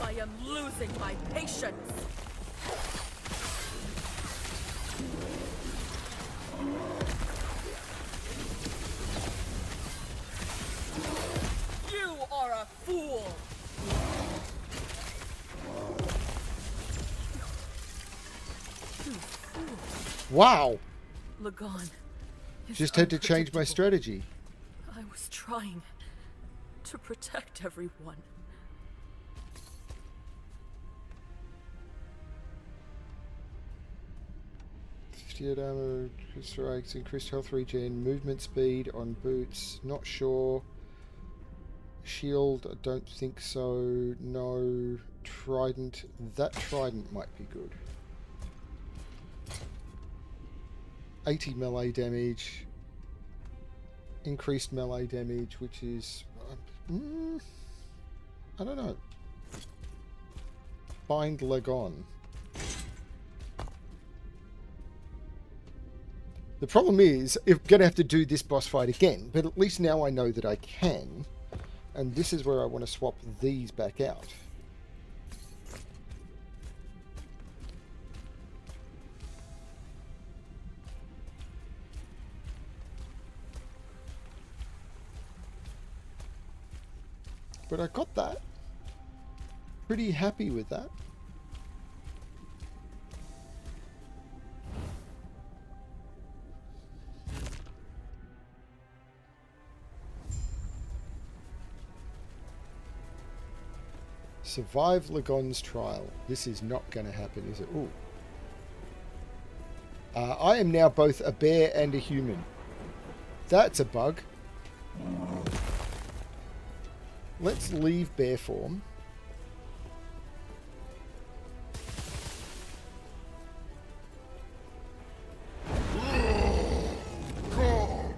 I am losing my patience. You are a fool. Wow. Lagon. is Just had to change my unpredictable. strategy. I was trying to protect everyone. Armor, strikes, increased health regen, movement speed on boots, not sure. Shield, I don't think so. No. Trident, that trident might be good. 80 melee damage. Increased melee damage, which is... I don't know. Bind Lagon. The problem is, I'm going to have to do this boss fight again, but at least now I know that I can. And this is where I want to swap these back out. But I got that. Pretty happy with that. Survive Lagon's trial. This is not going to happen, is it? Ooh. I am now both a bear and a human. That's a bug. Let's leave bear form. God,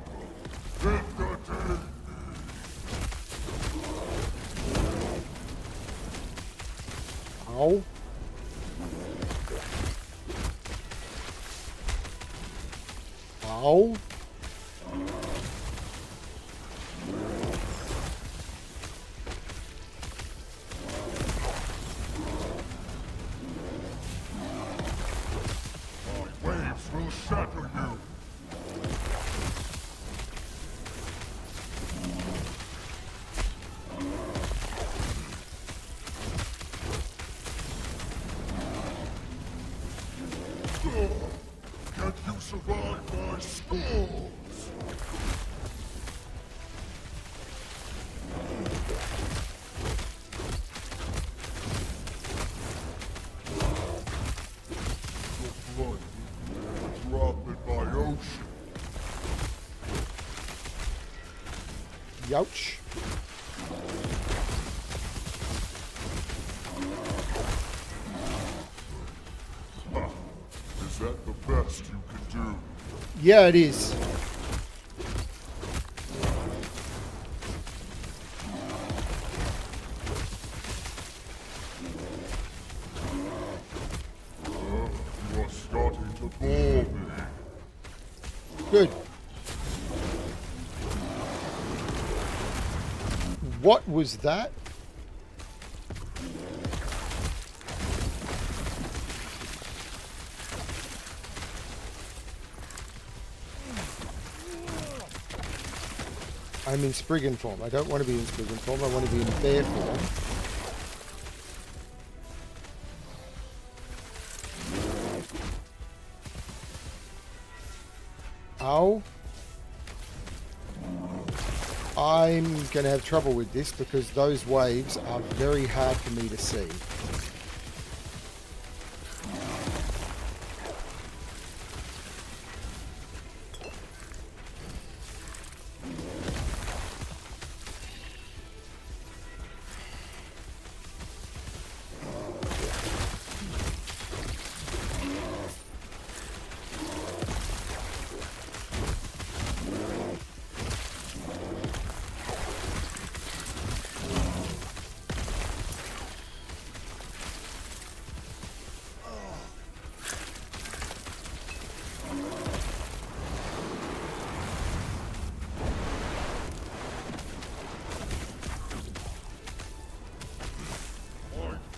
let the Ow. My waves will shatter you. Can you survive my storms? Your blood will drop in my ocean. Youch. Is that the best you can do? Yeah, it is. You are starting to bore me. Good. What was that? I'm in Spriggan form. I don't want to be in Spriggan form. I want to be in bear form. Ow. I'm going to have trouble with this because those waves are very hard for me to see.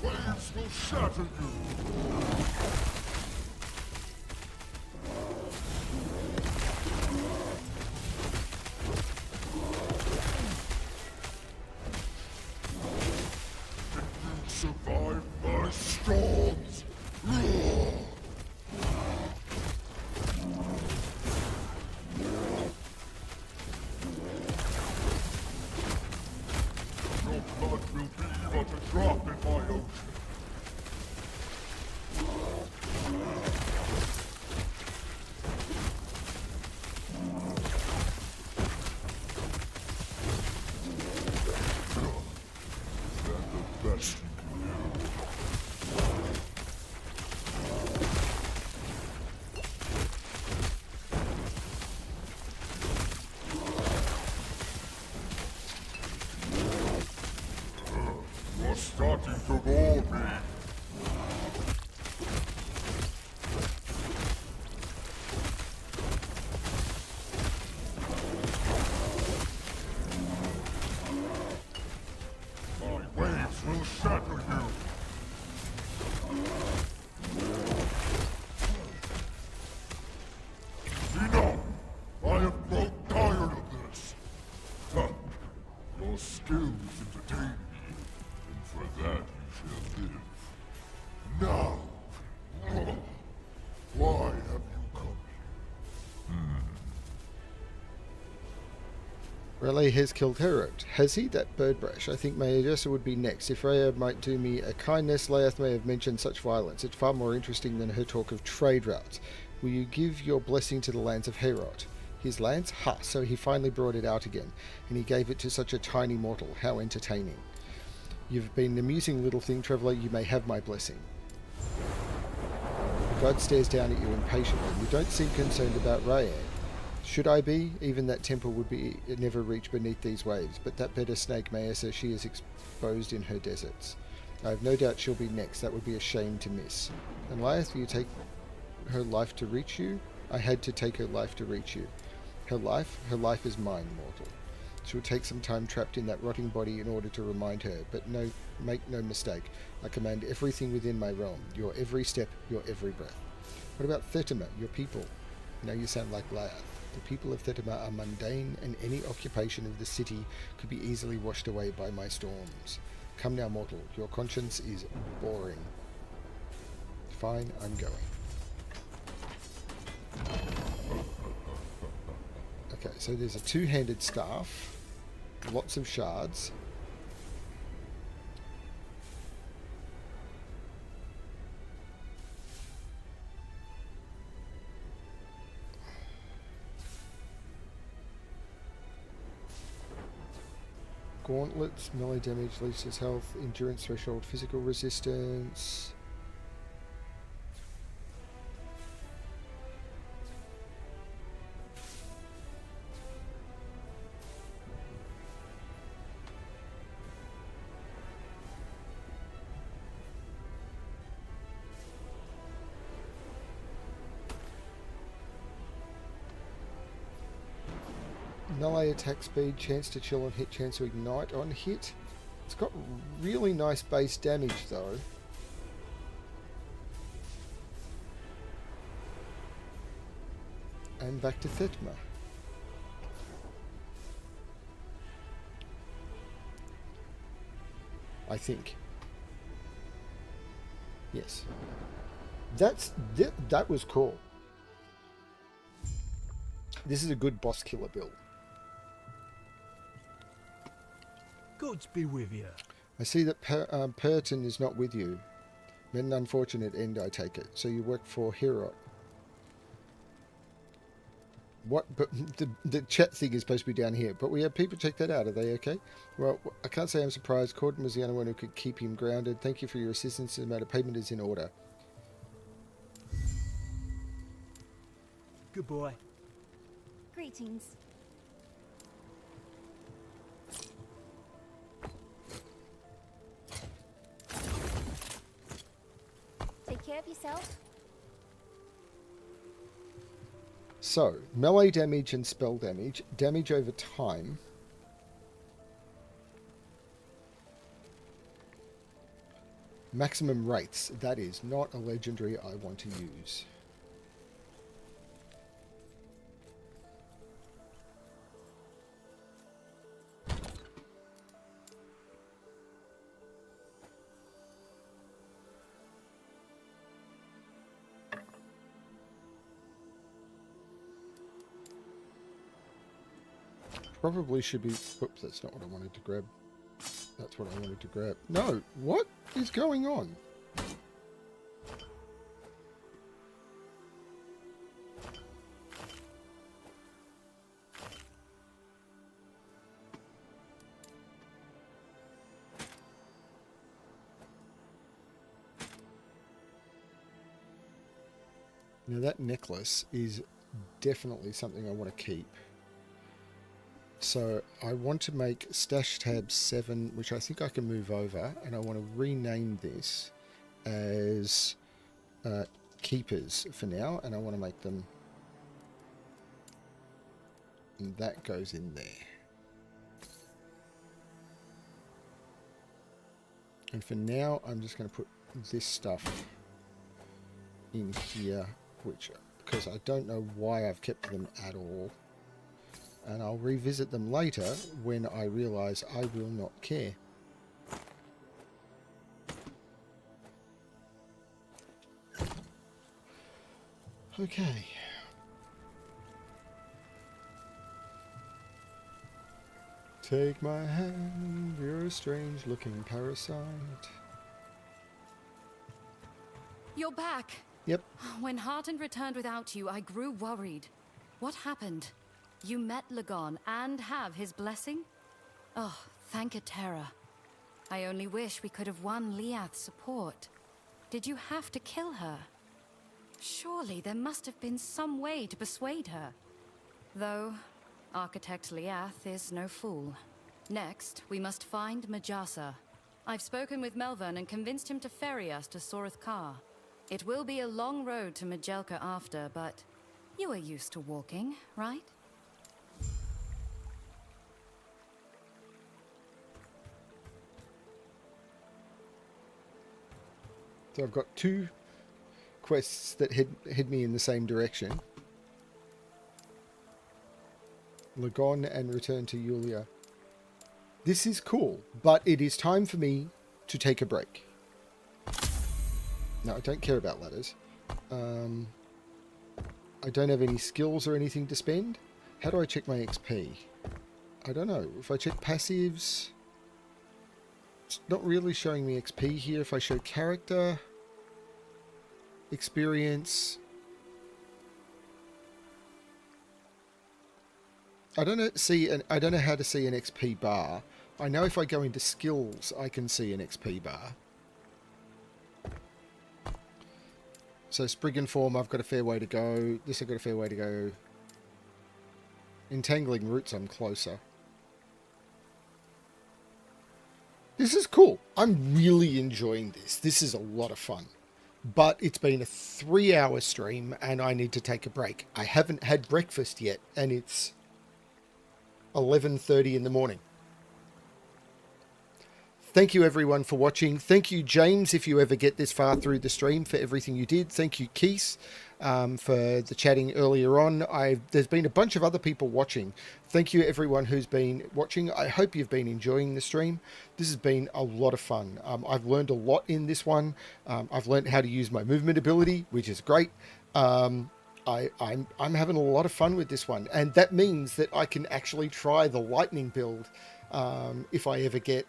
Waves will shatter you. Can you survive my storms? Your blood will be but a drop in my ocean. Is that the best you can do? You're starting to bore me. My waves will shatter you. Enough! I have grown tired of this. Huh. Your skills entertain me, and for that you shall live. Now, why have you come here? Raleigh has killed Herod. Has he? That birdbrush. I think Mayadessa would be next. If Rhea might do me a kindness, Laeth may have mentioned such violence. It's far more interesting than her talk of trade routes. Will you give your blessing to the lands of Herod? His lands? Ha! So he finally brought it out again, and he gave it to such a tiny mortal. How entertaining. You've been an amusing little thing, Traveller. You may have my blessing. The god stares down at you impatiently. You don't seem concerned about Rhea. Should I be? Even that temple would be never reach beneath these waves, but that better snake Mayessa she is exposed in her deserts. I have no doubt she'll be next. That would be a shame to miss. And Laeth, will you take her life to reach you? I had to take her life to reach you. Her life is mine, mortal. She will take some time trapped in that rotting body in order to remind her, but no, make no mistake. I command everything within my realm, your every step, your every breath. What about Thetima, your people? Now you sound like Laath. The people of Thetima are mundane, and any occupation of the city could be easily washed away by my storms. Come now, mortal. Your conscience is boring. Fine, I'm going. Okay, so there's a two-handed staff, lots of shards. Gauntlets, melee damage, leaches health, endurance threshold, physical resistance. Melee attack speed, chance to chill on hit, chance to ignite on hit. It's got really nice base damage though. And back to Thetima. I think. Yes. That was cool. This is a good boss killer build. Gods be with you. I see that Perton is not with you. Met an unfortunate end, I take it. So you work for Herot. What? But the chat thing is supposed to be down here. But we have people check that out. Are they okay? Well, I can't say I'm surprised. Corden was the only one who could keep him grounded. Thank you for your assistance. The amount of payment is in order. Good boy. Greetings. Take care of yourself. So, melee damage and spell damage. Damage over time. Maximum rates. That is not a legendary I want to use. Probably should be... Whoops, that's not what I wanted to grab. That's what I wanted to grab. No! What is going on? Now that necklace is definitely something I want to keep. So I want to make stash tab 7, which I think I can move over, and I want to rename this as keepers for now, and I want to make them, and that goes in there. And for now, I'm just going to put this stuff in here, which, because I don't know why I've kept them at all. And I'll revisit them later when I realise I will not care. Okay. Take my hand, you're a strange looking parasite. You're back. Yep. When Hearten returned without you, I grew worried. What happened? You met Lagon and have his blessing? Oh, thank Terra. I only wish we could have won Liath's support. Did you have to kill her? Surely there must have been some way to persuade her. Though, Architect Liath is no fool. Next, we must find Majasa. I've spoken with Melvern and convinced him to ferry us to Soreth Kar. It will be a long road to Majelka after, but You are used to walking, right? So I've got 2 quests that head me in the same direction. Lagon and return to Yulia. This is cool, but it is time for me to take a break. No, I don't care about ladders. I don't have any skills or anything to spend. How do I check my XP? I don't know. If I check passives, it's not really showing me XP here. If I show character, experience, I don't know how to see an XP bar. I know if I go into skills, I can see an XP bar. So Spriggan form, I've got a fair way to go. This I've got a fair way to go. Entangling roots, I'm closer. This is cool. I'm really enjoying this. This is a lot of fun. But it's been a 3-hour stream and I need to take a break. I haven't had breakfast yet and it's 11:30 in the morning. Thank you everyone for watching. Thank you James if you ever get this far through the stream for everything you did. Thank you Keith for the chatting earlier on. There's been a bunch of other people watching. Thank you everyone who's been watching. I hope you've been enjoying the stream. This has been a lot of fun. I've learned a lot in this one. I've learned how to use my movement ability, which is great. I'm having a lot of fun with this one, and that means that I can actually try the lightning build if I ever get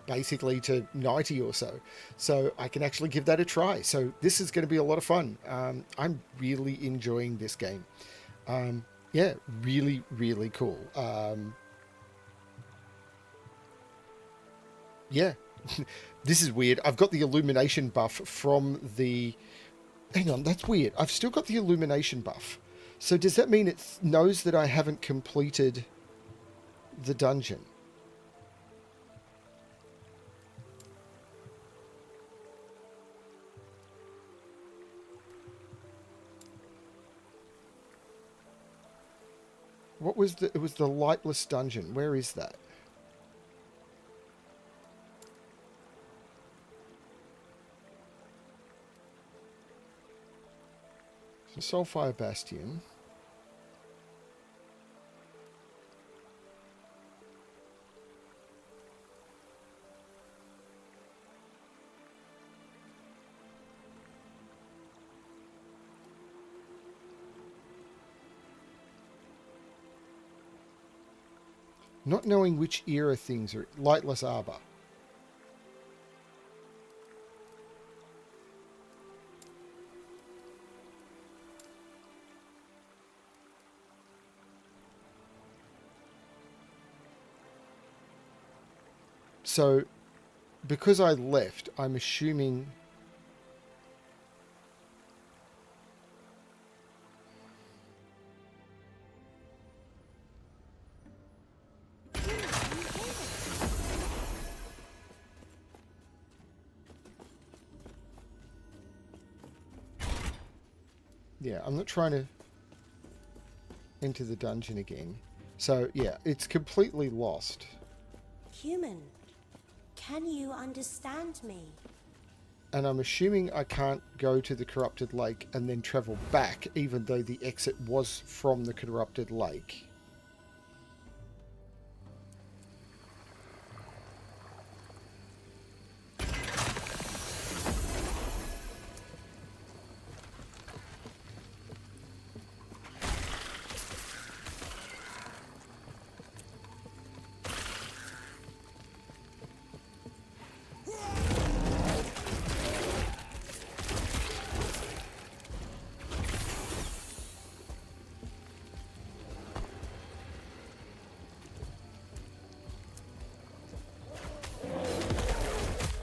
basically to 90 or so. So I can actually give that a try. So this is going to be a lot of fun. I'm really enjoying this game. Yeah, really, really cool. Yeah, this is weird. I've got the illumination buff from the... Hang on, that's weird. I've still got the illumination buff. So does that mean it knows that I haven't completed the dungeon? What was the... It was the lightless dungeon. Where is that? So Soulfire Bastion. Not knowing which era things are... Lightless Arbor. So, because I left, I'm assuming... Yeah, I'm not trying to enter the dungeon again. So, yeah, it's completely lost. Human, can you understand me? And I'm assuming I can't go to the corrupted lake and then travel back, even though the exit was from the corrupted lake.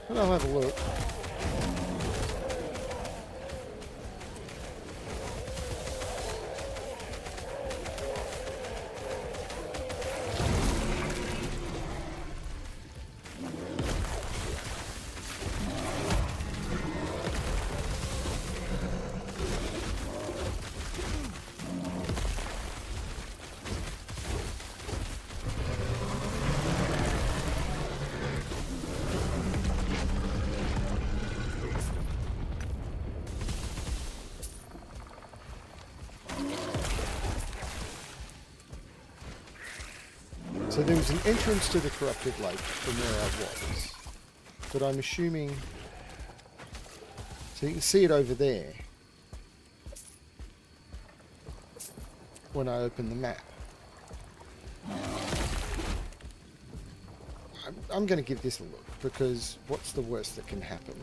But I'll have a look. So there was an entrance to the corrupted lake from where I was. But I'm assuming... So you can see it over there. When I open the map. I'm going to give this a look, because what's the worst that can happen?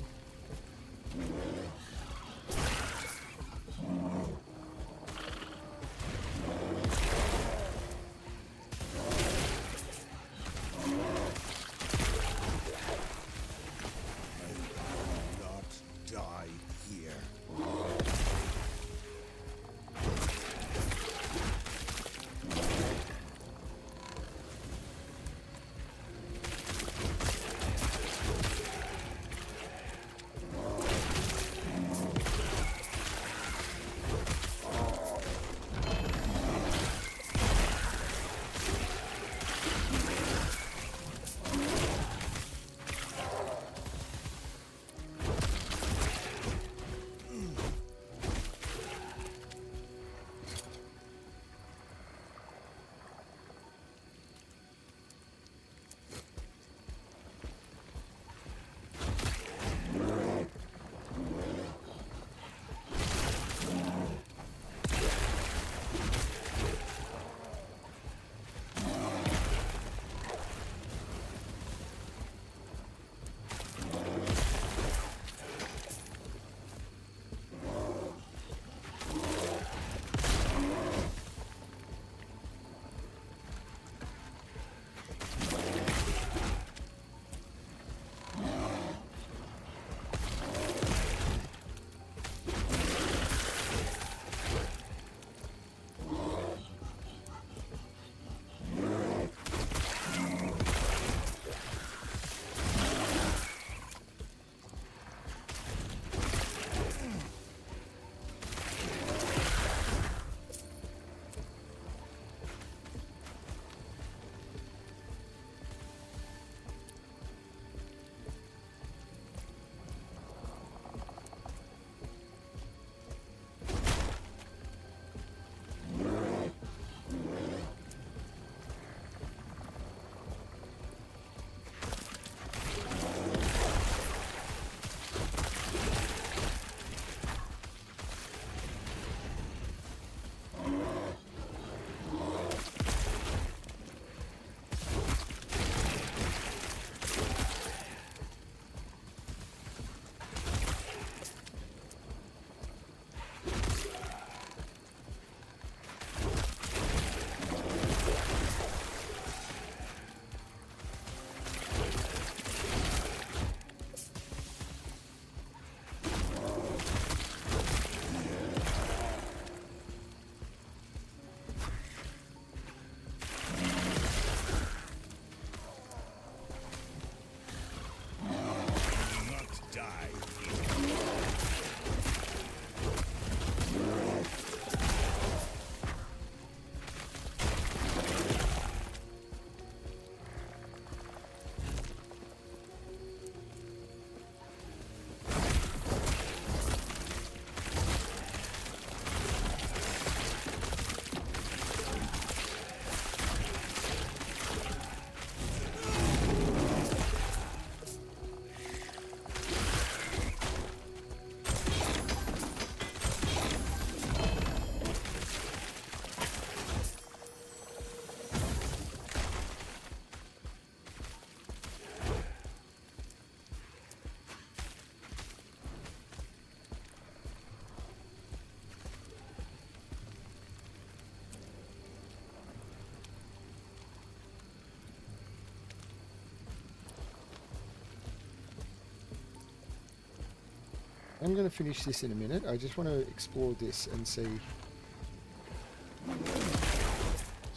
I'm going to finish this in a minute. I just want to explore this and see.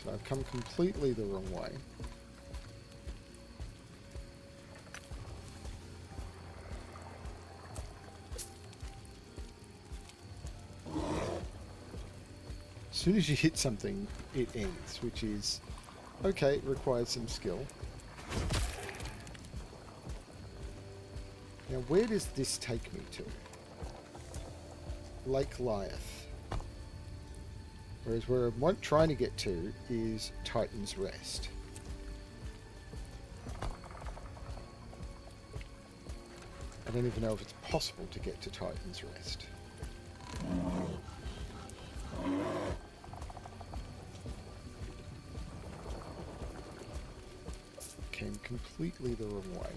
So I've come completely the wrong way. As soon as you hit something, it ends, which is, okay, it requires some skill. Now, where does this take me to? Lake Lyeth. Whereas where I'm trying to get to is Titan's Rest. don't even know if it's possible to get to Titan's Rest. Came completely the wrong way.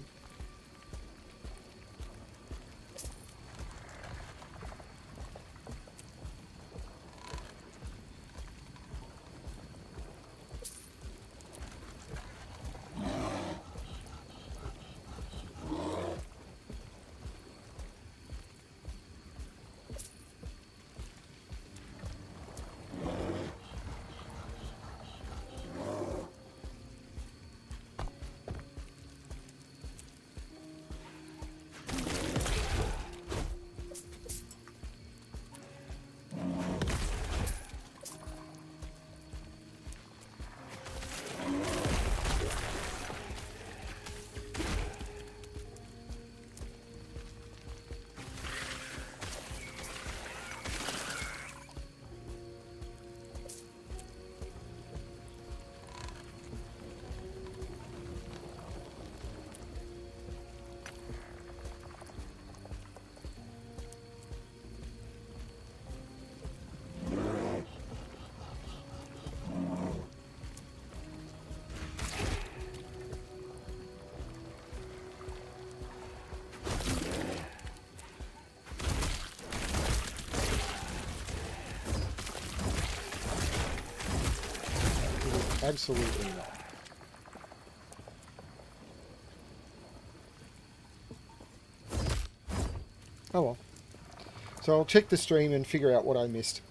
Absolutely not. Oh well. So I'll check the stream and figure out what I missed.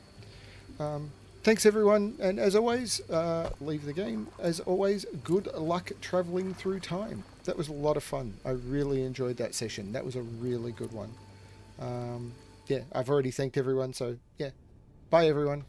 Thanks everyone, and as always, leave the game. As always, good luck traveling through time. That was a lot of fun. I really enjoyed that session. That was a really good one. Yeah, I've already thanked everyone, so yeah. Bye everyone.